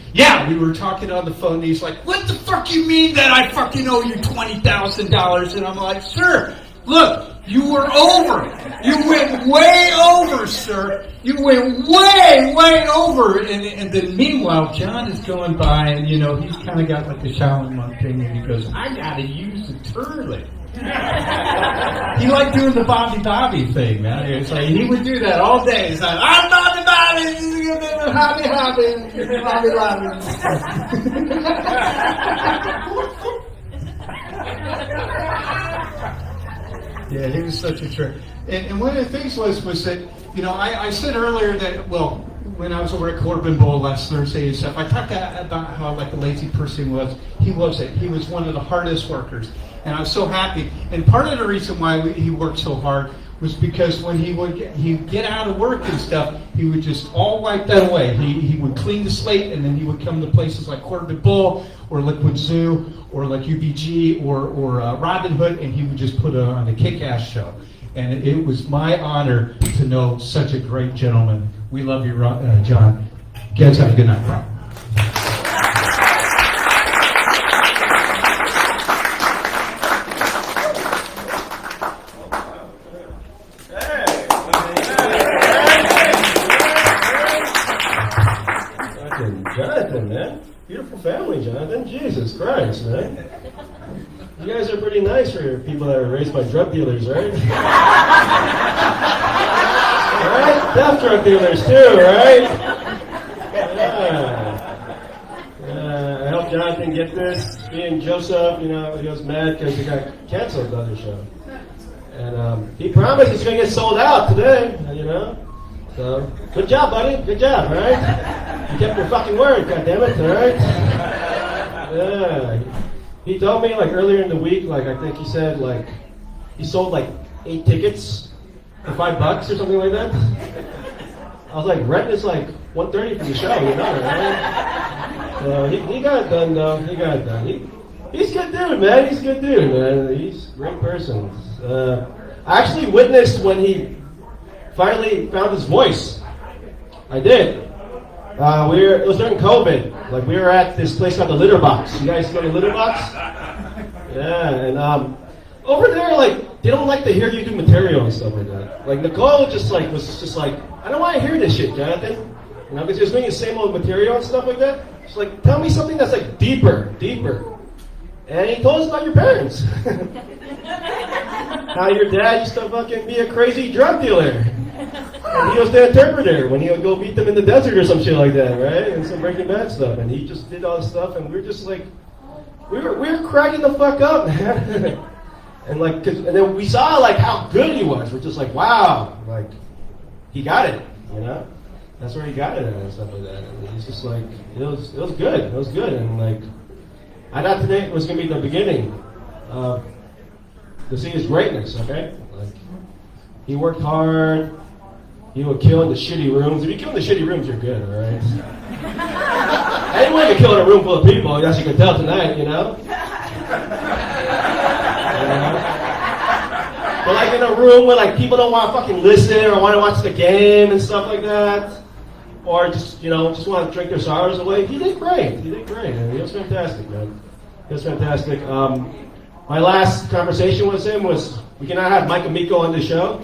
Speaker 16: we were talking on the phone, and he's like, what the fuck you mean that I fucking owe you $20,000? And I'm like, sir, look, you were over it. You went way over, sir. You went way, way over. And then meanwhile, John is going by, and, he's kind of got like the Shaolin thing, and he goes, I got to use the toilet. He liked doing the Bobby thing, man. It's like he would do that all day. He's like, I'm Bobby, hobby. Yeah, he was such a trick. And one of the things was that, I said earlier that, when I was over at Corbin Bowl last Thursday and stuff, I talked about how like a lazy person he was. He wasn't. He was one of the hardest workers. And I was so happy. And part of the reason why he worked so hard was because when he'd get out of work and stuff, he would just all wipe that away. He would clean the slate, and then he would come to places like Corbin Bowl or Liquid Zoo or like UBG or Robin Hood, and he would just put on a kick-ass show. And it was my honor to know such a great gentleman. We love you, John. Guys, have a good night, bro.
Speaker 17: Jonathan, man. Beautiful family, Jonathan. Jesus Christ, man. You guys are pretty nice for people that were raised by drug dealers, right? Right? Deaf drug dealers, too, right? Yeah. I helped Jonathan get this. Me and Joseph, he was mad because he got canceled the other show. And he promised he's going to get sold out today, So, good job, buddy. Good job, right? You kept your fucking word, goddammit, alright? Yeah. He told me, earlier in the week, I think he said, he sold, 8 tickets for $5 or something like that. I was like, rent is, $130 for the show, right? So, he got it done, though. He got it done. He's a good dude, man. He's a good dude, man. He's a great person. I actually witnessed when he finally found his voice. I did. It was during COVID. We were at this place called the Litter Box. You guys know the Litter Box? Yeah, and over there, they don't like to hear you do material and stuff like that. Nicole was just like, I don't want to hear this shit, Jonathan. Because you're doing the same old material and stuff like that. She's like, tell me something that's deeper. And he told us about your parents. How your dad used to fucking be a crazy drug dealer. And he was the interpreter when he would go meet them in the desert or some shit like that, right? And some Breaking Bad stuff. And he just did all this stuff, and we were just we were cracking the fuck up, man. and then we saw how good he was. We're just wow, he got it, That's where he got it and stuff like that. And he's just it was good. It was good. And I thought today was gonna be the beginning of to see his greatness, okay? He worked hard. He would kill in the shitty rooms. If you kill in the shitty rooms, you're good, all right? Anyone can kill in a room full of people, as you can tell tonight, But in a room where people don't want to fucking listen or want to watch the game and stuff like that, or just want to drink their sorrows away, he did great. And he was fantastic, man. He was fantastic. My last conversation with him was, we cannot have Mike Amico on the show.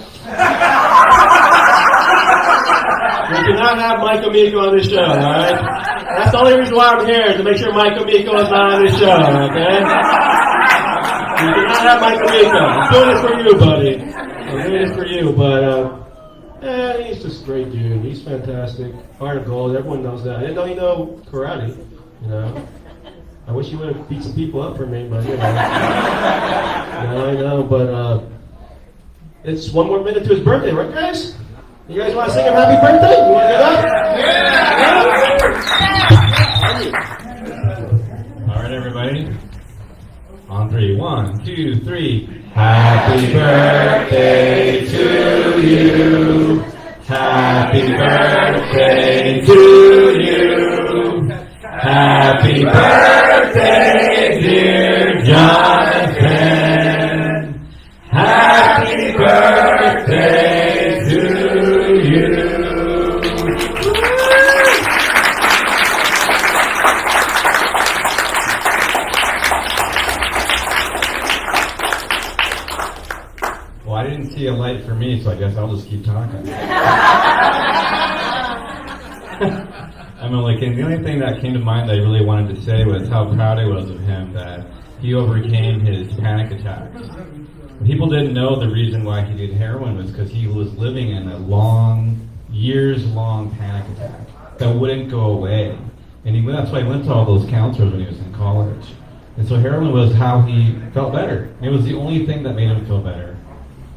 Speaker 17: We cannot have Mike Amico on the show, all right? That's the only reason why I'm here, to make sure Mike Amico is not on the show, okay? We cannot have Mike Amico. I'm doing this for you, buddy. I'm doing this for you, but, he's just a great dude. He's fantastic. Heart of gold. Everyone knows that. I didn't know you know karate, I wish you would have beat some people up for me, but I know, but it's 1 more minute to his birthday, right, guys? You guys want to sing him happy birthday? You want to do that?
Speaker 10: All right, everybody. On 3, 1, 2, 3. Happy birthday to you. Happy birthday to you. Happy birthday, dear Jonathan. Happy birthday to you. Well, I didn't see a light for me, so I guess I'll just keep talking. I mean, like, and the only thing that came to mind that I really wanted to say was how proud I was of him that he overcame his panic attacks. People didn't know the reason why he did heroin was because he was living in a years-long panic attack that wouldn't go away. And that's why he went to all those counselors when he was in college. And so heroin was how he felt better. It was the only thing that made him feel better.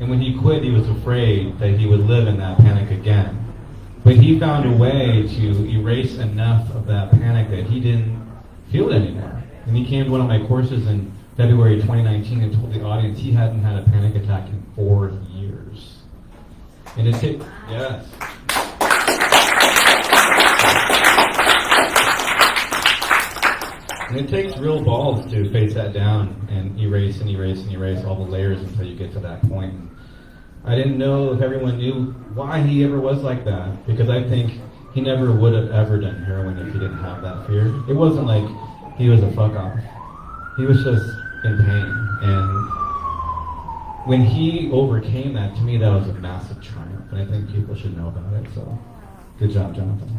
Speaker 10: And when he quit, he was afraid that he would live in that panic again. But he found a way to erase enough of that panic that he didn't feel it anymore. And he came to one of my courses in February 2019 and told the audience he hadn't had a panic attack in 4 years. And it takes, yes. And it takes real balls to face that down and erase and erase and erase all the layers until you get to that point. I didn't know if everyone knew why he ever was like that, because I think he never would have ever done heroin if he didn't have that fear. It wasn't like he was a fuck off. He was just in pain. And when he overcame that, to me that was a massive triumph. And I think people should know about it. So good job, Jonathan.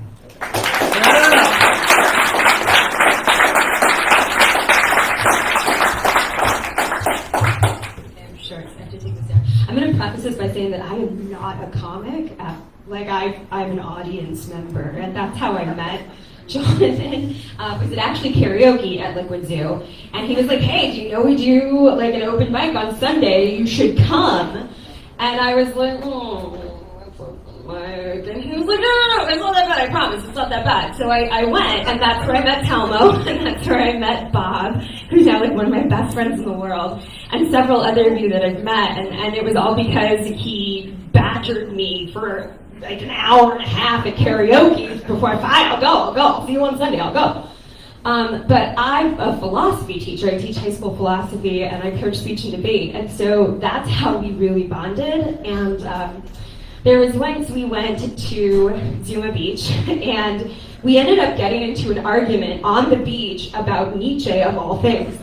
Speaker 7: I'm going to preface this by saying that I am not a comic. I'm an audience member, and that's how I met Jonathan. Was it actually karaoke at Liquid Zoo? And he was like, "Hey, do you know we do like an open mic on Sunday? You should come." And I was like, "Oh, that's open mic." And he was like, "No, it's not that bad. I promise, it's not that bad." So I went, and that's where I met Telmo, and that's where I met Bob, who's now like one of my best friends in the world, and several other of you that I've met, and it was all because he badgered me for like an hour and a half at karaoke before I said, I'll go, see you on Sunday, I'll go. But I'm a philosophy teacher. I teach high school philosophy, and I coach speech and debate, and so that's how we really bonded. And there was once we went to Zuma Beach, and we ended up getting into an argument on the beach about Nietzsche, of all things.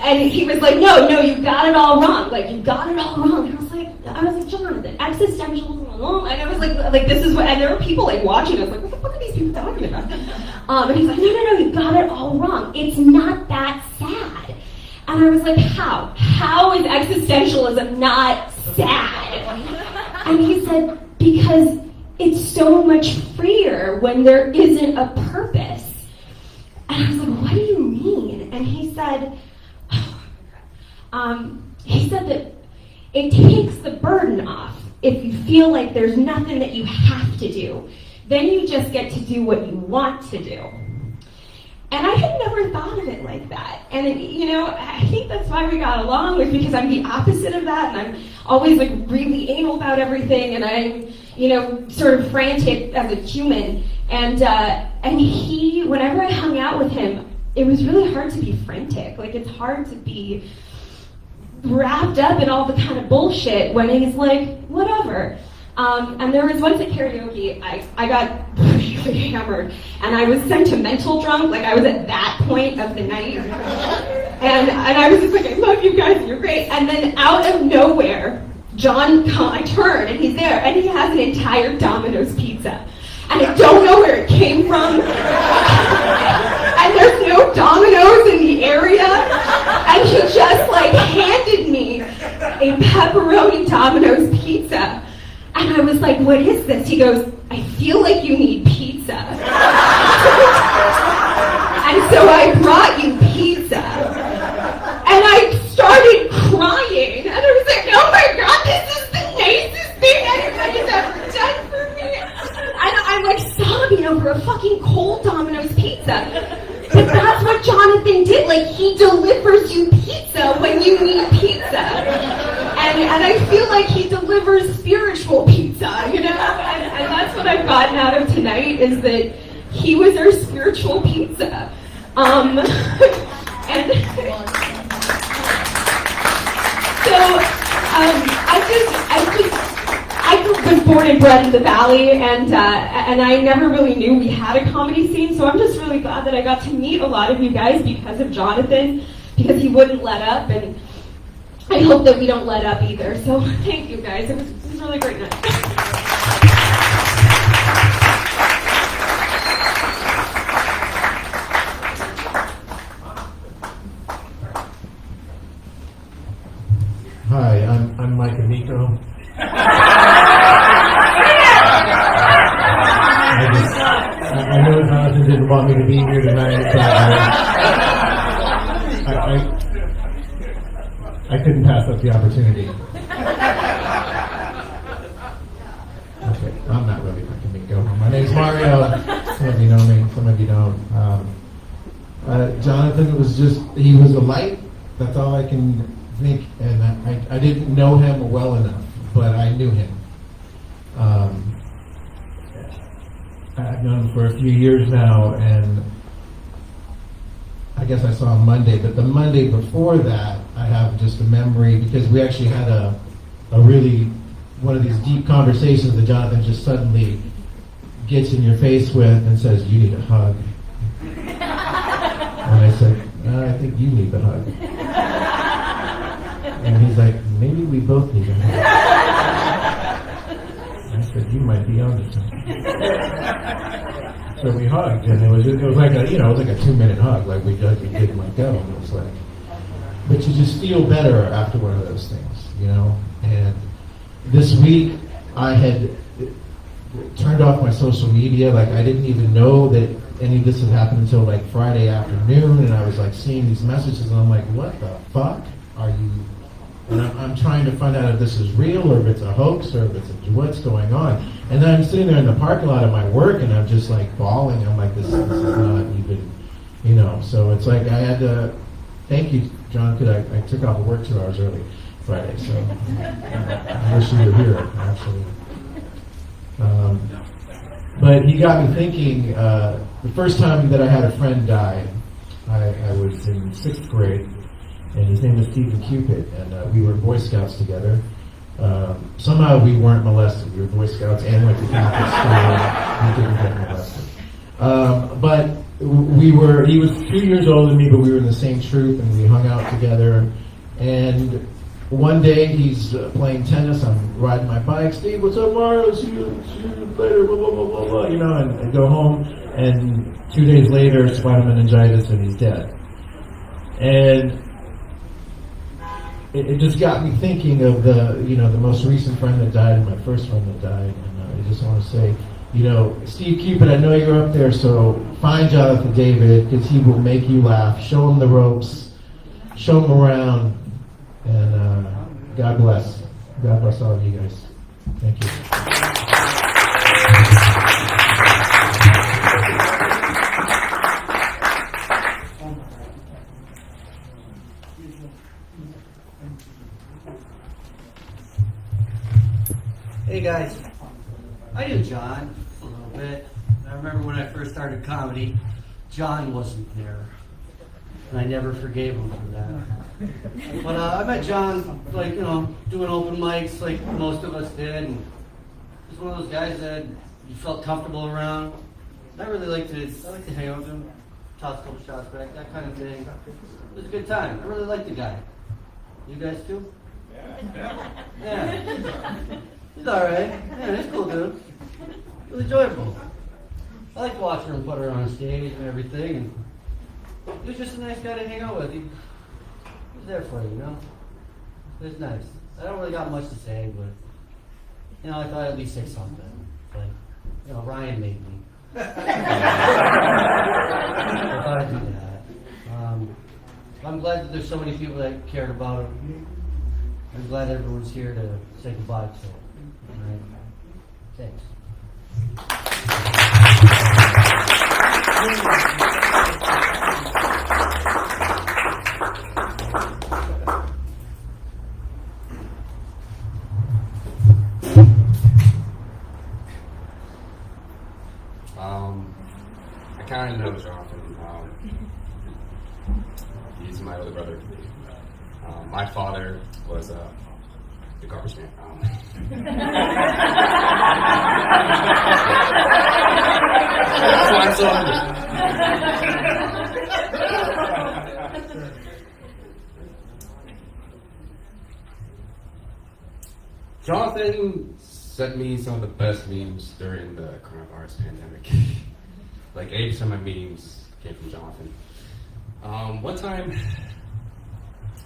Speaker 7: And he was like, no, you got it all wrong. Like, you got it all wrong. And I was like, Jonathan, existentialism. And I was like, this is what, and there were people like watching us, like, what the fuck are these people talking about? And he's like, no, you got it all wrong. It's not that sad. And I was like, how? How is existentialism not sad? And he said, because it's so much freer when there isn't a purpose. And I was like, what do you mean? And he said that it takes the burden off if you feel like there's nothing that you have to do. Then you just get to do what you want to do. And I had never thought of it like that. And, I think that's why we got along, was because I'm the opposite of that, and I'm always, like, really anal about everything, and I'm, sort of frantic as a human. And he, whenever I hung out with him, it was really hard to be frantic. Like, it's hard to be wrapped up in all the kind of bullshit when he's like, whatever. And there was once at karaoke, I got really hammered, and I was sentimental drunk, like I was at that point of the night. And I was just like, I love you guys, you're great. And then out of nowhere, I turn, and he's there, and he has an entire Domino's pizza. And I don't know where it came from. And there's no Domino's in the area. And he just handed me a pepperoni Domino's pizza. And I was like, what is this? He goes, I feel like you need pizza. And so I brought you pizza. And I started crying. And I was like, oh my God, this is the
Speaker 5: Domino's pizza. But that's what Jonathan did. Like, he delivers you pizza when you need pizza. And I feel like he delivers spiritual pizza, you know? And that's what I've gotten out of tonight, is that he was our spiritual pizza. And so, I was born and bred in the Valley, and I never really knew we had a comedy scene, so I'm just really glad that I got to meet a lot of you guys because of Jonathan, because he wouldn't let up, and I hope that we don't let up either. So thank you guys, it was a really great night.
Speaker 16: Hi, I'm Mike Amico. I know Jonathan didn't want me to be here tonight, but I couldn't pass up the opportunity. Okay, I'm not really Mike Amico. My name's Mario. Some of you know me, some of you don't. Jonathan he was a light. That's all I can think, and I didn't know him well enough, but I knew him. I've known him for a few years now, and I guess I saw him Monday, but the Monday before that, I have just a memory, because we actually had a really, one of these deep conversations that Jonathan just suddenly gets in your face with and says, "You need a hug." And I said, "I think you need the hug." And he's like, "Maybe we both need a hug." I said, "You might be onto something." So we hugged, and it was like a 2-minute hug, like we didn't let go. And it was like, but you just feel better after one of those things, you know. And this week I had turned off my social media. Like, I didn't even know that any of this had happened until like Friday afternoon, and I was like seeing these messages, and I'm like, what the fuck are you? And I'm trying to find out if this is real, or if it's a hoax, or if it's what's going on. And then I'm sitting there in the parking lot of my work, and I'm just like bawling. I'm like, this is not even, you know. So it's like I had to, thank you, John, because I took off of work 2 hours early Friday. So I wish you were here, actually. But he got me thinking, the first time that I had a friend die, I was in 6th grade. And his name was Stephen Cupid, and we were Boy Scouts together. Somehow we weren't molested. We were Boy Scouts and went to Catholic school. We didn't get molested. But he was 2 years older than me, but we were in the same troop, and we hung out together. And one day he's playing tennis. I'm riding my bike. "Steve, what's up, Mario? See you later, blah, blah, blah, blah, blah." You know, and I go home, and 2 days later, spinal meningitis, and he's dead. And it just got me thinking of the most recent friend that died and my first friend that died. And I just want to say, Steve Cupid, I know you're up there, so find Jonathan David, because he will make you laugh. Show him the ropes, show him around, and God bless. God bless all of you guys. Thank you. Hey guys, I knew John a little bit. I remember when I first started comedy, John wasn't there, and I never forgave him for that. But I met John, doing open mics like most of us did, and he's one of those guys that you felt comfortable around. I like to hang out with him, toss a couple shots back, that kind of thing. It was a good time. I really liked the guy. You guys too? Yeah. He's alright. Yeah, he's a cool dude. It was enjoyable. I liked watching him put her on stage and everything, and he was just a nice guy to hang out with. He was there for you, you know? It was nice. I don't really got much to say, but, I thought I'd at least say something. Like, Ryan made me. I thought I'd do that. I'm glad that there's so many people that cared about him. I'm glad everyone's here to say goodbye to him. All right. Thanks.
Speaker 6: I kind of know Jonathan. He's my older brother. My father was the garbage man. That's why I'm so hungry. Jonathan sent me some of the best memes during the coronavirus pandemic. Like 80% of my memes came from Jonathan. One time,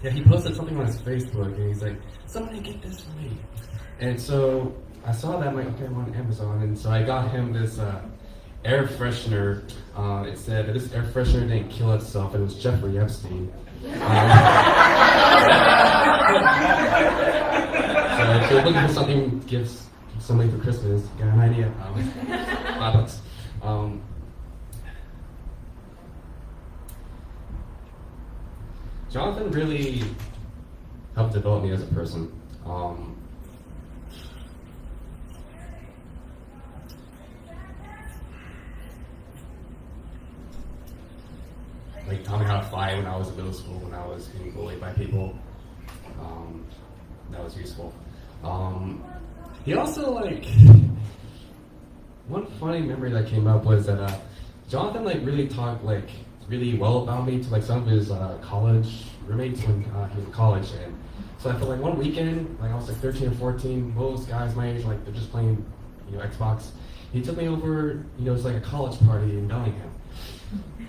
Speaker 6: he posted something on his Facebook, and he's like, "Somebody get this for me." And so I saw that, I'm like, okay, I'm on Amazon, and so I got him this air freshener. It said that this air freshener didn't kill itself, it was Jeffrey Epstein. So if you're looking for something to give somebody for Christmas, got an idea? $5. Jonathan really helped develop me as a person. Like taught me how to fight when I was in middle school, when I was being bullied by people. That was useful. He also one funny memory that came up was that Jonathan really talked really well about me to some of his college roommates when he was in college. And so I felt like one weekend, I was 13 or 14, most guys my age, they're just playing Xbox. He took me over, it was a college party in Bellingham.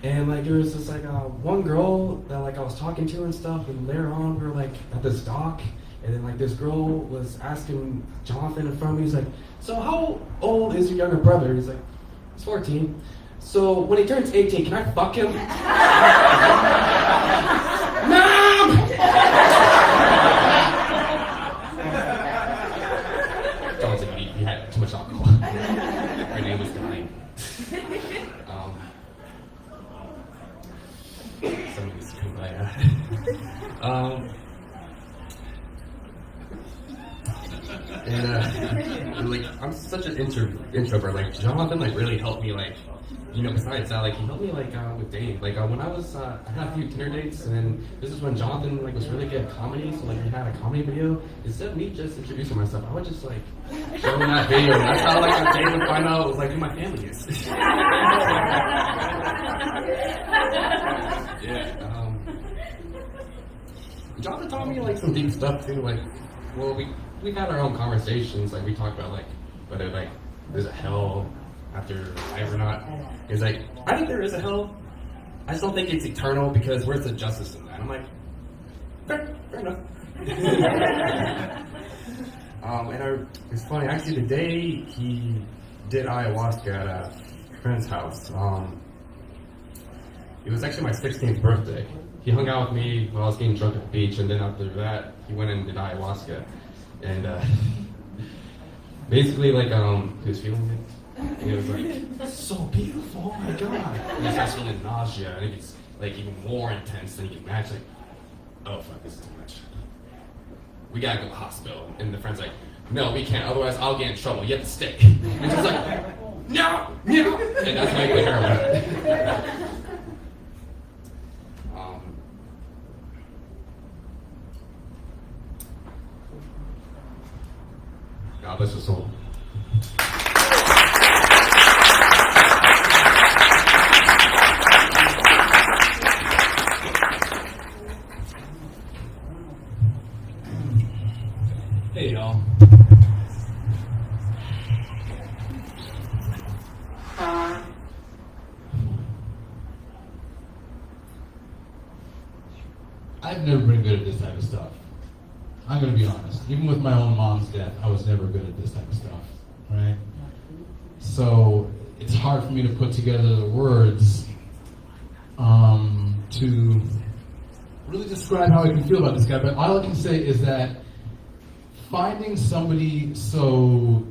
Speaker 6: And there was this one girl that I was talking to and stuff, and later on we were at this dock, and then this girl was asking Jonathan in front of me, he's like, "So how old is your younger brother?" He's like, "He's 14. So when he turns 18, can I fuck him?" Mom! Jonathan, he had too much alcohol. Her name was dying. Somebody's come by. And I'm such an introvert. Jonathan really helped me besides that, he helped me with dating. When I was I had a few Tinder dates, and then this is when Jonathan was really good at comedy. So we had a comedy video. Instead of me just introducing myself, I would just show him that video. And that's how I dated to find out who my family is. Yeah. Jonathan taught me some deep stuff too. We've had our own conversations. We talked about whether there's a hell after life or not. He's I think there is a hell. I just don't think it's eternal because where's the justice in that? I'm fair enough. It's funny, actually the day he did ayahuasca at a friend's house, it was actually my 16th birthday. He hung out with me while I was getting drunk at the beach, and then after that, he went and did ayahuasca. And basically, he was feeling it. And he was so beautiful, oh my god. And he starts feeling nausea, and it's even more intense than you can imagine. Oh fuck, this is too much. We gotta go to the hospital. And the friend's no, we can't, otherwise I'll get in trouble. You have to stay. And she's no! And that's how you quit heroin. God bless your soul.
Speaker 19: Hey y'all.
Speaker 13: I've never been good at this type of stuff. I'm going to be honest. Even with my own mom's death, I was never good at this type of stuff, right? So it's hard for me to put together the words to really describe how I can feel about this guy. But all I can say is that finding somebody so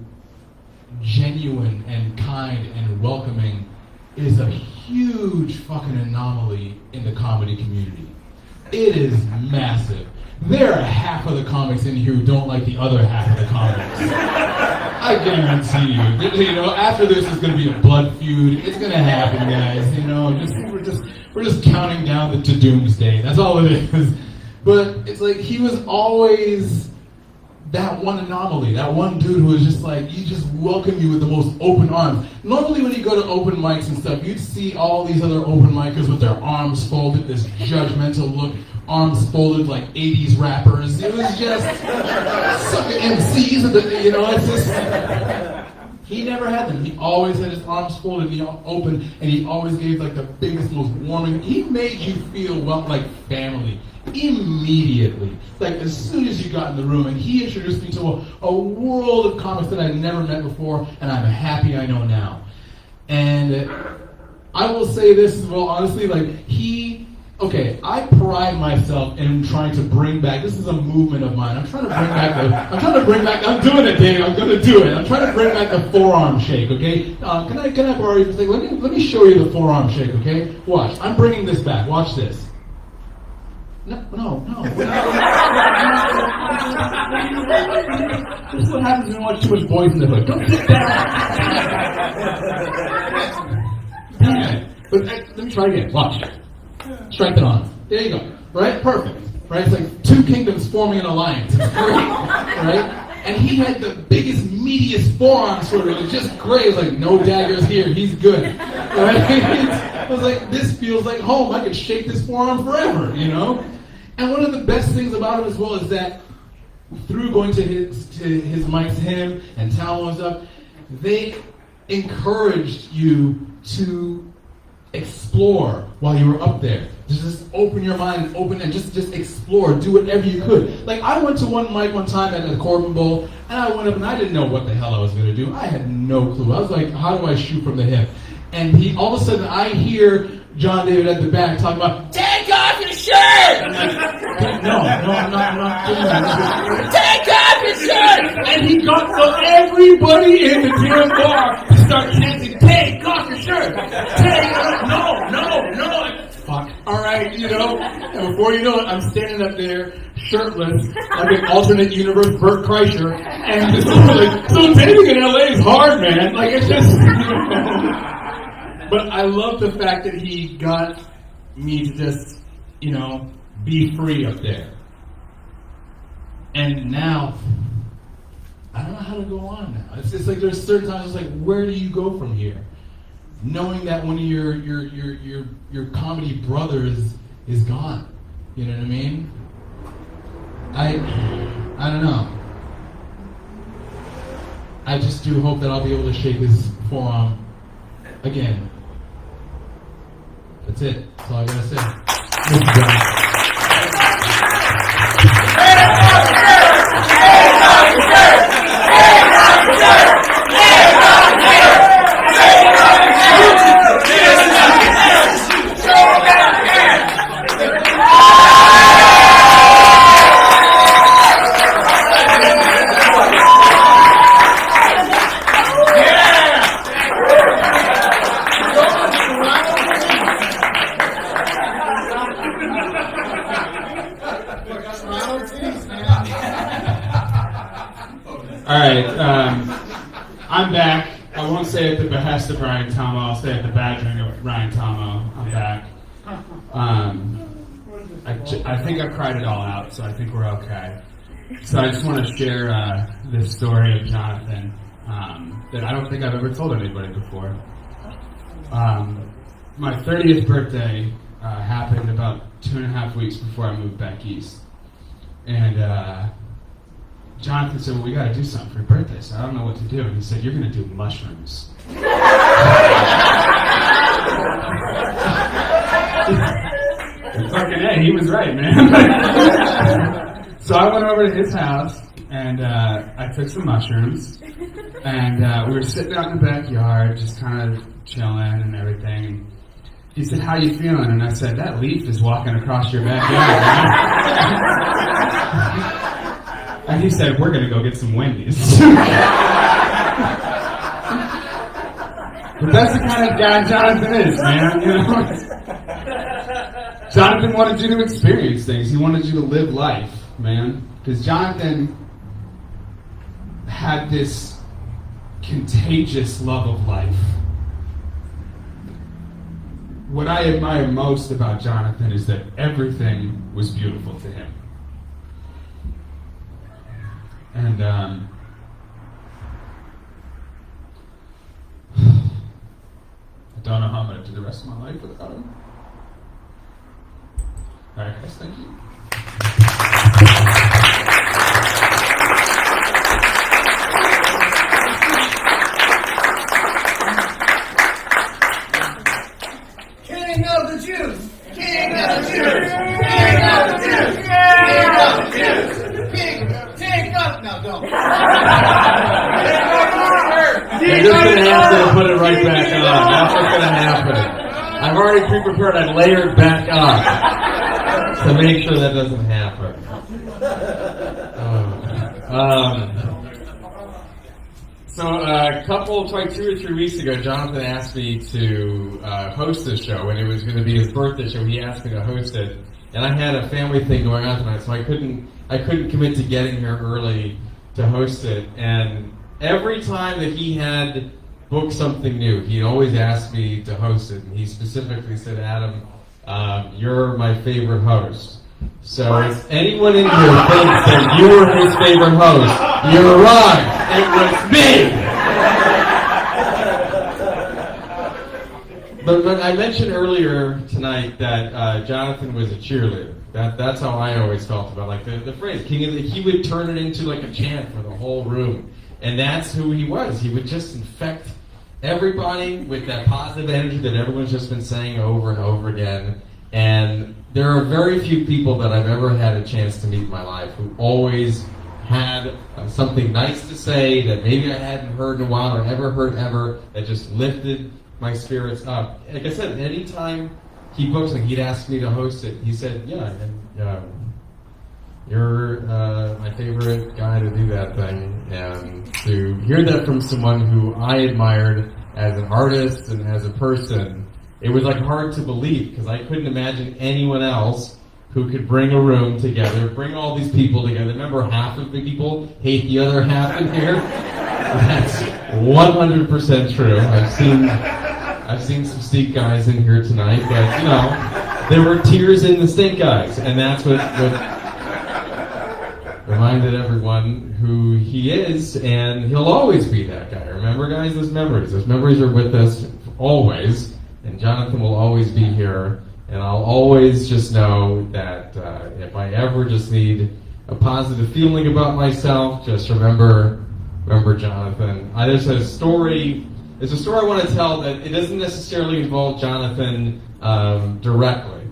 Speaker 13: genuine and kind and welcoming is a
Speaker 20: huge fucking anomaly in the comedy community. It is massive. There are half of the comics in here who don't like the other half of the comics. I guarantee you. You know, after this is going to be a blood feud. It's going to happen, guys. You know, we're just counting down to doomsday. That's all it is. But it's like he was always that one anomaly, that one dude who was just like, he just welcomed you with the most open arms. Normally when you go to open mics and stuff, you'd see all these other open micers with their arms folded, this judgmental look, arms folded like 80s rappers. It was just sucker MCs, you know, it's just... He never had them. He always had his arms folded and open, and he always gave like the biggest, most warming. He made you feel like family immediately. Like as soon as you got in the room, and he introduced me to a world of comics that I'd never met before, and I'm happy I know now. And I will say this as well, honestly, like I pride myself in trying to bring back, this is a movement of mine, I'm doing it, Dave, I'm going to do it. I'm trying to bring back the forearm shake, okay? Can I borrow you for a second? Let me show you the forearm shake, okay? Watch, I'm bringing this back, watch this. No. This is what happens when you watch too much Boys in the Hood. Don't sit down. But let me try again, watch. Strike it on. There you go. Right? Perfect. Right? It's like two kingdoms forming an alliance. It's great. Right? And he had the biggest, meatiest forearms for it. It was just great. It was like, no daggers here. He's good. Right? I was like, this feels like home. I could shake this forearm forever, you know? And one of the best things about it as well is that through going to his mics, him and Talon and stuff, they encouraged you to explore while you were up there. Just open your mind and just explore, do whatever you could. Like I went to one mic one time at the Corbin Bowl, and I went up and I didn't know what the hell I was going to do. I had no clue. I was like, how do I shoot from the hip? And all of a sudden I hear John David at the back talking about, take off your shirt! I'm like, no, I'm not doing that. Take off your shirt! And he got everybody in the damn bar to start chanting, take off your shirt! No! Fuck. Alright, you know, and before you know it, I'm standing up there, shirtless, like an alternate universe Bert Kreischer, and just like, so dating in LA is hard, man. Like, it's just... But I love the fact that he got me to just, you know, be free up there. And now, I don't know how to go on now. It's just like there's certain times it's like, where do you go from here? Knowing that one of your comedy brothers is gone. You know what I mean? I don't know. I just do hope that I'll be able to shake his forearm again. That's it. That's all I gotta say. I'm back. I won't say at the behest of Ryan Tomo. I'll say at the badgering of Ryan Tomo. I'm back. I think I've cried it all out, so I think we're okay. So I just want to share this story of Jonathan that I don't think I've ever told anybody before. My 30th birthday happened about 2.5 weeks before I moved back east. And Jonathan said, well, we got to do something for your birthday. So I don't know what to do. And he said, you're going to do mushrooms. Fucking A, he was right, man. So I went over to his house, and I took some mushrooms. And we were sitting out in the backyard, just kind of chilling and everything. And he said, how you feeling? And I said, that leaf is walking across your backyard, man. And he said, we're going to go get some Wendy's.
Speaker 6: But that's the kind of guy Jonathan is, man. You know, Jonathan wanted you to experience things. He wanted you to live life, man. Because Jonathan had this contagious love of life. What I admire most about Jonathan is that everything was beautiful to him. And I don't know how I'm going to do the rest of my life without him. All right, guys, thank you.
Speaker 2: King of the Jews! King of the Jews! King of the Jews! King of the Jews! King, take up! No, don't.
Speaker 16: You're just going to have to put it right back on. That's what's going to happen. I've already pre-prepared. I layered back up to make sure that doesn't happen. So a couple, like 2 or 3 weeks ago, Jonathan asked me to host this show, and it was going to be his birthday show. He asked me to host it, and I had a family thing going on tonight, so I couldn't commit to getting here early to host it. And every time that he had booked something new, he'd always ask me to host it. And he specifically said, Adam, you're my favorite host. So if anyone in here thinks that you were his favorite host, you're wrong. It was me. But I mentioned earlier tonight that Jonathan was a cheerleader. That's how I always felt about like the phrase King of the. He would turn it into like a chant for the whole room, and that's who he was. He would just infect everybody with that positive energy that everyone's just been saying over and over again. And there are very few people that I've ever had a chance to meet in my life who always had something nice to say that maybe I hadn't heard in a while or never heard ever, that just lifted my spirits up. Like I said, anytime he books it, he'd ask me to host it. He said, yeah, you're my favorite guy to do that thing. And to hear that from someone who I admired as an artist and as a person, it was like hard to believe, because I couldn't imagine anyone else who could bring a room together, bring all these people together. Remember, half of the people hate the other half in here? That's 100% true. I've seen some stink guys in here tonight, but you know, there were tears in the stink guys, and that's what reminded everyone who he is, and he'll always be that guy. Remember, guys, those memories are with us always. And Jonathan will always be here, and I'll always just know that if I ever just need a positive feeling about myself, just remember Jonathan. There's a story I want to tell that it doesn't necessarily involve Jonathan directly.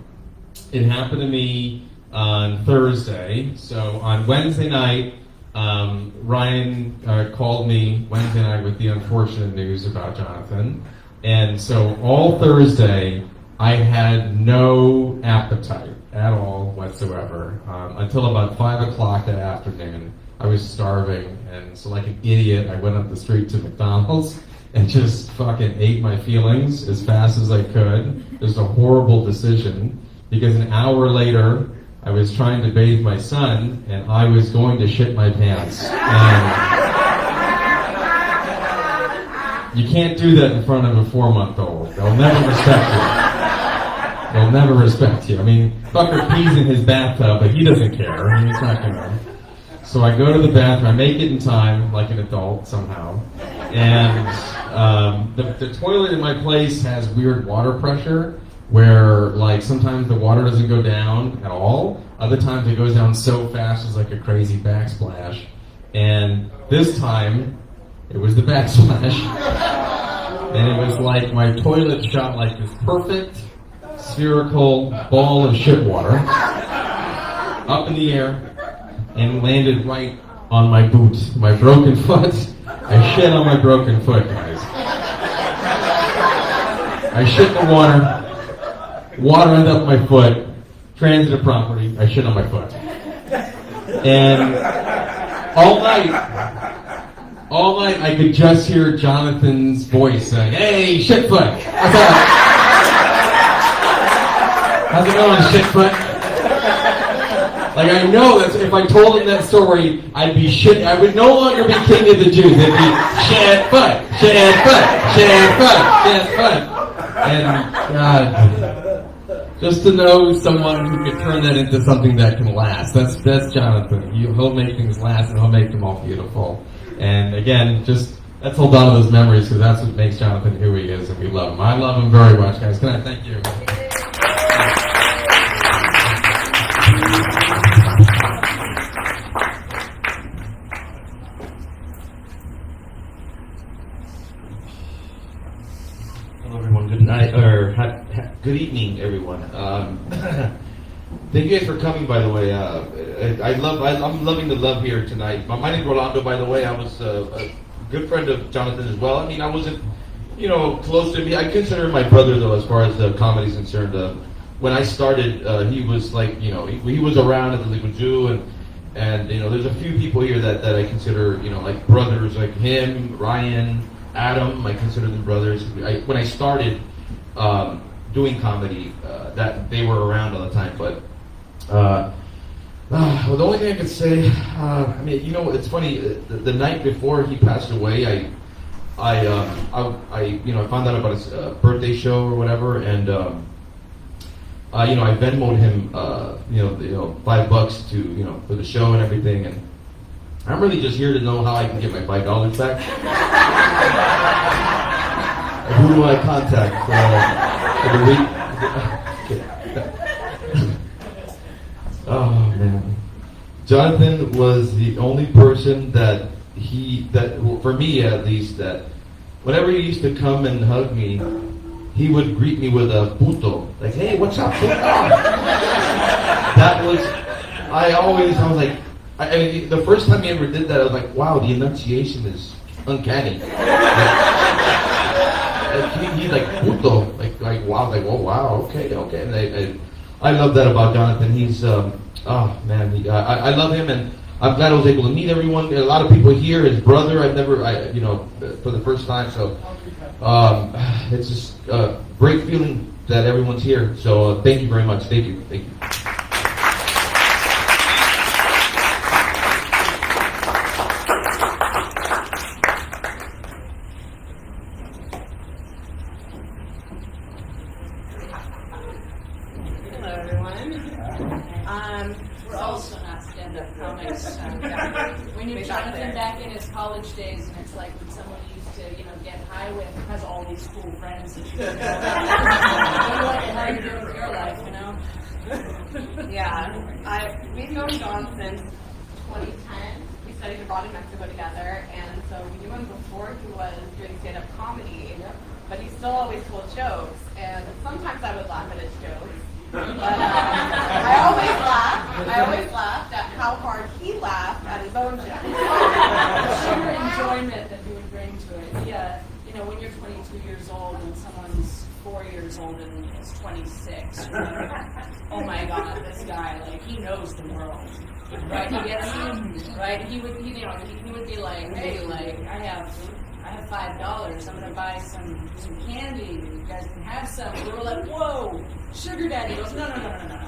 Speaker 16: It happened to me on Thursday. So on Wednesday night, Ryan called me Wednesday night with the unfortunate news about Jonathan. And so all Thursday, I had no appetite at all whatsoever until about 5 o'clock that afternoon. I was starving, and so like an idiot, I went up the street to McDonald's and just fucking ate my feelings as fast as I could. It was a horrible decision, because an hour later, I was trying to bathe my son, and I was going to shit my pants. And you can't do that in front of a 4-month-old. They'll never respect you. They'll never respect you. I mean, Fucker pees in his bathtub, but he doesn't care. I mean, he's not gonna. So I go to the bathroom. I make it in time, like an adult somehow. And the toilet in my place has weird water pressure, where like sometimes the water doesn't go down at all. Other times it goes down so fast it's like a crazy backsplash. And this time, it was the backsplash. And it was like my toilet shot like this perfect spherical ball of shit water up in the air and landed right on my boot, my broken foot. I shit on my broken foot, guys. I shit the water. Water ended up my foot. Transitive property. I shit on my foot. And all
Speaker 6: all night I could just hear Jonathan's voice saying, "Hey, shitfoot, what's up? How's it going, shitfoot?" Like, I know that if I told him that story, I'd be shit. I would no longer be king of the Jews. It'd be shitfoot, shitfoot, shitfoot, shitfoot. And God, just to know someone who could turn that into something that can last. That's Jonathan. He'll make things last, and he'll make them all beautiful. And again, just let's hold on to those memories, because that's what makes Jonathan who he is, and we love him. I love him very much, guys. Can I thank you?
Speaker 19: Hello, everyone. Good night, or good evening, everyone. Thank you guys for coming. By the way, I'm loving the love here tonight. My name is Rolando. By the way, I was a good friend of Jonathan as well. I mean, I wasn't, close to me. I consider him my brother, though, as far as comedy is concerned. When I started, he was like, he was around at the Liquid Jew, and there's a few people here that I consider, like brothers, like him, Ryan, Adam. I consider them brothers. When I started doing comedy, that they were around all the time. But well, the only thing I could say, I mean, it's funny. The night before he passed away, I found out about his birthday show or whatever, and I Venmoed him, $5 to, for the show and everything, and I'm really just here to know how I can get my $5 back. Who do I contact for the week? Oh man, Jonathan was the only person that for me at least, that whenever he used to come and hug me, he would greet me with a puto, like, "Hey, what's up, puto?" That was, I was like, the first time he ever did that, I was like, wow, the enunciation is uncanny. He's like, puto, like wow, like, oh wow, okay. And I love that about Jonathan. He's, oh man, I love him, and I'm glad I was able to meet everyone. A lot of people here, his brother, for the first time, so it's just a great feeling that everyone's here. So thank you very much. Thank you.
Speaker 16: Hello, everyone. We're also not stand-up comics. We knew Jonathan back in his college days, and it's like when someone used to, get high with, has all these cool friends that you know. What the hell you doing with your life,
Speaker 5: Yeah, we've known John since 2010. We studied abroad in Mexico together, and so we knew him before he was doing stand-up comedy, but he still always told jokes, and sometimes I would laugh at his jokes. But I always laughed at how hard he laughed at his own jokes.
Speaker 16: The sheer enjoyment that he would bring to it. Yeah, when you're 22 years old and someone's 4 years old and is 26, oh my God, this guy, he knows the world. Right? He gets right? He would be like, hey, I have $5. I'm gonna buy some candy. You guys can have some. We were like, whoa, sugar daddy. He goes, no,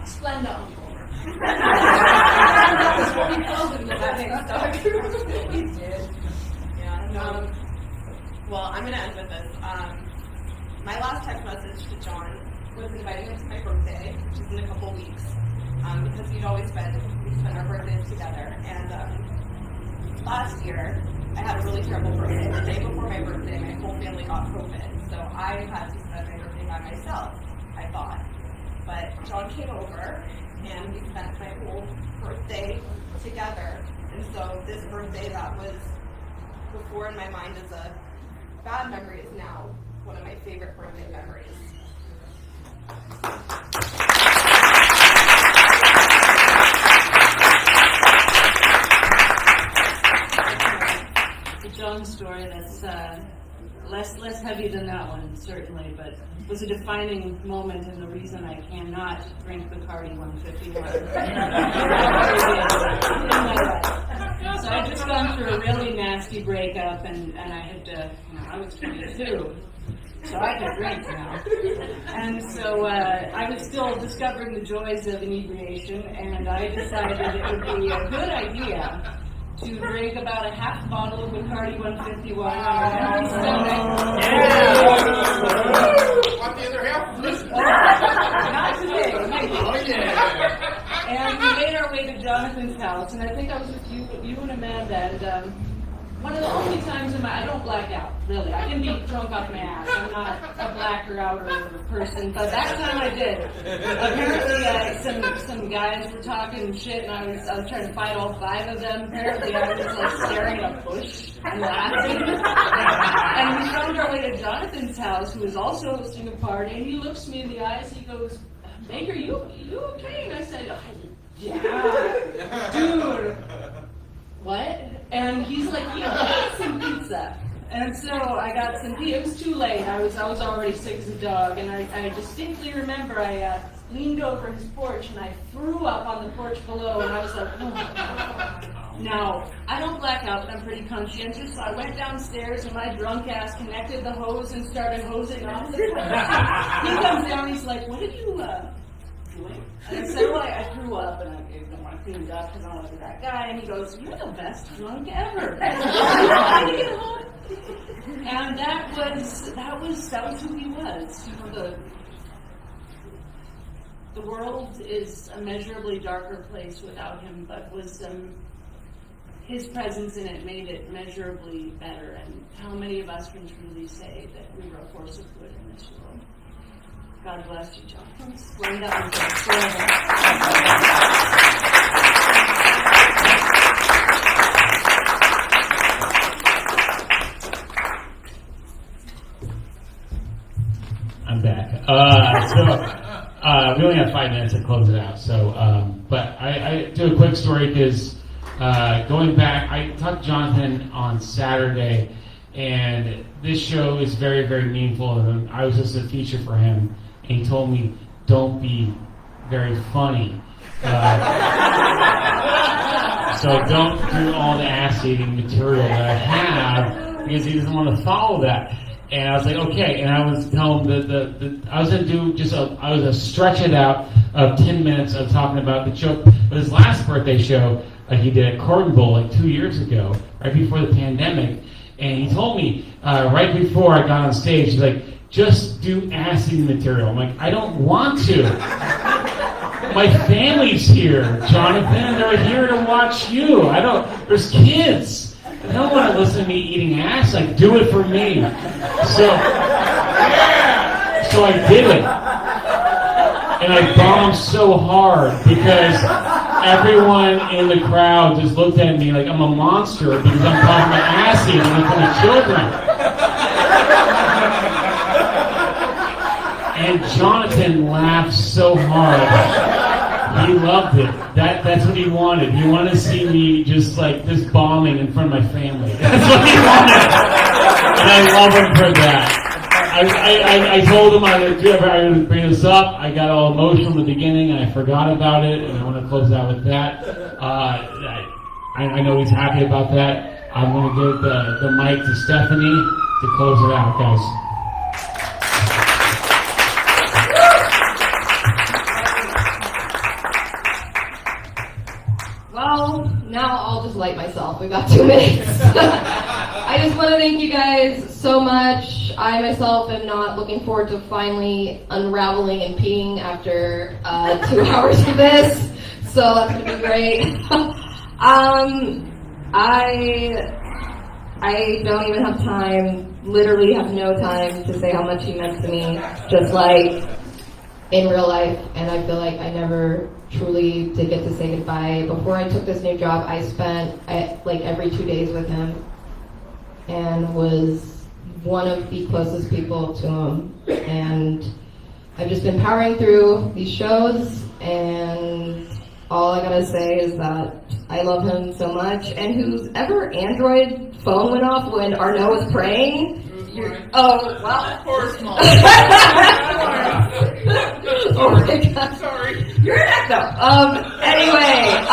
Speaker 16: Splenda uncle. That's what we called him. That makes dog. He did.
Speaker 5: Yeah. Well, I'm gonna end with this. My last text message to John was inviting him to my birthday, which is in a couple weeks, because we spend our birthdays together. And last year, I had a really terrible birthday. The day before my birthday, my whole family got COVID, so I had to spend my birthday by myself, I thought. But John came over, and we spent my whole birthday together. And so this birthday that was before in my mind as a bad memory is now one of my favorite birthday memories.
Speaker 16: The John story that's less heavy than that one, certainly, but was a defining moment and the reason I cannot drink Bacardi 151 in my life. So I had just gone through a really nasty breakup, and I had to, I was 22, so I could drink now. And so I was still discovering the joys of inebriation, and I decided it would be a good idea to drink about a half bottle of Bacardi 151 on an empty stomach.
Speaker 14: Want the other half?
Speaker 16: Not today, maybe.
Speaker 14: Oh, yeah.
Speaker 16: And we made our way to Jonathan's house, and I think I was with you and Amanda, and one of the only times I don't black out, really. I can be drunk off my ass. I'm not a blacker outer person, but that time I did. Apparently, some guys were talking shit, and I was trying to fight all 5 of them. Apparently, I was like staring at a bush and laughing. And we found our way to Jonathan's house, who was also hosting a party, and he looks me in the eyes. He goes, "Baker, you okay?" And I said, "Oh, yeah, dude." What? And he's like, "You got some pizza." And so I got some pizza. It was too late. I was already sick as a dog, and I distinctly remember I leaned over his porch and I threw up on the porch below, and I was like, "Oh." Now, I don't black out, but I'm pretty conscientious, so I went downstairs and my drunk ass connected the hose and started hosing off the porch. He comes down, he's like, "What did you doing?" And I said, "Well, I threw up and I cleaned up because I don't want to be that guy." And he goes, "You're the best drunk ever." And that was who he was. You know, the world is a measurably darker place without him, but his presence in it made it measurably better. And how many of us can truly say that we were a force of good in this world? God bless you, Jonathan. Slow down.
Speaker 9: I'm back. We only have 5 minutes to close it out. So, but I do a quick story because going back, I talked to Jonathan on Saturday, and this show is very, very meaningful. And I was just a feature for him, and he told me, "Don't be very funny." So don't do all the ass-eating material that I have, because he doesn't want to follow that. And I was like, okay. And I was telling him that I was going to do I was going to stretch it out of 10 minutes of talking about the joke. But his last birthday show, he did at Corn Bowl like 2 years ago, right before the pandemic. And he told me right before I got on stage, he's like, "Just do ass-eating material." I'm like, "I don't want to. My family's here, Jonathan. They're here to watch you. There's kids. I don't want to listen to me eating ass. Like, do it for me." So I did it. And I bombed so hard because everyone in the crowd just looked at me like I'm a monster because I'm talking about ass eating in front of children. And Jonathan laughed so hard. He loved it. That's what he wanted. He wanted to see me just bombing in front of my family. That's what he wanted. And I love him for that. I told him I would bring this up. I got all emotional in the beginning and I forgot about it, and I want to close out with that. I know he's happy about that. I'm going to give the mic to Stephanie to close it out, guys.
Speaker 5: Well, now I'll just light myself. We've got 2 minutes. I just want to thank you guys so much. I myself am not looking forward to finally unraveling and peeing after 2 hours of this. So that's going to be great. I don't even have time, literally have no time to say how much he meant to me, just like in real life, and I feel like I never truly did get to say goodbye. Before I took this new job, I spent every 2 days with him and was one of the closest people to him. And I've just been powering through these shows, and all I gotta say is that I love him so much. And whose ever Android phone went off when Arnaud was praying? Oh, well.
Speaker 14: Of course not.
Speaker 5: Oh my God.
Speaker 14: Sorry.
Speaker 5: You're an echo. Anyway,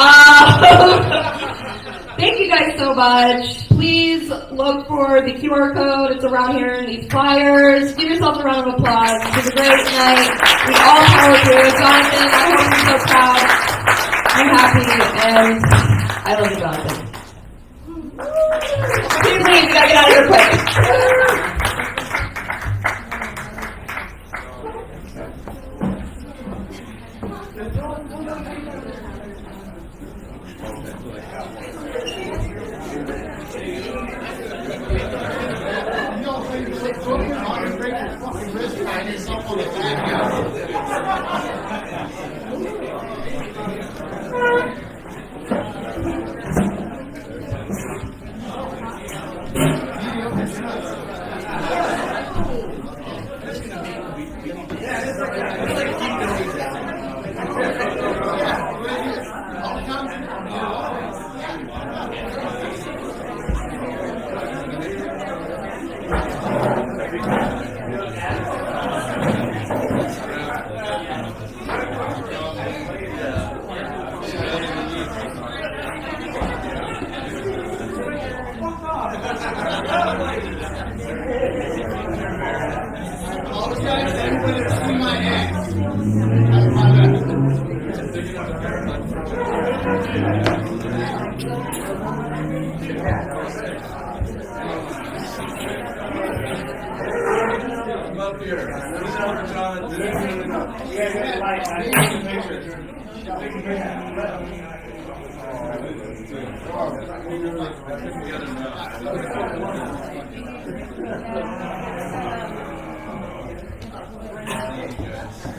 Speaker 5: thank you fudge. Please look for the QR code. It's around here in these flyers. Give yourselves a round of applause. It was a great night. We all powered through it. Jonathan, I hope you're so proud. I'm happy, and I love you, Jonathan. Please leave. We gotta get out of here quick.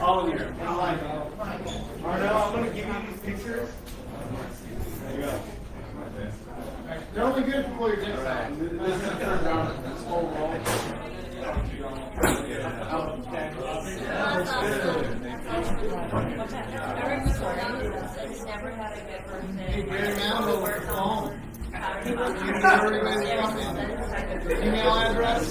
Speaker 2: All of you. Arnell, I'm going to give you these pictures. There you go.
Speaker 13: They're only good for your next time.
Speaker 2: This is the third round. This whole roll.
Speaker 13: Hey, Gary Mallow, where's home? Everybody's coming. Email address?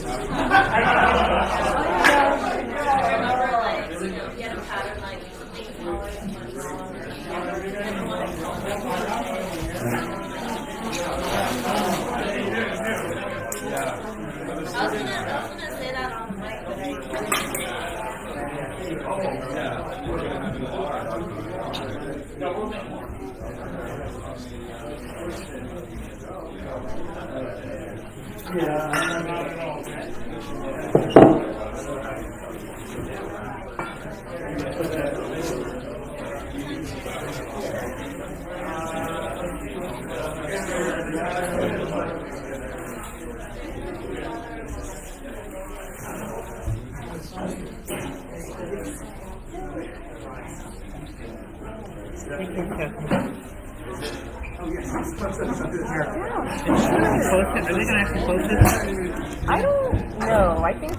Speaker 5: I don't know. I think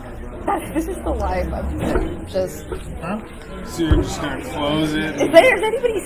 Speaker 5: that this is the life of just.
Speaker 2: So you're just going to close it?
Speaker 5: Is anybody